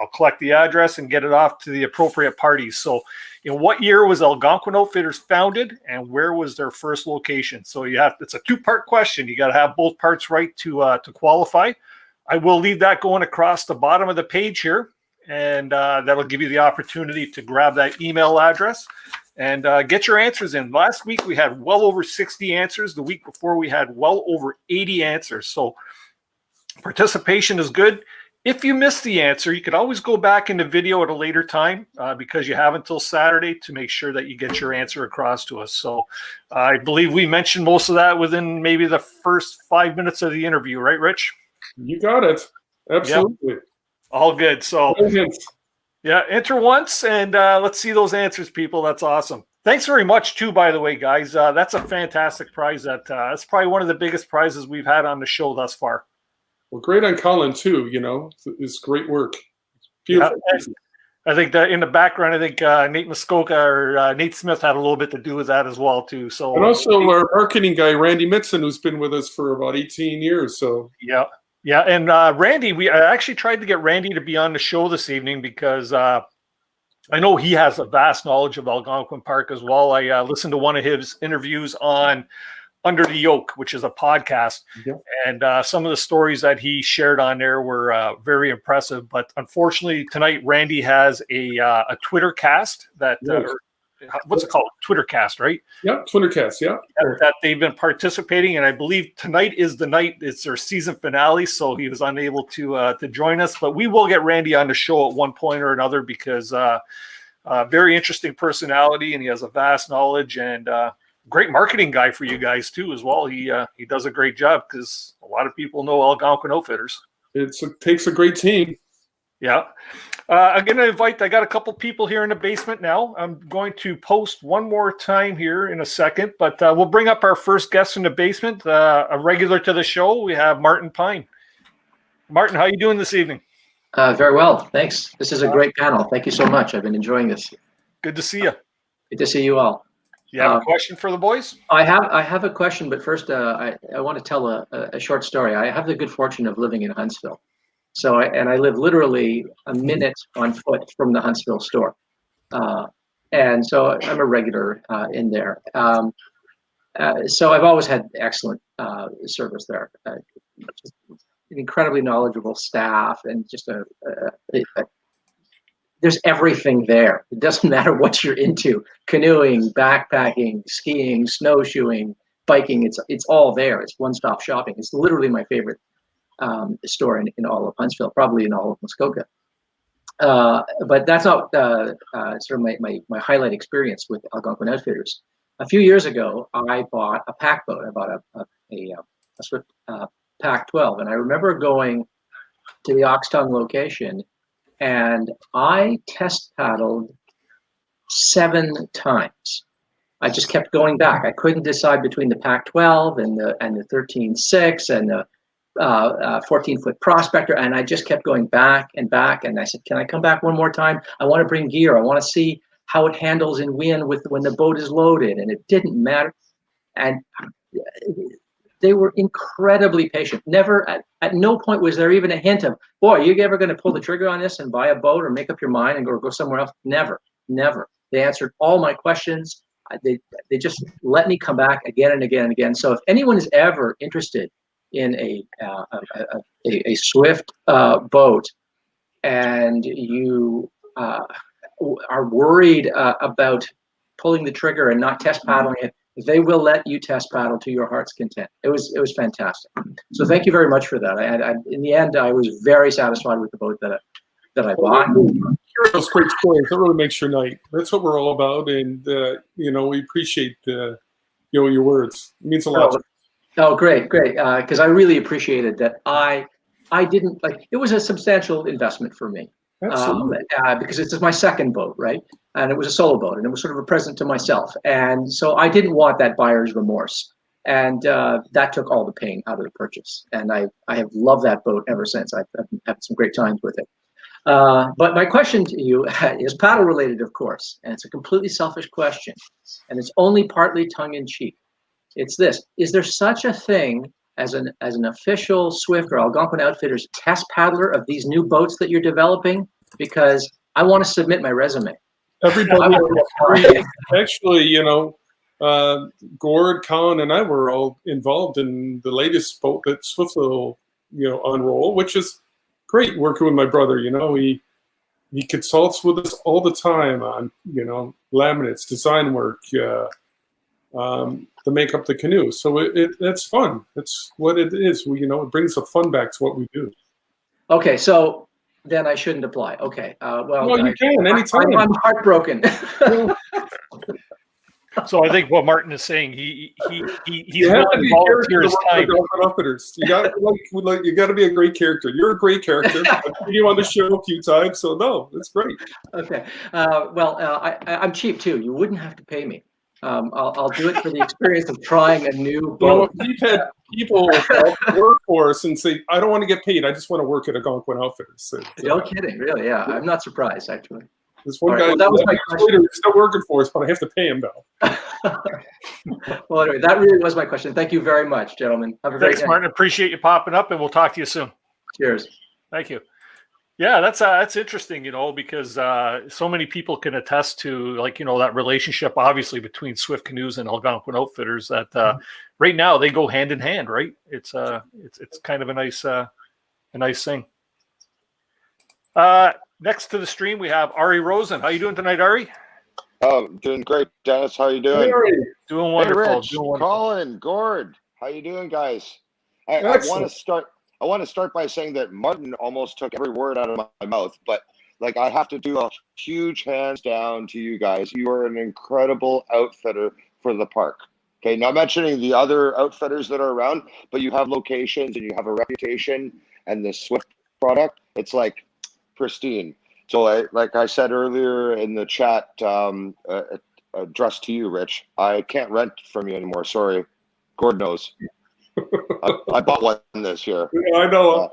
I'll collect the address and get it off to the appropriate parties. So in what year was Algonquin Outfitters founded, and where was their first location? So it's a 2-part question. You got to have both parts right to qualify. I will leave that going across the bottom of the page here, and that'll give you the opportunity to grab that email address and get your answers in. Last week we had well over 60 answers. The week before we had well over 80 answers. So participation is good. If you missed the answer, you could always go back in the video at a later time because you have until Saturday to make sure that you get your answer across to us. So I believe we mentioned most of that within maybe the first 5 minutes of the interview, right, Rich? You got it. Absolutely. Yep. All good. So yeah, enter once and let's see those answers, people. That's awesome. Thanks very much too, by the way, guys. That's a fantastic prize. That's probably one of the biggest prizes we've had on the show thus far. Well, great on Colin too. It's great work. Beautiful. Yeah, I think that in the background, I think Nate Muskoka or Nate Smith had a little bit to do with that as well too. So, and also our marketing guy Randy Mitson, who's been with us for about 18 years. So yeah, and Randy, I actually tried to get Randy to be on the show this evening because I know he has a vast knowledge of Algonquin Park as well. I listened to one of his interviews on Under the Yoke, which is a podcast. Yep. And some of the stories that he shared on there were very impressive. But unfortunately, tonight, Randy has a Twitter cast that, what's it called? Twitter cast, right? Yeah, Twitter cast, yeah. That they've been participating. And I believe tonight is the night, it's their season finale. So he was unable to join us. But we will get Randy on the show at one point or another because very interesting personality, and he has a vast knowledge and great marketing guy for you guys too as well. He does a great job because a lot of people know Algonquin Outfitters. It takes a great team. Yeah. I'm going to I got a couple people here in the basement now. I'm going to post one more time here in a second, but we'll bring up our first guest in the basement, a regular to the show. We have Martin Pine. Martin, how are you doing this evening? Very well, thanks. This is a great panel. Thank you so much. I've been enjoying this. Good to see you. Good to see you all. You have a question for the boys? I have a question, but first I want to tell a short story. I have the good fortune of living in Huntsville. I live literally a minute on foot from the Huntsville store. and so I'm a regular in there. So I've always had excellent service there. Just an incredibly knowledgeable staff, and just there's everything there. It doesn't matter what you're into: canoeing, backpacking, skiing, snowshoeing, biking. It's all there. It's one-stop shopping. It's literally my favorite store in all of Huntsville, probably in all of Muskoka. But that's not sort of my highlight experience with Algonquin Outfitters. A few years ago, I bought a pack boat. I bought a Swift Pack 12, and I remember going to the Oxtongue location, and I test paddled 7 times. I just kept going back. I couldn't decide between the Pack 12 and the 13.6 and the 14-foot Prospector, and I just kept going back and back. And I said, "Can I come back one more time? I want to bring gear. I want to see how it handles in wind when the boat is loaded." And it didn't matter. And they were incredibly patient. Never, at no point was there even a hint of, "Boy, are you ever going to pull the trigger on this and buy a boat or make up your mind and go somewhere else?" Never, never. They answered all my questions. They just let me come back again and again and again. So if anyone is ever interested in a Swift boat, and you are worried about pulling the trigger and not test paddling it, they will let you test paddle to your heart's content. It was fantastic. So thank you very much for that. In the end, I was very satisfied with the boat that I bought. Hearing those great stories, that really makes your night. That's what we're all about, and we appreciate your words. It means a lot. Oh, great. Because I really appreciated that. I didn't it was a substantial investment for me. Absolutely. Because it's my second boat, right? And it was a solo boat, and it was sort of a present to myself. And so I didn't want that buyer's remorse. And that took all the pain out of the purchase. And I have loved that boat ever since. I've had some great times with it. But my question to you is paddle related, of course. And it's a completely selfish question. And it's only partly tongue-in-cheek. It's this: is there such a thing as an official Swift or Algonquin Outfitters test paddler of these new boats that you're developing? Because I want to submit my resume. Everybody, actually, Gord, Colin, and I were all involved in the latest boat that Swift will, unroll, which is great. Working with my brother, he consults with us all the time on, laminates, design work, to make up the canoe. So that's fun. That's what it is. It brings the fun back to what we do. Okay, so then I shouldn't apply. Okay. Well, you can anytime. I'm heartbroken. So I think what Martin is saying, he's you have to be a character his time. You got to be a great character. You're a great character. I've seen you on the show a few times, so no, it's great. Okay. I'm cheap too. You wouldn't have to pay me. I'll do it for the experience of trying a new boat. We've had people work for us and say, "I don't want to get paid. I just want to work at Algonquin Outfitters." So, no kidding, really? Yeah, I'm not surprised actually. This one guy, that was my question. He's still working for us, but I have to pay him though. Well, anyway, that really was my question. Thank you very much, gentlemen. Have a great day. Martin. Appreciate you popping up, and we'll talk to you soon. Cheers. Thank you. Yeah, that's interesting, because so many people can attest to that relationship, obviously, between Swift Canoes and Algonquin Outfitters. That right now they go hand in hand, right? It's kind of a nice thing. Next to the stream, we have Ari Rosen. How you doing tonight, Ari? Oh, doing great, Dennis. How you doing? Hey, Ari. Doing wonderful. Hey, Rich, Colin, Gord. How you doing, guys? I want to start by saying that Martin almost took every word out of my mouth, but I have to do a huge hands down to you guys. You are an incredible outfitter for the park. Okay, not mentioning the other outfitters that are around, but you have locations and you have a reputation, and the Swift product, it's pristine. So like I said earlier in the chat, addressed to you, Rich, I can't rent from you anymore. Sorry. Gord knows. I bought one this year. Yeah, I know.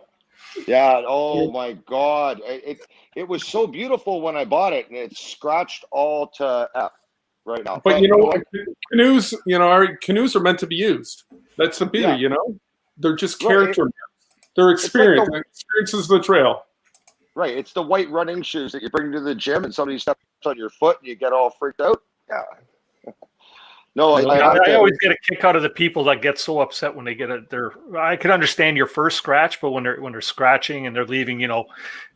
Yeah. Oh my God. It was so beautiful when I bought it, and it's scratched all to F right now. But canoes, canoes are meant to be used. That's the beauty, They're just character. They're experience. Experience is the trail. Right. It's the white running shoes that you bring to the gym and somebody steps on your foot and you get all freaked out. Yeah. No, I always get a kick out of the people that get so upset when they get I can understand your first scratch, but when they're scratching and they're leaving,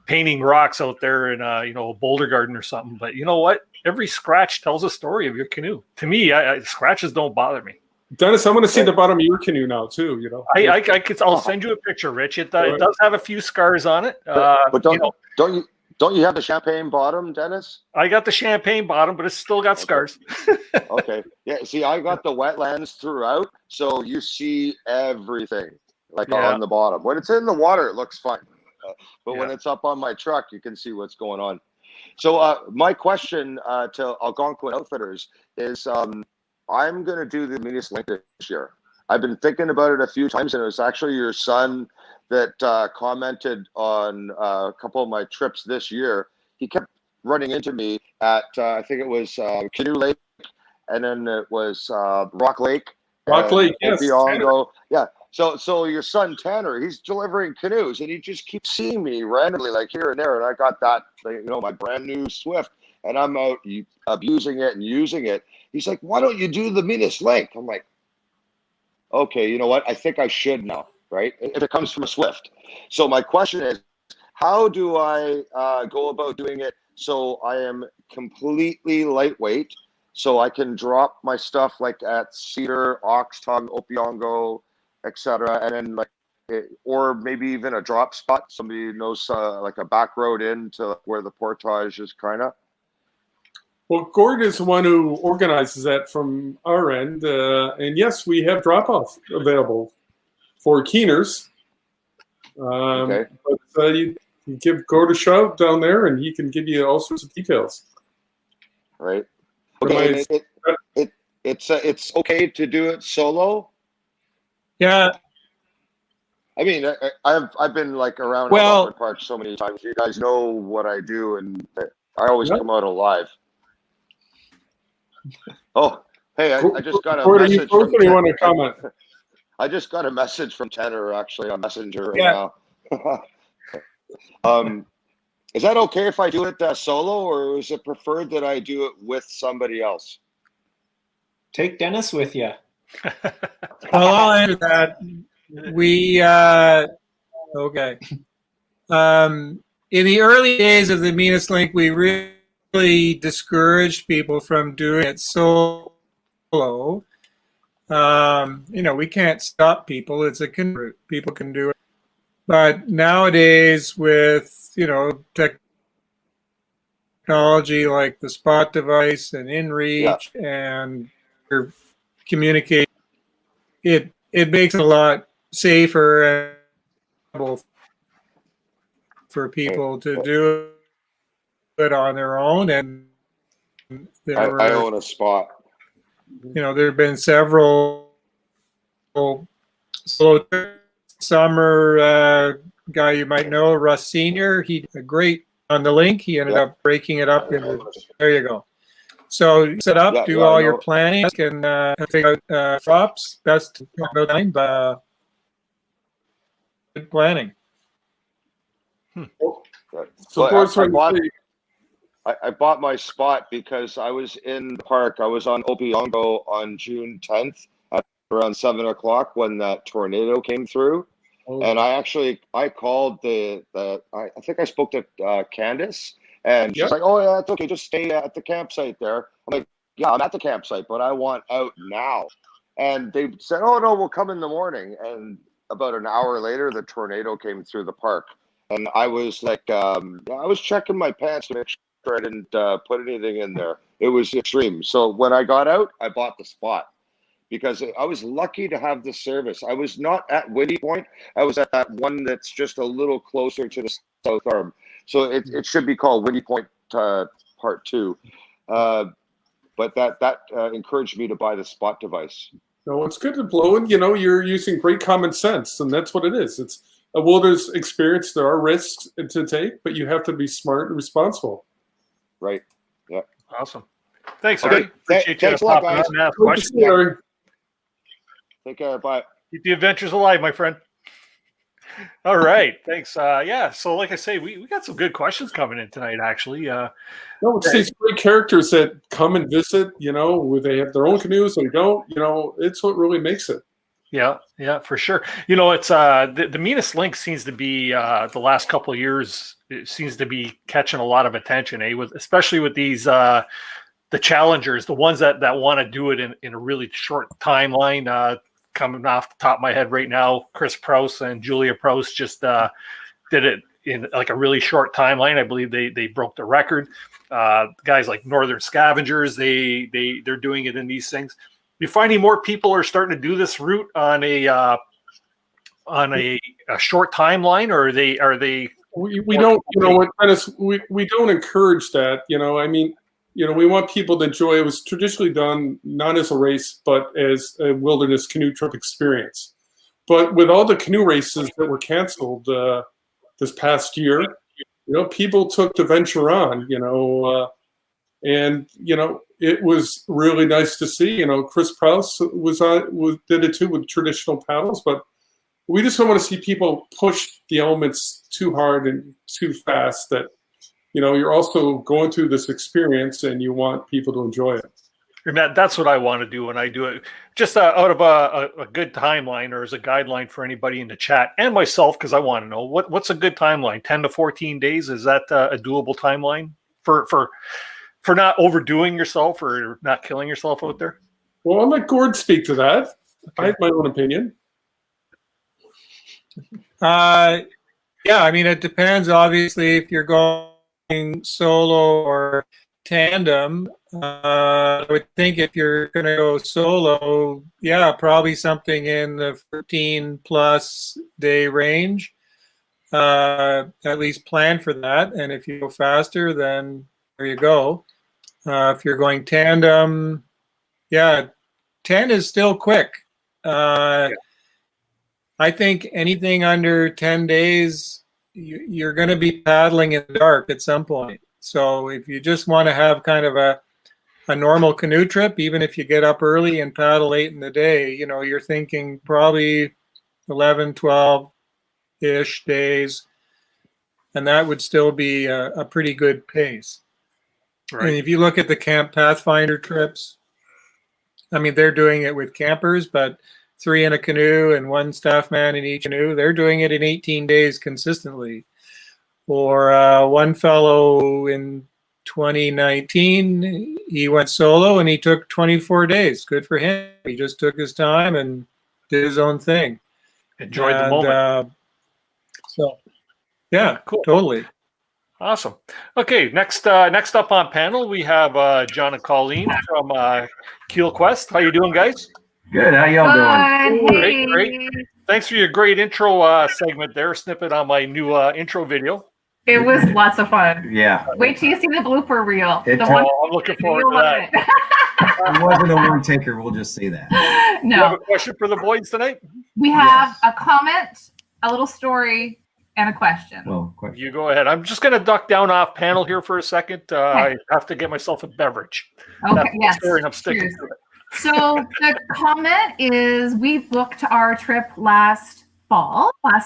painting rocks out there in a boulder garden or something. But you know what? Every scratch tells a story of your canoe. To me, scratches don't bother me. Dennis, I want to see the bottom of your canoe now too. I'll send you a picture, Rich. It does have a few scars on it. But don't you have the champagne bottom, Dennis? I got the champagne bottom, but it's still got scars. Okay. Yeah. See, I got the wetlands throughout, so you see everything on the bottom. When it's in the water, it looks fine. But when it's up on my truck, you can see what's going on. So my question to Algonquin Outfitters is, I'm going to do the Venus Link this year. I've been thinking about it a few times, and it was actually your son that commented on a couple of my trips this year. He kept running into me at, I think it was Canoe Lake, and then it was Rock Lake. Rock Lake, yes. Yeah. So your son Tanner, he's delivering canoes, and he just keeps seeing me randomly, like here and there. And I got that, my brand new Swift, and I'm out abusing it and using it. He's like, "Why don't you do the Venus Link?" I'm like, "Okay, you know what? I think I should now, right? If it comes from a Swift." So my question is, how do I go about doing it so I am completely lightweight, so I can drop my stuff like at Cedar, Oxtongue, Opiongo, etc., and then or maybe even a drop spot. Somebody knows like a back road into where the portage is, kind of. Well, Gord is the one who organizes that from our end, and yes, we have drop-off available for keeners. Okay. But you give Gord a shout down there, and he can give you all sorts of details. Right. Okay. It's okay to do it solo. Yeah. I mean, I've been around Algonquin Park so many times. You guys know what I do, and I always come out alive. Oh, hey, I just got a message from you want to comment? I just got a message from Tanner, actually, on Messenger right now. Is that okay if I do it solo, or is it preferred that I do it with somebody else? Take Dennis with you. Well, I'll answer that. Okay. In the early days of the Venus Link, we really discouraged people from doing it solo. We can't stop people. It's a route. People can do it. But nowadays, with technology like the spot device and InReach and communicate, it makes it a lot safer and for people to do it on their own. And I own a spot. There have been several summer guy you might know, Russ Senior. He great on the link. He ended up breaking it up into. There you go. So set up, do all your planning, and figure out props. Best about time, but good planning. So I bought my spot because I was in the park. I was on Opiongo on June 10th at around 7 o'clock when that tornado came through. Oh. And I called I think I spoke to Candace, and she's like, "Oh yeah, it's okay. Just stay at the campsite there." I'm like, "Yeah, I'm at the campsite, but I want out now." And they said, "Oh no, we'll come in the morning." And about an hour later, the tornado came through the park. And I was like, I was checking my pants to make sure I didn't put anything in there. It was extreme. So when I got out, I bought the spot because I was lucky to have the service. I was not at Windy Point. I was at that one that's just a little closer to the south arm. So it should be called Windy Point Part 2. But that encouraged me to buy the spot device. No, it's good to blow in. You're using great common sense, and that's what it is. It's a wilderness experience. There are risks to take, but you have to be smart and responsible. Right. Yeah. Awesome. Thanks, Okay. Harry. Appreciate you Thanks a lot, guys. Questions. Take care. Bye. Keep the adventures alive, my friend. All right, thanks. Yeah, so like I say, we got some good questions coming in tonight, actually. No, it's these great characters that come and visit, where they have their own canoes, they don't, it's what really makes it. Yeah, for sure. It's the meanest link seems to be the last couple of years. It seems to be catching a lot of attention, especially with these the challengers, the ones that want to do it in a really short timeline. Coming off the top of my head right now, Chris Prouse and Julia Prouse just did it in like a really short timeline. I believe they broke the record. Guys like Northern Scavengers, they're doing it in these things. You finding more people are starting to do this route on a short timeline, or are they? We don't, Dennis, we don't encourage that. We want people to enjoy. It was traditionally done not as a race, but as a wilderness canoe trip experience. But with all the canoe races that were canceled this past year, people took the venture on. And it was really nice to see. Chris Prouse did it too with traditional paddles, but we just don't want to see people push the elements too hard and too fast. That you're also going through this experience, and you want people to enjoy it. And that's what I want to do when I do it, just out of a good timeline, or as a guideline for anybody in the chat and myself, because I want to know what's a good timeline. 10 to 14 days, is that a doable timeline for not overdoing yourself or not killing yourself out there? Well, I'll let Gord speak to that. Okay. I have my own opinion. Yeah, I mean, it depends, obviously, if you're going solo or tandem. I would think if you're going to go solo, yeah, probably something in the 15+ day range. At least plan for that. And if you go faster, then there you go. If you're going tandem, yeah, 10 is still quick. I think anything under 10 days, you're going to be paddling in the dark at some point. So if you just want to have kind of a normal canoe trip, even if you get up early and paddle late in the day, you're thinking probably 11, 12-ish days, and that would still be a pretty good pace. Right. And if you look at the Camp Pathfinder trips, I mean, they're doing it with campers, but 3 in a canoe and 1 staff man in each canoe. They're doing it in 18 days consistently. Or one fellow in 2019, he went solo and he took 24 days. Good for him. He just took his time and did his own thing. Enjoyed the moment. So, yeah, cool. Totally. Awesome. Okay, next up on panel, we have John and Colin from Keel Quest. How you doing, guys? Good. How y'all doing? Great. Thanks for your great intro segment there, snippet on my new intro video. It was lots of fun. Yeah. Wait till you see the blooper reel. I'm looking forward to that. It wasn't a one taker. We'll just say that. No. You have a question for the boys tonight? We have a comment, a little story, and a question. Well, question. You go ahead. I'm just going to duck down off panel here for a second. I have to get myself a beverage. Okay. That's yes. the story, and I'm sticking to it. So the comment is, we booked our trip last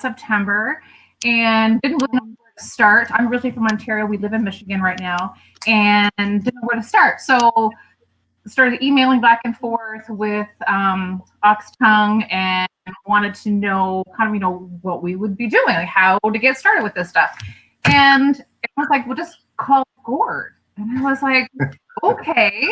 September, and didn't really know where to start. I'm originally from Ontario. We live in Michigan right now, and didn't know where to start. So started emailing back and forth with Ox Tongue, and wanted to know what we would be doing, like how to get started with this stuff. And it was like, we'll just call Gord. And I was like, okay.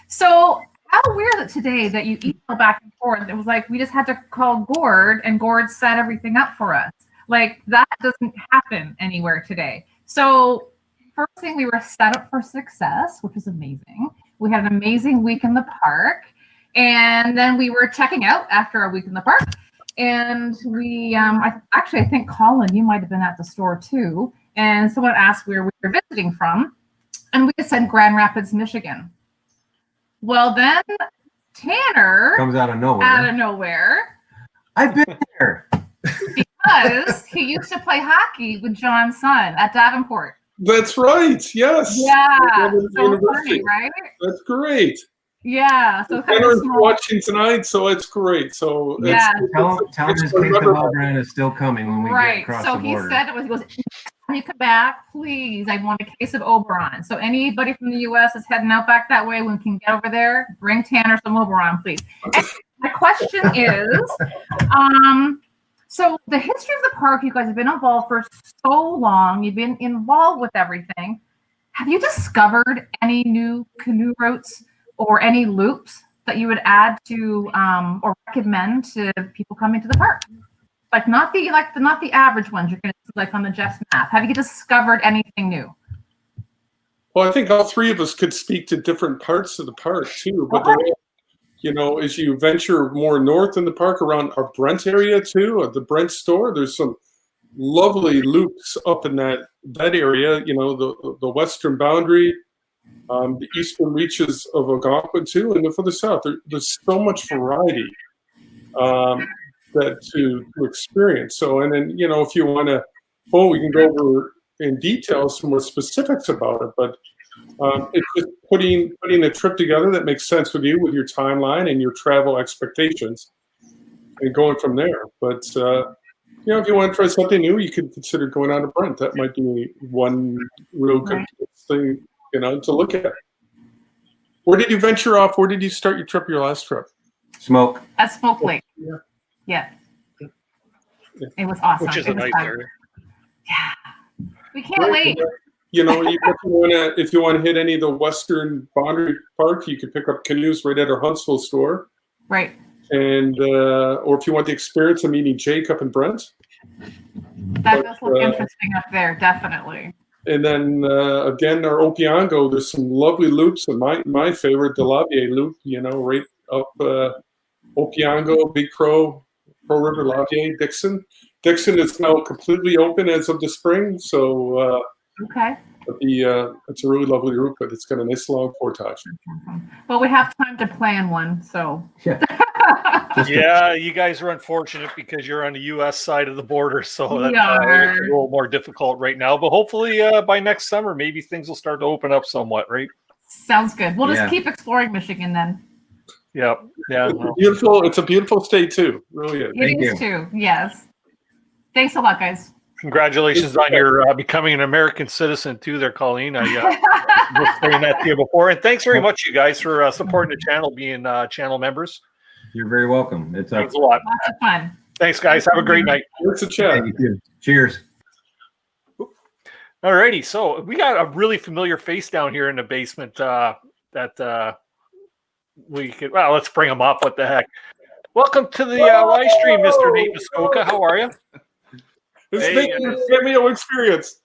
So how weird is it today that you email back and forth? It was like, we just had to call Gord, and Gord set everything up for us. Like, that doesn't happen anywhere today. So first thing, we were set up for success, which was amazing. We had an amazing week in the park. And then we were checking out after a week in the park. And we, I think, Colin, you might have been at the store too. And someone asked where we were visiting from. And we said Grand Rapids, Michigan. Well, then Tanner comes out of nowhere. I've been there. Because he used to play hockey with John's son at Davenport. That's right. Yes. Yeah. So funny, right? That's great. Yeah, so kind of Dinner's small. watching tonight, so it's great. So Yeah. Tell him his case of Oberon is still coming when we get Right. across So the he border. said, he goes, when you come back, please, I want a case of Oberon. So anybody from the U.S. is heading out back that way, when we can get over there, bring Tanner some Oberon, please. And my question is, so the history of the park, you guys have been involved for so long. You've been involved with everything. Have you discovered any new canoe routes or any loops that you would add to or recommend to people coming to the park? Not the average ones you're going to see like on the Jeff's map. Have you discovered anything new? Well, I think all three of us could speak to different parts of the park too. But as you venture more north in the park around our Brent area too, at the Brent store, there's some lovely loops up in that area. The western boundary, the eastern reaches of Algonquin too, and for the south, there's so much variety. That to experience. So, and then, if you want to, we can go over in detail some more specifics about it, but it's just putting a trip together that makes sense with you, with your timeline and your travel expectations, and going from there. But, if you want to try something new, you could consider going on to Brent. That might be one real good thing, to look at. Where did you venture off? Where did you start your last trip? Smoke. At Smoke Lake. Yeah. It was awesome. Which is a nice area. Yeah. We can't wait. If you want to hit any of the western boundary park, you could pick up canoes right at our Huntsville store. Right. And or if you want the experience of meeting Jake up in Brent. That does look interesting up there, definitely. And then again, our Opeongo, there's some lovely loops. And my favorite, the Lavier loop, right up Opeongo, Big Crow, Pearl River, Lavier, Dixon. Dixon is now completely open as of the spring, so okay. It's a really lovely route, but it's got a nice long portage. Well, we have time to plan one, so. Yeah, you guys are unfortunate because you're on the U.S. side of the border, so that's a little more difficult right now. But hopefully by next summer, maybe things will start to open up somewhat, right? Sounds good. We'll just keep exploring Michigan then. Yeah. It's a beautiful state too. Really is. It is too. Yes. Thanks a lot, guys. Congratulations on your becoming an American citizen too, there, Colleen. I was saying that to you before, and thanks very much, you guys, for supporting the channel, being channel members. You're very welcome. Thanks a lot. Lots of fun. Thanks, guys. Have a great night. It's a chat. Cheers. Alrighty, so we got a really familiar face down here in the basement we could. Well, let's bring him up. What the heck? Welcome to the live stream, Mr. Nate Muskoka. How are you? It's video experience.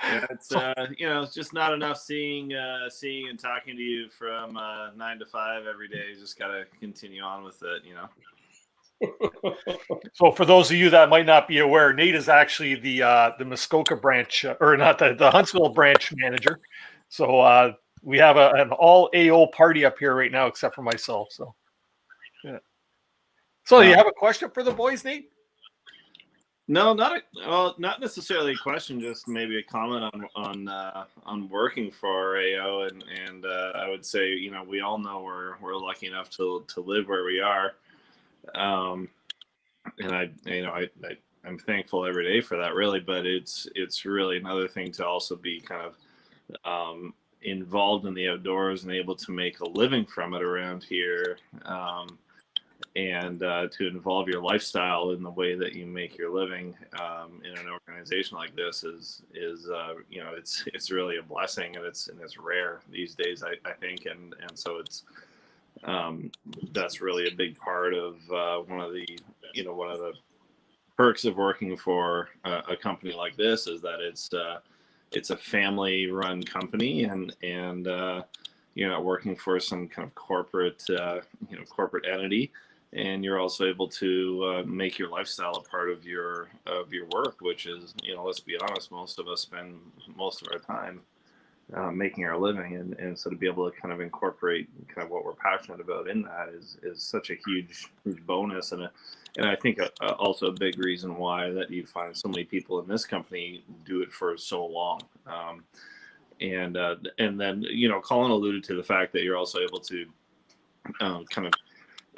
Yeah, it's just not enough seeing and talking to you from 9 to 5 every day. You just gotta continue on with it, So for those of you that might not be aware, Nate is actually the Muskoka branch, or not the Huntsville branch manager. So we have an all AO party up here right now, except for myself. So yeah. So you have a question for the boys, Nate? No, not necessarily a question, just maybe a comment on working for AO, and I would say, we all know we're lucky enough to live where we are, and I'm thankful every day for that, really. But it's really another thing to also be kind of involved in the outdoors and able to make a living from it around here. And to involve your lifestyle in the way that you make your living in an organization like this is it's really a blessing, and it's rare these days, I think, and so it's that's really a big part of one of the perks of working for a company like this, is that it's a family-run company, and you're not working for some kind of corporate entity. And you're also able to make your lifestyle a part of your work, which is, let's be honest, most of us spend most of our time making our living, and so to be able to kind of incorporate kind of what we're passionate about in that is such a huge bonus, and I think also a big reason why that you find so many people in this company do it for so long. and then Colin alluded to the fact that you're also able to kind of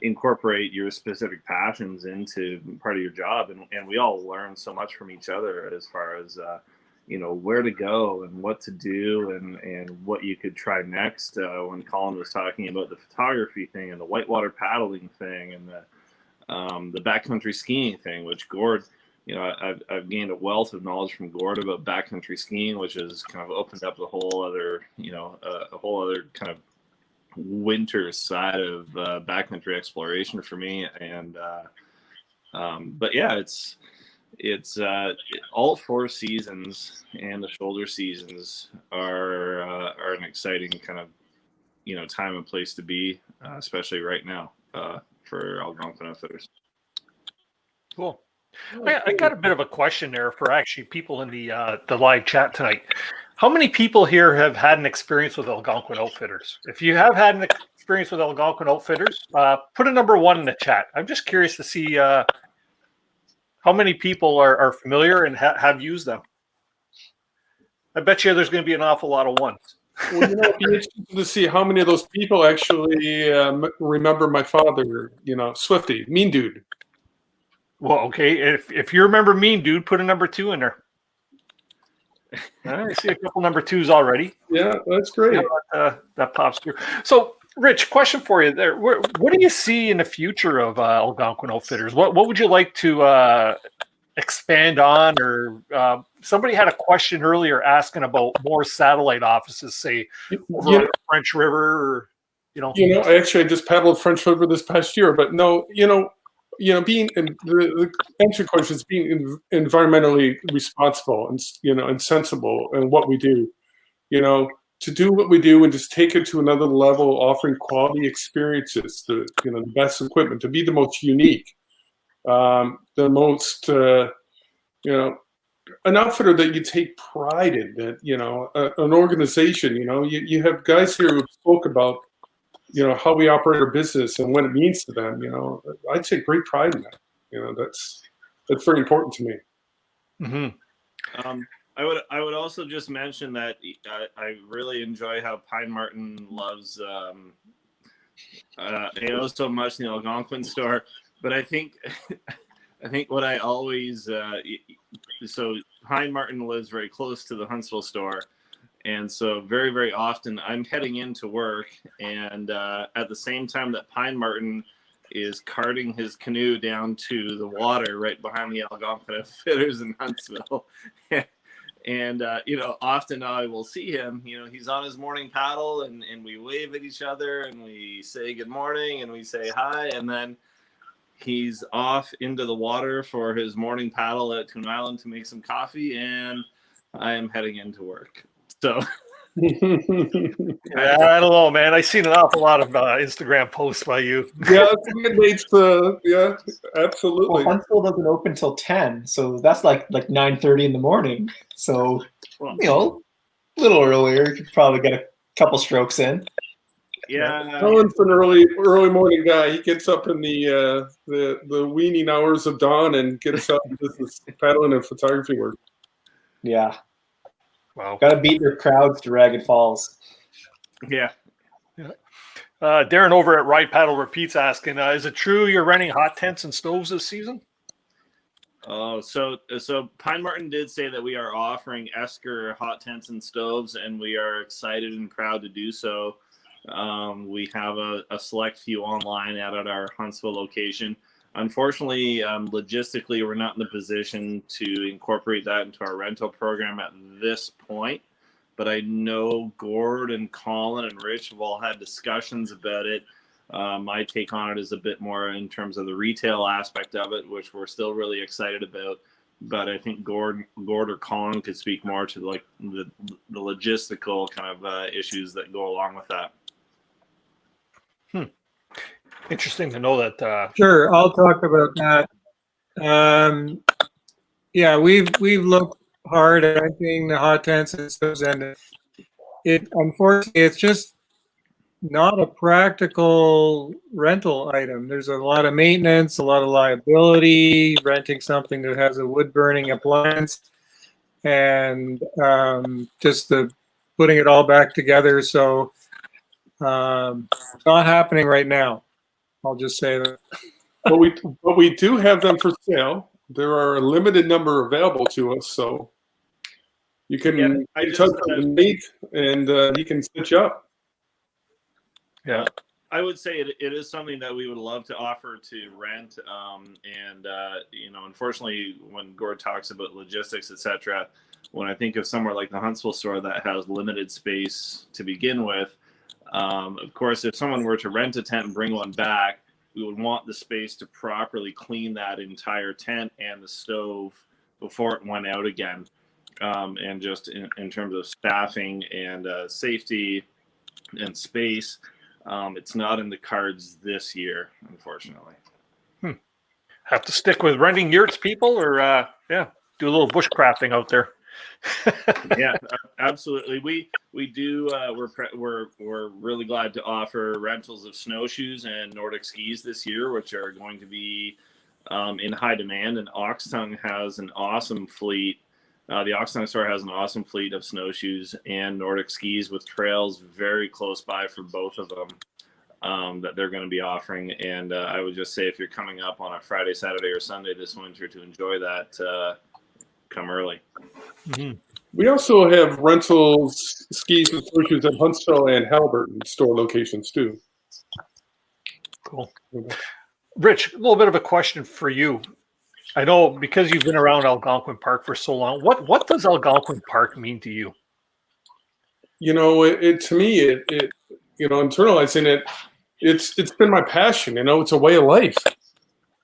incorporate your specific passions into part of your job, and we all learn so much from each other as far as where to go and what to do and what you could try next. When Colin was talking about the photography thing and the whitewater paddling thing and the backcountry skiing thing, which Gord, I've gained a wealth of knowledge from Gord about backcountry skiing, which has kind of opened up a whole other kind of winter side of backcountry exploration for me. And but yeah, it's all 4 seasons and the shoulder seasons are an exciting kind of time and place to be, especially right now for Algonquin Outfitters. Cool. I got a bit of a question there for actually people in the live chat tonight. How many people here have had an experience with Algonquin Outfitters? If you have had an experience with Algonquin Outfitters, put a number 1 in the chat. I'm just curious to see how many people are familiar and have used them. I bet you there's going to be an awful lot of ones. Well, it'd be interesting to see how many of those people actually remember my father, Swifty, Mean Dude. Well, okay. If you remember Mean Dude, put a number 2 in there. I see a couple number 2s already. Yeah, that's great. That pops through. So, Rich, question for you there. What do you see in the future of Algonquin Outfitters? What would you like to expand on? Or somebody had a question earlier asking about more satellite offices, say, over on the French River, or, Actually, I just paddled French River this past year, but no, being the answer question is being environmentally responsible and sensible in what we do. To do what we do and just take it to another level, offering quality experiences, the best equipment, to be the most unique, the most an outfitter that you take pride in, that an organization. You have guys here who spoke about how we operate our business and what it means to them. I take great pride in that. That's very important to me. Mm-hmm. I would also just mention that I really enjoy how Pine Martin loves so much in the Algonquin store. But I think what I always so Pine Martin lives very close to the Huntsville store. And so very, very often I'm heading into work, and at the same time that Pine Martin is carting his canoe down to the water right behind the Algonquin Outfitters in Huntsville. And, often I will see him, he's on his morning paddle, and we wave at each other and we say good morning and we say hi. And then he's off into the water for his morning paddle at Coon Island to make some coffee, and I am heading into work. So I don't know, man. I've seen an awful lot of Instagram posts by you. Yeah, yeah, absolutely. Well, Huntsville doesn't open till 10, so that's like 9:30 in the morning. So a little earlier, you could probably get a couple strokes in. Yeah, Colin's an early morning guy. He gets up in the weaning hours of dawn and gets up and does this paddling and photography work. Yeah. Wow. Got to beat your crowds to Ragged Falls. Yeah. Darren over at Ride Paddle Repeats asking, is it true you're renting hot tents and stoves this season? Oh, so Pine Martin did say that we are offering Esker hot tents and stoves, and we are excited and proud to do so. We have a select few online out at our Huntsville location. Unfortunately, logistically, we're not in the position to incorporate that into our rental program at this point. But I know Gord and Colin and Rich have all had discussions about it. My take on it is a bit more in terms of the retail aspect of it, which we're still really excited about. But I think Gord or Colin could speak more to like the logistical kind of issues that go along with that. Interesting to know that. Sure, I'll talk about that. Yeah, we've looked hard at renting the hot tents and stoves, and it unfortunately it's just not a practical rental item. There's a lot of maintenance, a lot of liability, renting something that has a wood burning appliance, and just the putting it all back together. So it's not happening right now. I'll just say that. But we do have them for sale. There are a limited number available to us, so you can touch with Nate, and he can stitch up. Yeah, I would say it is something that we would love to offer to rent. Unfortunately, when Gord talks about logistics, etc., when I think of somewhere like the Huntsville store that has limited space to begin with, of course, if someone were to rent a tent and bring one back, we would want the space to properly clean that entire tent and the stove before it went out again. And just in terms of staffing and safety and space, it's not in the cards this year, unfortunately. Have to stick with renting yurts, people, or do a little bushcrafting out there. Yeah, absolutely. We do. We're really glad to offer rentals of snowshoes and Nordic skis this year, which are going to be in high demand. And Oxtongue has an awesome fleet. The Oxtongue store has an awesome fleet of snowshoes and Nordic skis with trails very close by for both of them that they're going to be offering. And I would just say if you're coming up on a Friday, Saturday, or Sunday this winter to enjoy that, come early. Mm-hmm. We also have rentals, skis, and snowshoes at Huntsville and Halliburton store locations too. Cool. Rich, a little bit of a question for you. I know because you've been around Algonquin Park for so long. What does Algonquin Park mean to you? You know, to me, internalizing it, it's been my passion. You know, it's a way of life.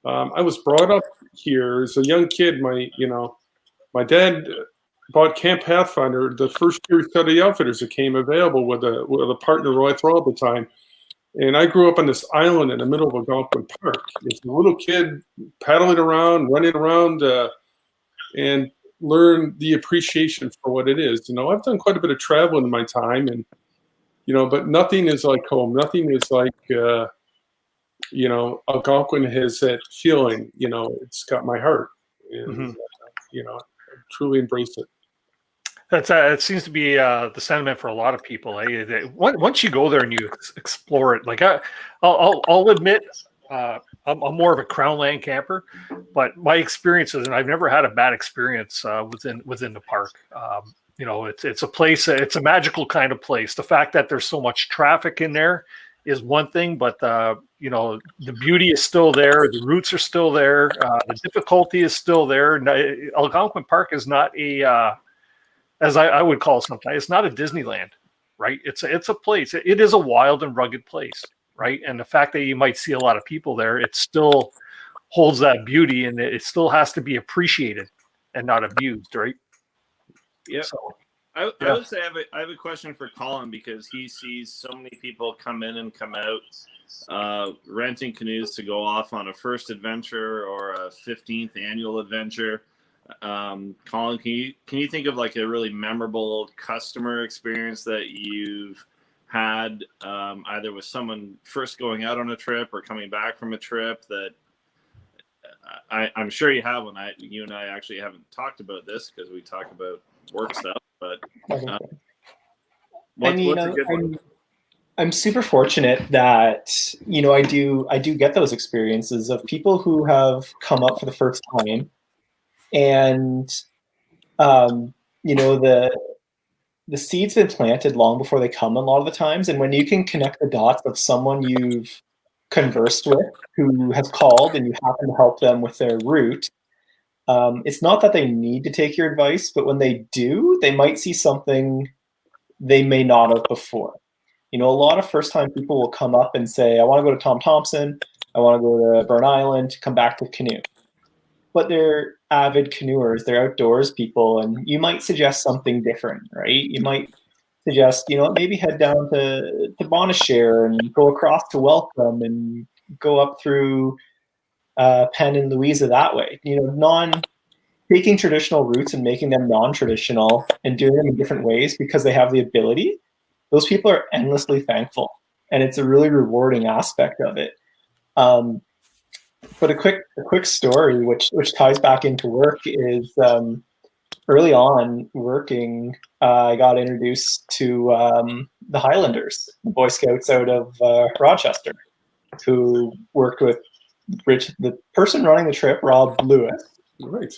I was brought up here as a young kid. My dad bought Camp Pathfinder the first year he studied Outfitters. It came available with a partner, Roy Thrall, at the time. And I grew up on this island in the middle of Algonquin Park. As a little kid, paddling around, running around, and learn the appreciation for what it is. You know, I've done quite a bit of traveling in my time, and but nothing is like home. Nothing is like Algonquin has that feeling. It's got my heart, and I truly embrace it. It seems to be the sentiment for a lot of people. Once you go there and you explore it, like I'll admit, I'm more of a Crownland camper, but my experiences, and I've never had a bad experience within the park. It's a place. It's a magical kind of place. The fact that there's so much traffic in there is one thing, but the beauty is still there. The roots are still there. The difficulty is still there. Algonquin Park is not as I would call it sometimes, it's not a Disneyland, right? It's a place. It is a wild and rugged place, right? And the fact that you might see a lot of people there, it still holds that beauty, and it still has to be appreciated and not abused, right? Yeah. So, I would say I have a question for Colin, because he sees so many people come in and come out renting canoes to go off on a first adventure or a 15th annual adventure. Colin, can you think of like a really memorable customer experience that you've had either with someone first going out on a trip or coming back from a trip that I'm sure you have one. You and I actually haven't talked about this because we talk about work stuff, but I'm super fortunate that I do get those experiences of people who have come up for the first time, and the seed's been planted long before they come a lot of the times. And when you can connect the dots of someone you've conversed with who has called and you happen to help them with their route, it's not that they need to take your advice, but when they do, they might see something they may not have before. A lot of first-time people will come up and say, I want to go to Tom Thompson, I want to go to Burn Island, come back to canoe. But they're avid canoers, they're outdoors people, and you might suggest something different, right? You might suggest, maybe head down to Bonashare and go across to Welcome and go up through Penn and Louisa that way. Taking traditional routes and making them non-traditional and doing them in different ways because they have the ability. Those people are endlessly thankful, and it's a really rewarding aspect of it. But a quick story, which ties back into work, is early on working, I got introduced to the Highlanders, the Boy Scouts out of Rochester, who worked with Rich, the person running the trip, Rob Lewis. Right.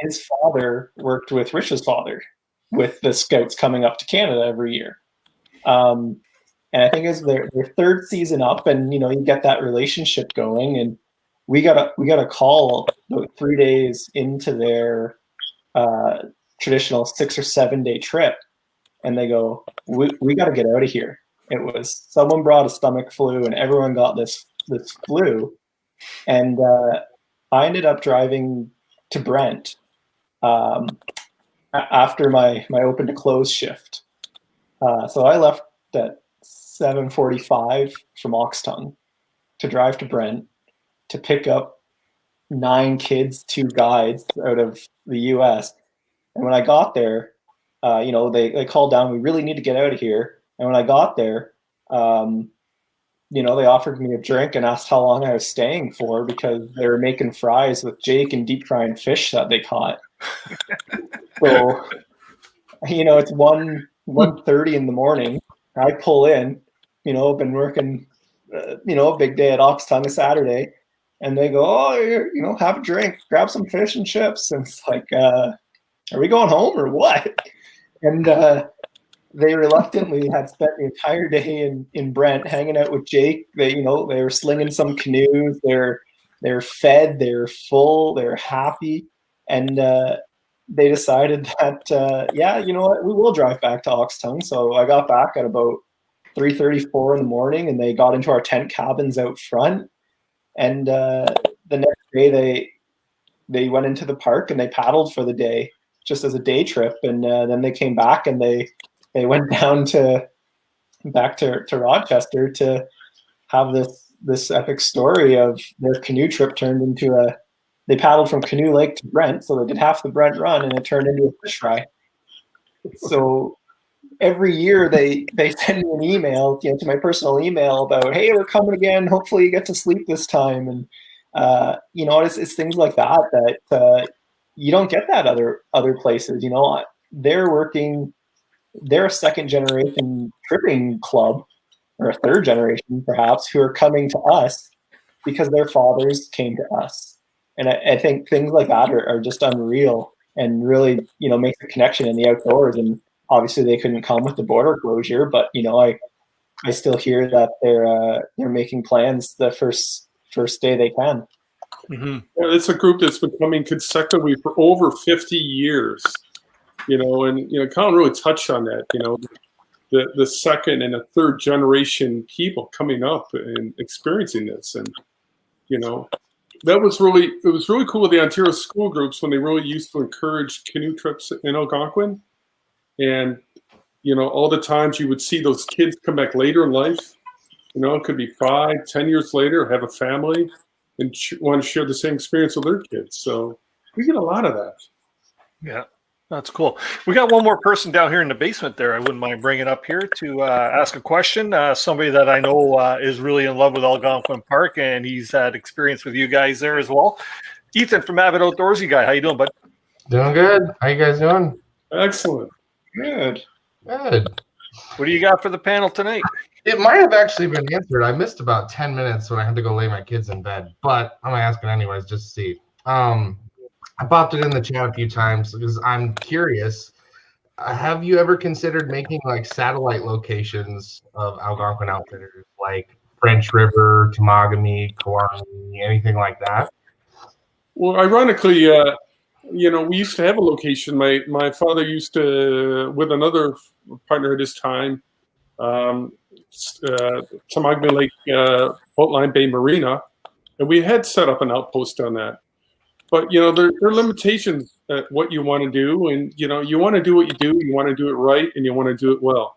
His father worked with Rich's father, with the Scouts coming up to Canada every year. And I think it's their third season up, and you get that relationship going. And we got a call about 3 days into their traditional 6 or 7 day trip, and they go, "We got to get out of here." It was someone brought a stomach flu, and everyone got this flu, and I ended up driving to Brent after my open to close shift. So I left at 7:45 from Oxtongue to drive to Brent to pick up 9 kids, 2 guides out of the U.S. And when I got there, they called down, "We really need to get out of here." And when I got there, they offered me a drink and asked how long I was staying for, because they were making fries with Jake and deep frying fish that they caught. So, it's 1:30 in the morning. I pull in, I've been working, a big day at Oxtongue Saturday, and they go, "Oh, have a drink, grab some fish and chips." And it's like, are we going home or what? And they reluctantly had spent the entire day in Brent hanging out with Jake. They were slinging some canoes. They're fed. They're full. They're happy. And they decided that, you know what, we will drive back to Oxtongue. So I got back at about 3:34 in the morning, and they got into our tent cabins out front. And the next day they went into the park and they paddled for the day, just as a day trip. And then they came back and they went down back to Rochester to have this epic story of their canoe trip turned into they paddled from Canoe Lake to Brent, so they did half the Brent run, and it turned into a fish fry. So every year they send me an email, to my personal email about, "Hey, we're coming again. Hopefully you get to sleep this time." And it's things like that you don't get that other places. They're working. They're a second generation tripping club, or a third generation perhaps, who are coming to us because their fathers came to us. And I think things like that are just unreal, and really, make a connection in the outdoors. And obviously they couldn't come with the border closure, but I still hear that they're making plans the first day they can. Mm-hmm. Yeah, it's a group that's been coming consecutively for over 50 years. And Colin really touched on that. The second and the third generation people coming up and experiencing this, and it was really cool with the Ontario school groups when they really used to encourage canoe trips in Algonquin. And all the times you would see those kids come back later in life. It could be 5, 10 years later, have a family and want to share the same experience with their kids. So we get a lot of that. Yeah. That's cool. We got one more person down here in the basement there. I wouldn't mind bringing up here to ask a question. Somebody that I know is really in love with Algonquin Park, and he's had experience with you guys there as well. Ethan from Avid Outdoorsy Guy. How you doing, bud? Doing good. How you guys doing? Excellent. Good. Good. What do you got for the panel tonight? It might have actually been answered. I missed about 10 minutes when I had to go lay my kids in bed, but I'm asking anyways just to see. I popped it in the chat a few times because I'm curious. Have you ever considered making like satellite locations of Algonquin Outfitters, like French River, Temagami, Kawarni, anything like that? Well, ironically, we used to have a location. My father used to, with another partner at his time, Temagami Lake Boatline Bay Marina, and we had set up an outpost on that. But there are limitations at what you want to do, and you want to do what you do. You want to do it right, and you want to do it well.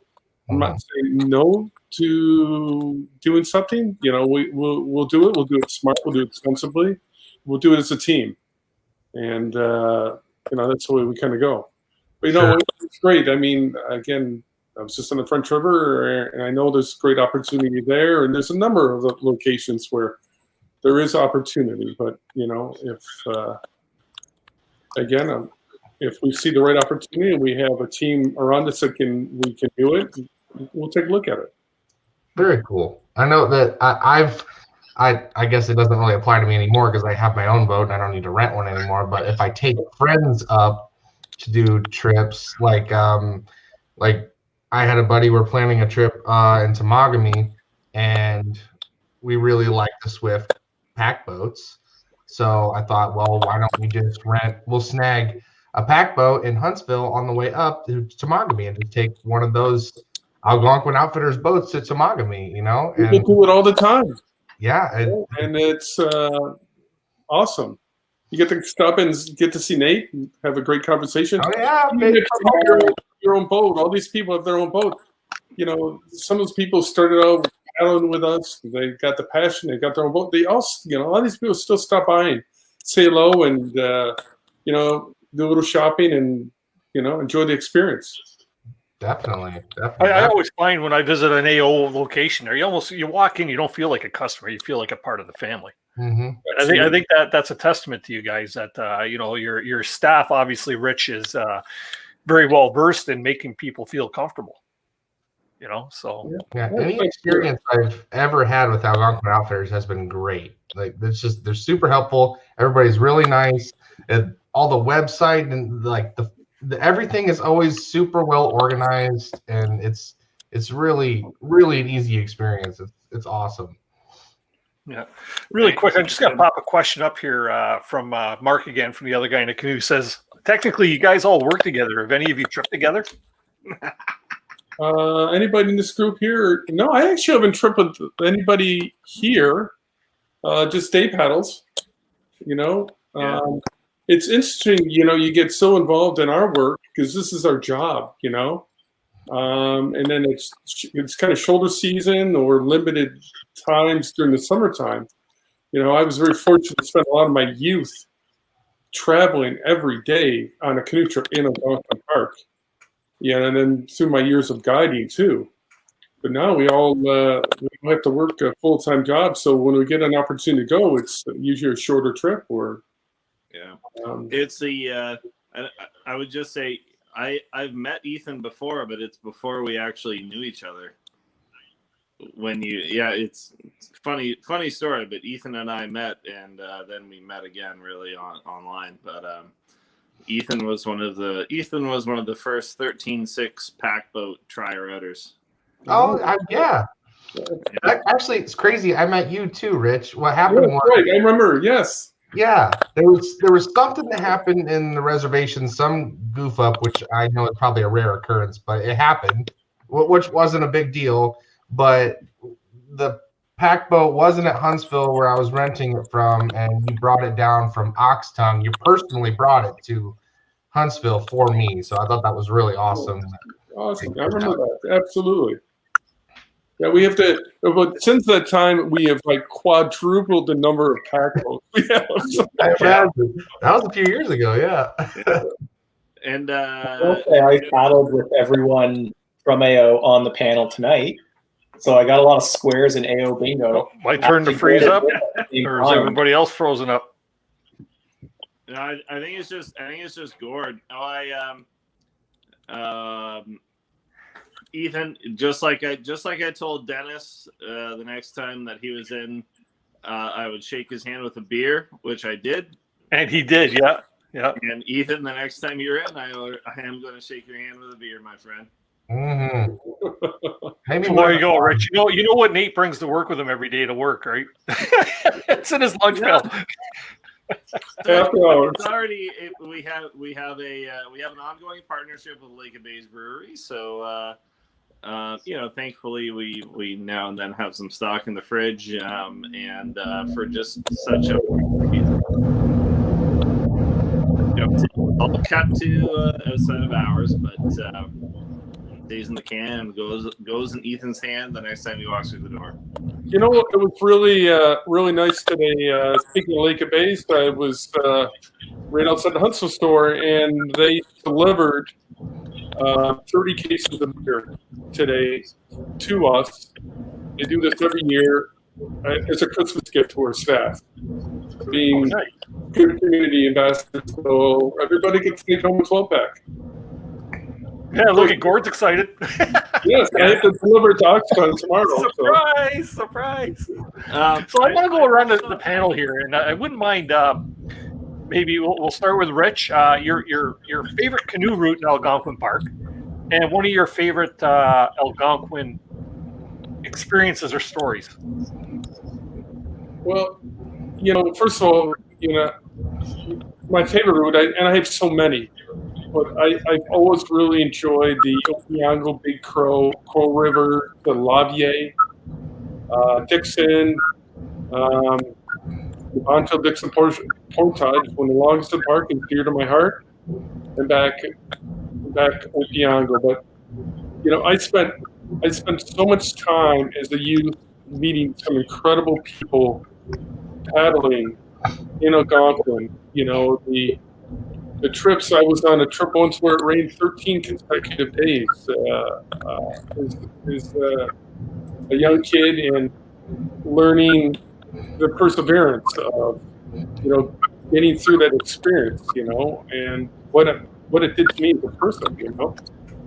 I'm not saying no to doing something. We'll do it. We'll do it smart. We'll do it sensibly. We'll do it as a team, and that's the way we kind of go. But Sure. It's great. I mean, again, I was just on the French River, and I know there's great opportunity there, and there's a number of locations where there is opportunity, but if again, if we see the right opportunity and we have a team around us that we can do it, we'll take a look at it. Very cool. I know that I guess it doesn't really apply to me anymore because I have my own boat and I don't need to rent one anymore. But if I take friends up to do trips, like I had a buddy, we're planning a trip in Temagami, and we really like the Swift pack boats. So I thought, well, why don't we just we'll snag a pack boat in Huntsville on the way up to Temagami and just take one of those Algonquin Outfitters boats to Temagami, you know? We do it all the time. Yeah. And it's awesome. You get to stop and get to see Nate and have a great conversation. Oh, yeah. You get to see your own boat. All these people have their own boat. You know, some of those people started out paddling with us. They got the passion. They got their own boat. They also, you know, a lot of these people still stop by and say hello and, you know, do a little shopping and, you know, enjoy the experience. Definitely. I always find when I visit an AO location there, you walk in, you don't feel like a customer. You feel like a part of the family. Mm-hmm. I think that's a testament to you guys that, you know, your staff, obviously, Rich, is very well versed in making people feel comfortable. You know, so yeah. Any experience I've ever had with Algonquin Outfitters has been great. Like they're super helpful. Everybody's really nice. And all the website and like the everything is always super well organized, and it's really an easy experience. It's awesome. Yeah, really quick. I'm just gonna pop a question up here from Mark again, from the other guy in the canoe. Says, technically, you guys all work together. Have any of you tripped together? Anybody in this group here? No, I actually haven't tripped with anybody here. Just day paddles. You know, it's interesting. You know, you get so involved in our work because this is our job. You know, and then it's kind of shoulder season or limited times during the summertime. You know, I was very fortunate to spend a lot of my youth traveling every day on a canoe trip in Algonquin Park. Yeah, and then through my years of guiding too. But now we all have to work a full-time job. So when we get an opportunity to go, it's usually a shorter trip. Or it's the I would just say I've met Ethan before, but it's before we actually knew each other. It's funny story. But Ethan and I met, and then we met again really online. But Ethan was one of the first 13.6 pack boat tri-routers. Oh, yeah. Actually, it's crazy. I met you too, Rich. What happened was, right, I remember. Yes. Yeah, there was something that happened in the reservation, some goof up, which I know is probably a rare occurrence, but it happened, which wasn't a big deal. But the pack boat wasn't at Huntsville where I was renting it from, and you brought it down from Oxtongue. You personally brought it to Huntsville for me, so I thought that was really awesome. Awesome, I remember that. Absolutely. Yeah, we have to. But since that time, we have like quadrupled the number of pack boats we have. That was a few years ago. Yeah. And I paddled with everyone from AO on the panel tonight, so I got a lot of squares in AO bingo. My turn to freeze up, or is everybody else frozen up? No, I think it's just Gord. Ethan, just like I told Dennis the next time that he was in, I would shake his hand with a beer, which I did. And he did, yeah. And Ethan, the next time you're in, I am going to shake your hand with a beer, my friend. Mm-hmm. So there you go, Rich. You know what Nate brings to work with him every day to work, right? It's in his lunch bell. It's already we have an ongoing partnership with Lake of Bays Brewery, so thankfully we now and then have some stock in the fridge, and for just such a I'll cut to outside of hours, but stays in the can and goes in Ethan's hand the next time he walks through the door. You know what? It was really nice today. Speaking of Lake of Bays, I was right outside the Huntsville store, and they delivered 30 cases of beer today to us. They do this every year. It's a Christmas gift to our staff. being good community ambassadors. So everybody gets to take home a 12-pack. Yeah, look at Gord's excited. Yes, I have to deliver to Oxcon tomorrow. Surprise! So I want to go around the panel here, and I wouldn't mind. Maybe we'll start with Rich. Your favorite canoe route in Algonquin Park, and one of your favorite Algonquin experiences or stories. Well, first of all, my favorite route, and I have so many, but I've always really enjoyed the Opeongo, Big Crow River, the Lavier, Dixon, the Bonfield Dixon Portage, one of the longest park is dear to my heart, and back Opeongo. But I spent so much time as a youth meeting some incredible people paddling in Algonquin. The trips, I was on a trip once where it rained 13 consecutive days as a young kid, and learning the perseverance of getting through that experience, and what it did to me as a person.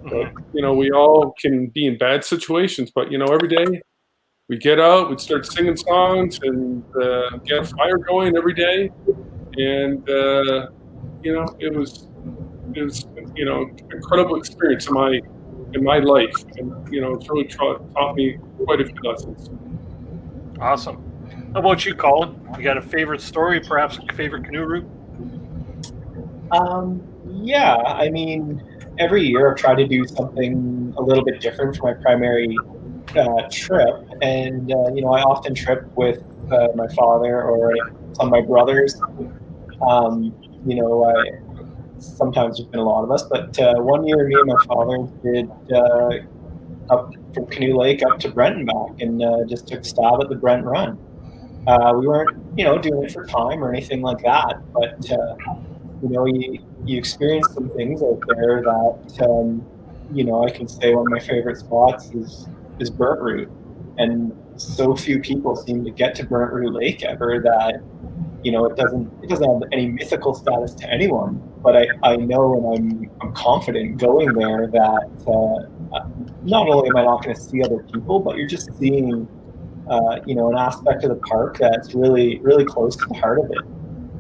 But, we all can be in bad situations, but every day we get out, we'd start singing songs and get a fire going every day, and it was an incredible experience in my life, and it's really taught me quite a few lessons. Awesome. How about you, Colin? You got a favorite story, perhaps a favorite canoe route? Yeah, I mean, every year I've tried to do something a little bit different for my primary trip, and I often trip with my father or some of my brothers. Sometimes there's been a lot of us, but one year me and my father did up from Canoe Lake up to Brent and back, and just took a stab at the Brent Run. We weren't, doing it for time or anything like that, but you experience some things out there that I can say one of my favorite spots is Burnt Root, and so few people seem to get to Burnt Root Lake ever that it doesn't have any mythical status to anyone, but I know, and I'm confident going there that not only am I not going to see other people, but you're just seeing an aspect of the park that's really, really close to the heart of it.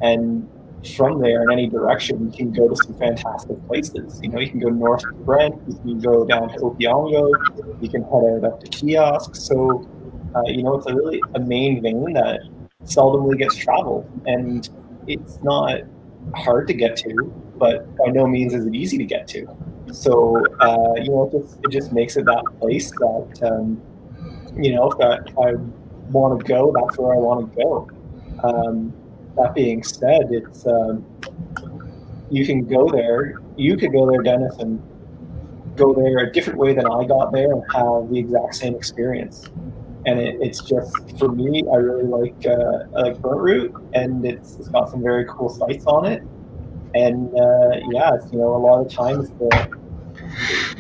And from there, in any direction, you can go to some fantastic places. You can go north to Brent, you can go down to Opeongo, you can head out up to Kiosk. So, it's a really a main vein that seldomly gets traveled, and it's not hard to get to, but by no means is it easy to get to. So, it just makes it that place that, if I want to go, that's where I want to go. That being said, it's you can go there. You could go there, Dennis, and go there a different way than I got there and have the exact same experience. And it's just, for me, I really like Burnt Root, and it's got some very cool sites on it. And a lot of times the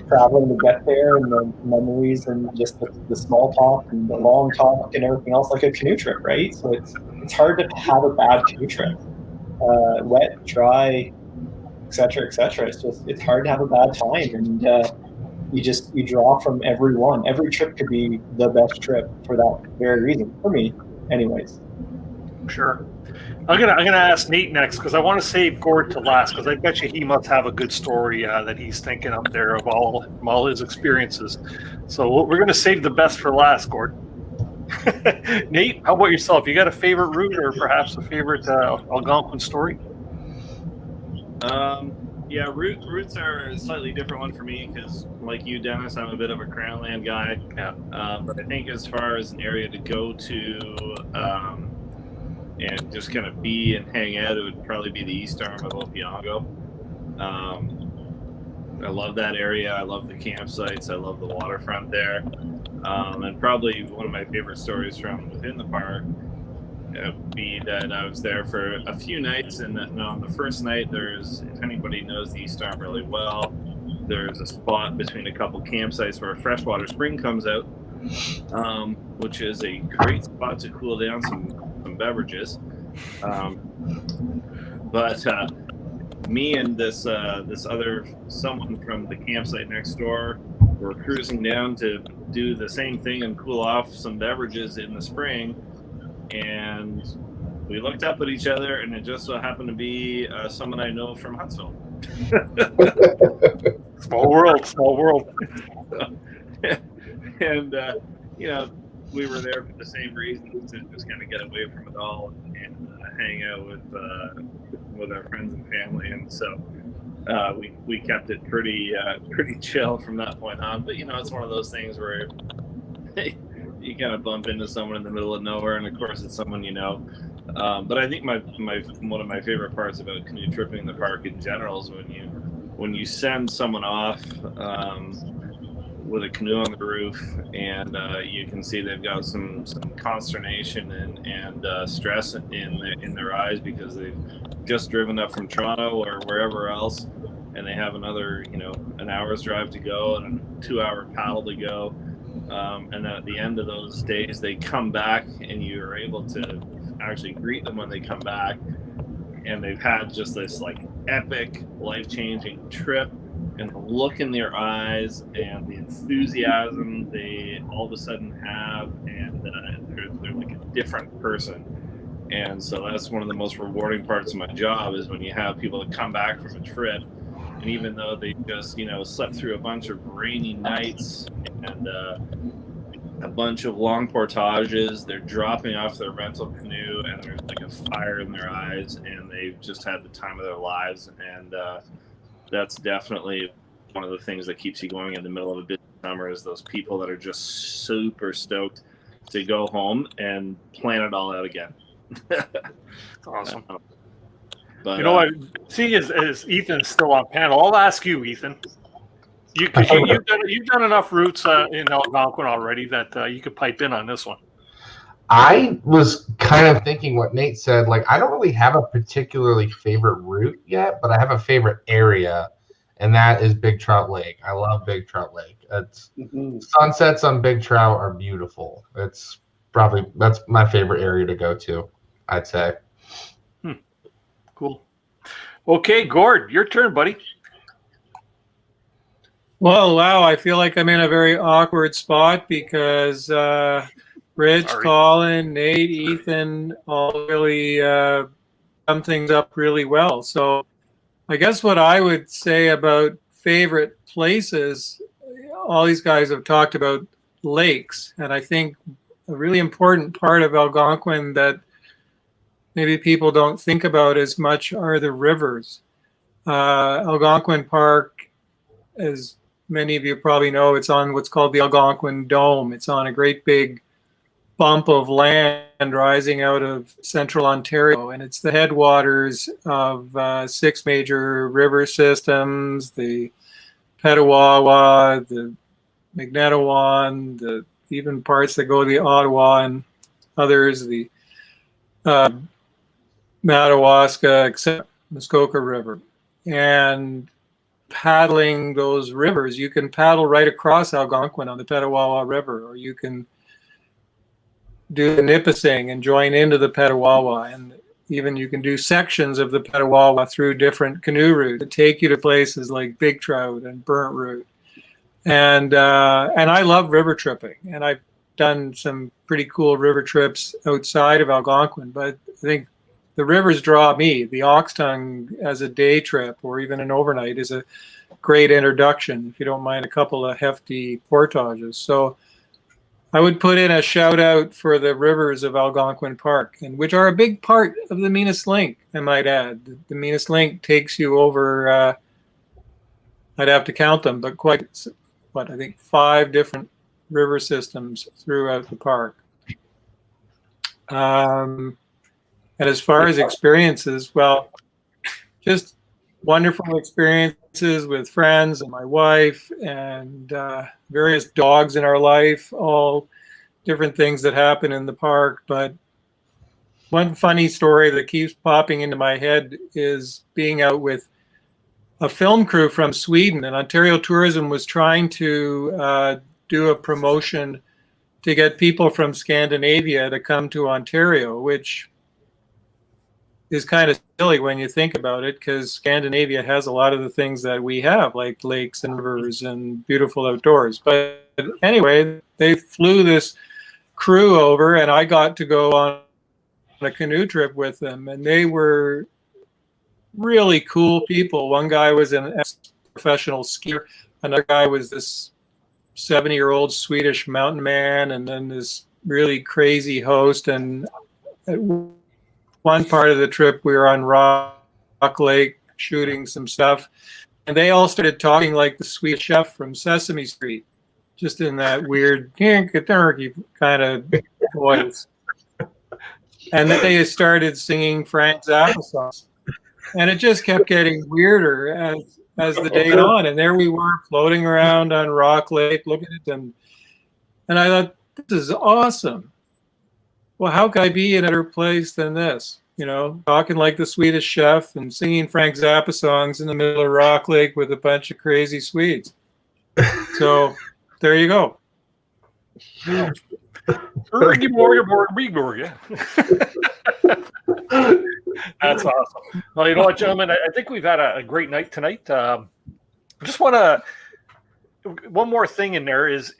traveling to get there, and the memories, and just the small talk and the long talk and everything else, like a canoe trip, right? So it's hard to have a bad canoe trip, wet, dry, etc., etc. It's hard to have a bad time, and you draw from every one. Every trip could be the best trip for that very reason, for me, anyways. Sure. I'm gonna ask Nate next, because I want to save Gord to last, because I bet you he must have a good story that he's thinking up there of all his experiences. So we're gonna save the best for last, Gord. Nate, how about yourself? You got a favorite route, or perhaps a favorite Algonquin story? Yeah, routes are a slightly different one for me, because like you, Dennis, I'm a bit of a Crownland guy. Yeah. But I think as far as an area to go to and just kind of be and hang out, it would probably be the east arm of Opeongo. I love that area. I love the campsites. I love the waterfront there. And probably one of my favorite stories from within the park would be that I was there for a few nights, and on the first night, if anybody knows the East Arm really well, there's a spot between a couple campsites where a freshwater spring comes out, which is a great spot to cool down some beverages. But me and this other someone from the campsite next door were cruising down to do the same thing and cool off some beverages in the spring, and we looked up at each other, and it just so happened to be someone I know from Huntsville. Small world, small world. And you know, we were there for the same reasons, to just kind of get away from it all and hang out with our friends and family. And so we kept it pretty chill from that point on. But you know, it's one of those things where you kind of bump into someone in the middle of nowhere, and of course it's someone you know. But I think one of my favorite parts about canoe tripping in the park in general is when you send someone off with a canoe on the roof, and you can see they've got some consternation and stress in their eyes because they've just driven up from Toronto or wherever else, and they have another an hour's drive to go and a 2-hour paddle to go, and then at the end of those days they come back and you're able to actually greet them when they come back, and they've had just this like epic life-changing trip, and the look in their eyes and the enthusiasm they all of a sudden have, and they're like a different person. And so that's one of the most rewarding parts of my job, is when you have people that come back from a trip, and even though they just slept through a bunch of rainy nights and a bunch of long portages, they're dropping off their rental canoe and there's like a fire in their eyes, and they've just had the time of their lives. And that's definitely one of the things that keeps you going in the middle of a busy summer, is those people that are just super stoked to go home and plan it all out again. Awesome. But, you know what? Seeing as Ethan's still on panel, I'll ask you, Ethan. You've done enough routes in Algonquin already that you could pipe in on this one. I was kind of thinking what Nate said. Like, I don't really have a particularly favorite route yet, but I have a favorite area, and that is Big Trout Lake. I love Big Trout Lake. Sunsets on Big Trout are beautiful. That's my favorite area to go to, I'd say. Cool. Okay, Gord, your turn, buddy. Well, wow, I feel like I'm in a very awkward spot because Rich, Colin, Nate, Ethan all really sum things up really well. So I guess what I would say about favorite places, all these guys have talked about lakes, and I think a really important part of Algonquin that maybe people don't think about as much are the rivers. Algonquin Park, as many of you probably know, it's on what's called the Algonquin Dome. It's on a great big bump of land rising out of central Ontario, and it's the headwaters of 6 major river systems: the Petawawa, the Magnetawan, the even parts that go to the Ottawa and others, the Madawaska, except Muskoka River. And paddling those rivers, you can paddle right across Algonquin on the Petawawa River, or you can do the Nipissing and join into the Petawawa, and even you can do sections of the Petawawa through different canoe routes that take you to places like Big Trout and Burnt Root. And I love river tripping, and I've done some pretty cool river trips outside of Algonquin, but I think the rivers draw me. The Oxtongue as a day trip or even an overnight is a great introduction, if you don't mind a couple of hefty portages. So I would put in a shout out for the rivers of Algonquin Park, and which are a big part of the Minas Link, I might add. The Minas Link takes you over, I'd have to count them, but I think 5 different river systems throughout the park. And as far as experiences, well, just wonderful experiences with friends and my wife and various dogs in our life, all different things that happen in the park. But one funny story that keeps popping into my head is being out with a film crew from Sweden, and Ontario Tourism was trying to do a promotion to get people from Scandinavia to come to Ontario, which is kind of silly when you think about it, because Scandinavia has a lot of the things that we have, like lakes and rivers and beautiful outdoors. But anyway, they flew this crew over, and I got to go on a canoe trip with them, and they were really cool people. One guy was an ex-professional skier. Another guy was this 70-year-old Swedish mountain man, and then this really crazy host. And at one part of the trip, we were on Rock Lake shooting some stuff, and they all started talking like the Swedish chef from Sesame Street, just in that weird kind of voice. And then they started singing Frank Zappa songs, and it just kept getting weirder as the day went on. And there we were floating around on Rock Lake, looking at them, and I thought, this is awesome. Well, how could I be in a better place than this? You know, talking like the Swedish chef and singing Frank Zappa songs in the middle of Rock Lake with a bunch of crazy Swedes. So there you go. That's awesome. Well, you know what, gentlemen? I think we've had a great night tonight. I just want to one more thing in there is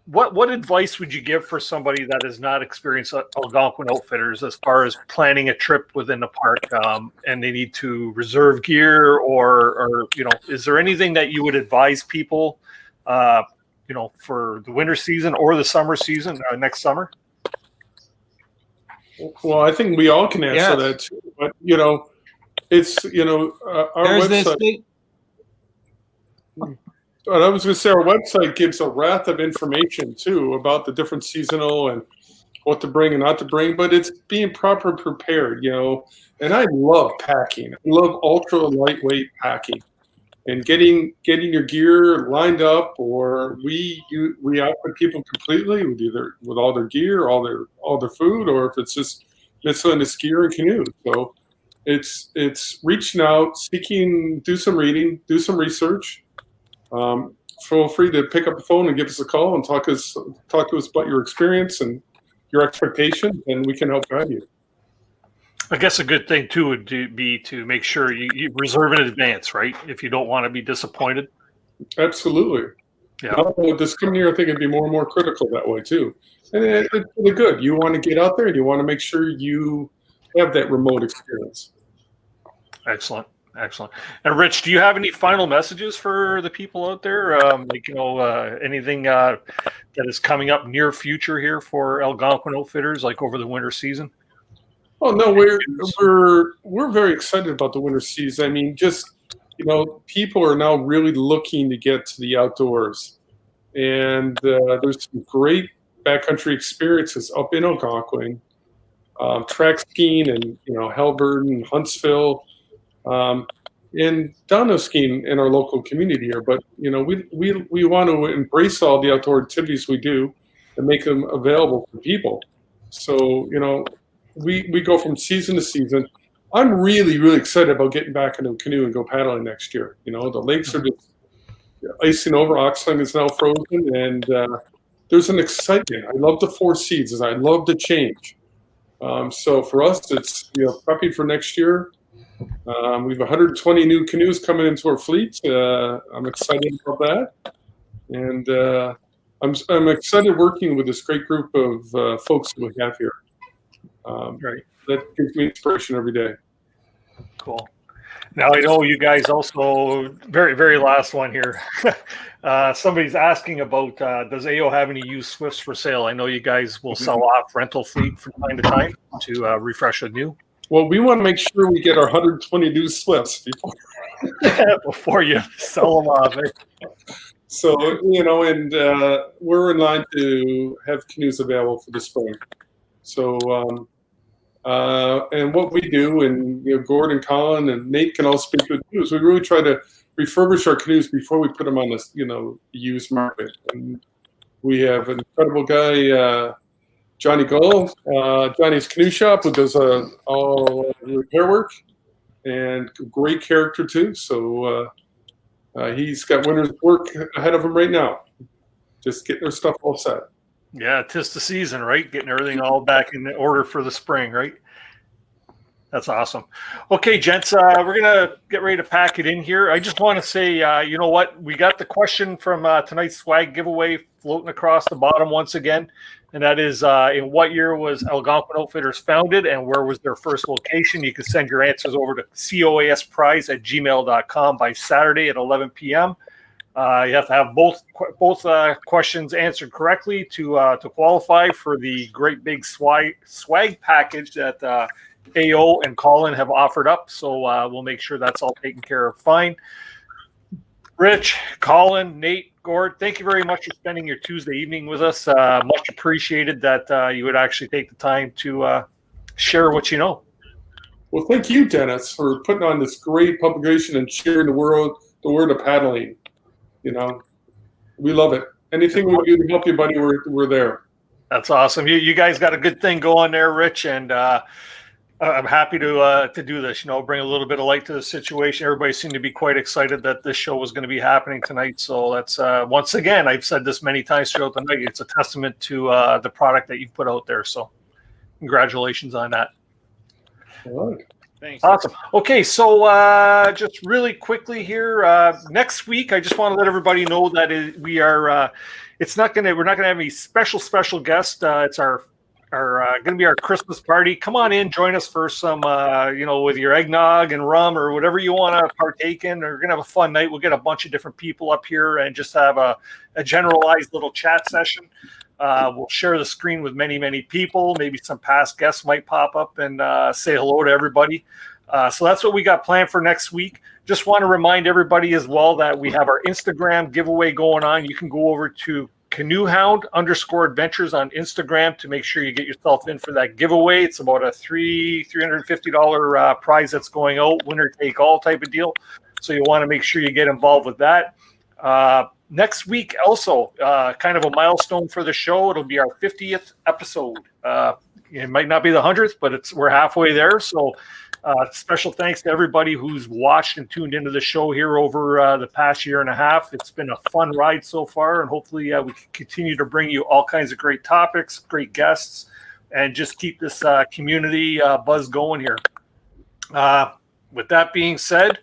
what advice would you give for somebody that has not experienced Algonquin Outfitters as far as planning a trip within the park, and they need to reserve gear, or you know, is there anything that you would advise people, you know, for the winter season or the summer season next summer? Well, I think we all can answer that too. But you know, it's our website. But I was going to say our website gives a raft of information too about the different seasonal and what to bring and not to bring. But it's being properly prepared, you know. And I love packing. I love ultra lightweight packing and getting your gear lined up. Or we outfit people completely with either with all their gear, all their food, or if it's just miscellaneous gear and canoe. So it's reaching out, seeking, do some reading, do some research. Feel free to pick up the phone and give us a call and talk to us about your experience and your expectations, and we can help guide you. I guess a good thing too would be to make sure you reserve in advance, right? If you don't want to be disappointed. Absolutely. Yeah. This coming year, I think it'd be more and more critical that way too. And it's really good. You want to get out there and you want to make sure you have that remote experience. Excellent. Excellent. And Rich, do you have any final messages for the people out there? Like, you know, anything that is coming up near future here for Algonquin Outfitters, like over the winter season? Oh no, we're very excited about the winter season. I mean, just, you know, people are now really looking to get to the outdoors, and there's some great backcountry experiences up in Algonquin, track skiing and, you know, Halberd and Huntsville. And downhill skiing in our local community here, but you know, we want to embrace all the outdoor activities we do and make them available for people. So, you know, we go from season to season. I'm really, really excited about getting back into a canoe and go paddling next year. You know, the lakes are just icing over. Oxling is now frozen, and there's an excitement. I love the 4 seasons. I love the change. So for us, it's, you know, prepping for next year. We have 120 new canoes coming into our fleet. I'm excited about that, and I'm excited working with this great group of folks we have here. Right. That gives me inspiration every day. Cool. Now I know you guys also, very, very last one here. Somebody's asking about, does AO have any used Swifts for sale? I know you guys will sell off rental fleet from time to time to refresh a new. Well, we want to make sure we get our 120 new Swifts before you sell them off. So, you know, and we're in line to have canoes available for the spring. So, and what we do, and you know, Gord and Colin and Nate can all speak to it too, is we really try to refurbish our canoes before we put them on the, you know, used market. And we have an incredible guy, Johnny Gull, Johnny's Canoe Shop, who does all repair work, and great character too. So he's got winter's work ahead of him right now, just getting their stuff all set. Yeah, 'tis the season, right? Getting everything all back in order for the spring, right? That's awesome. Okay, gents, we're going to get ready to pack it in here. I just want to say, you know what? We got the question from tonight's swag giveaway floating across the bottom once again. And that is, in what year was Algonquin Outfitters founded and where was their first location? You can send your answers over to coasprize@gmail.com by Saturday at 11 p.m. You have to have both questions answered correctly to qualify for the great big swag package that AO and Colin have offered up. So we'll make sure that's all taken care of fine. Rich, Colin, Nate, Gord, thank you very much for spending your Tuesday evening with us. Much appreciated that you would actually take the time to share what you know. Well, thank you, Dennis, for putting on this great publication and sharing the word of paddling. You know, we love it. Anything we can do to help you, buddy, we're there. That's awesome. You guys got a good thing going there, Rich, and I'm happy to do this. You know, bring a little bit of light to the situation. Everybody seemed to be quite excited that this show was going to be happening tonight. So that's once again, I've said this many times throughout the night. It's a testament to the product that you've put out there. So congratulations on that. All right. Thanks. Awesome. Okay, so just really quickly here, next week, I just want to let everybody know that we're not going to have any special guest. It's our going to be our Christmas party. Come on in, join us for some, with your eggnog and rum or whatever you want to partake in. We're going to have a fun night. We'll get a bunch of different people up here and just have a generalized little chat session. We'll share the screen with many people. Maybe some past guests might pop up and say hello to everybody. So that's what we got planned for next week. Just want to remind everybody as well that we have our Instagram giveaway going on. You can go over to Canoehound_adventures on Instagram to make sure you get yourself in for that giveaway. It's about a $350 prize that's going out, winner take all type of deal. So you want to make sure you get involved with that. Next week, also, kind of a milestone for the show. It'll be our 50th episode. It might not be the 100th, but we're halfway there. So special thanks to everybody who's watched and tuned into the show here over the past year and a half. It's been a fun ride so far, and hopefully we can continue to bring you all kinds of great topics, great guests, and just keep this community buzz going here. With that being said,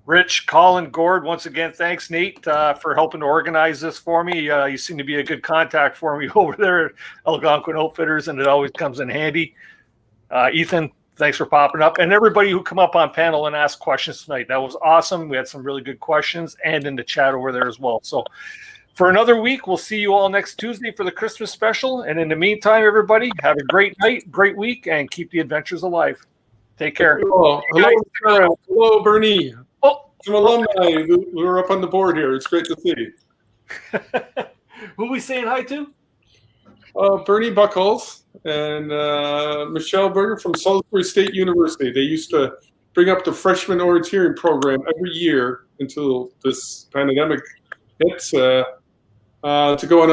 Rich, Colin, Gord, once again, thanks, Nate, for helping to organize this for me. You seem to be a good contact for me over there at Algonquin Outfitters, and it always comes in handy. Ethan, thanks for popping up. And everybody who come up on panel and ask questions tonight. That was awesome. We had some really good questions and in the chat over there as well. So for another week, we'll see you all next Tuesday for the Christmas special. And in the meantime, everybody, have a great night, great week, and keep the adventures alive. Take care. Hello, Bernie. Some alumni who are up on the board here. It's great to see. Who are we saying hi to? Bernie Buckles and Michelle Berger from Salisbury State University. They used to bring up the freshman orienteering program every year until this pandemic hits to go on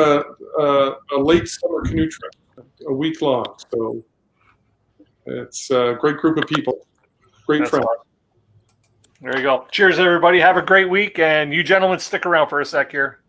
a late summer canoe trip, a week long. So it's a great group of people, great friends. Awesome. There you go. Cheers, everybody. Have a great week. And you gentlemen, stick around for a sec here.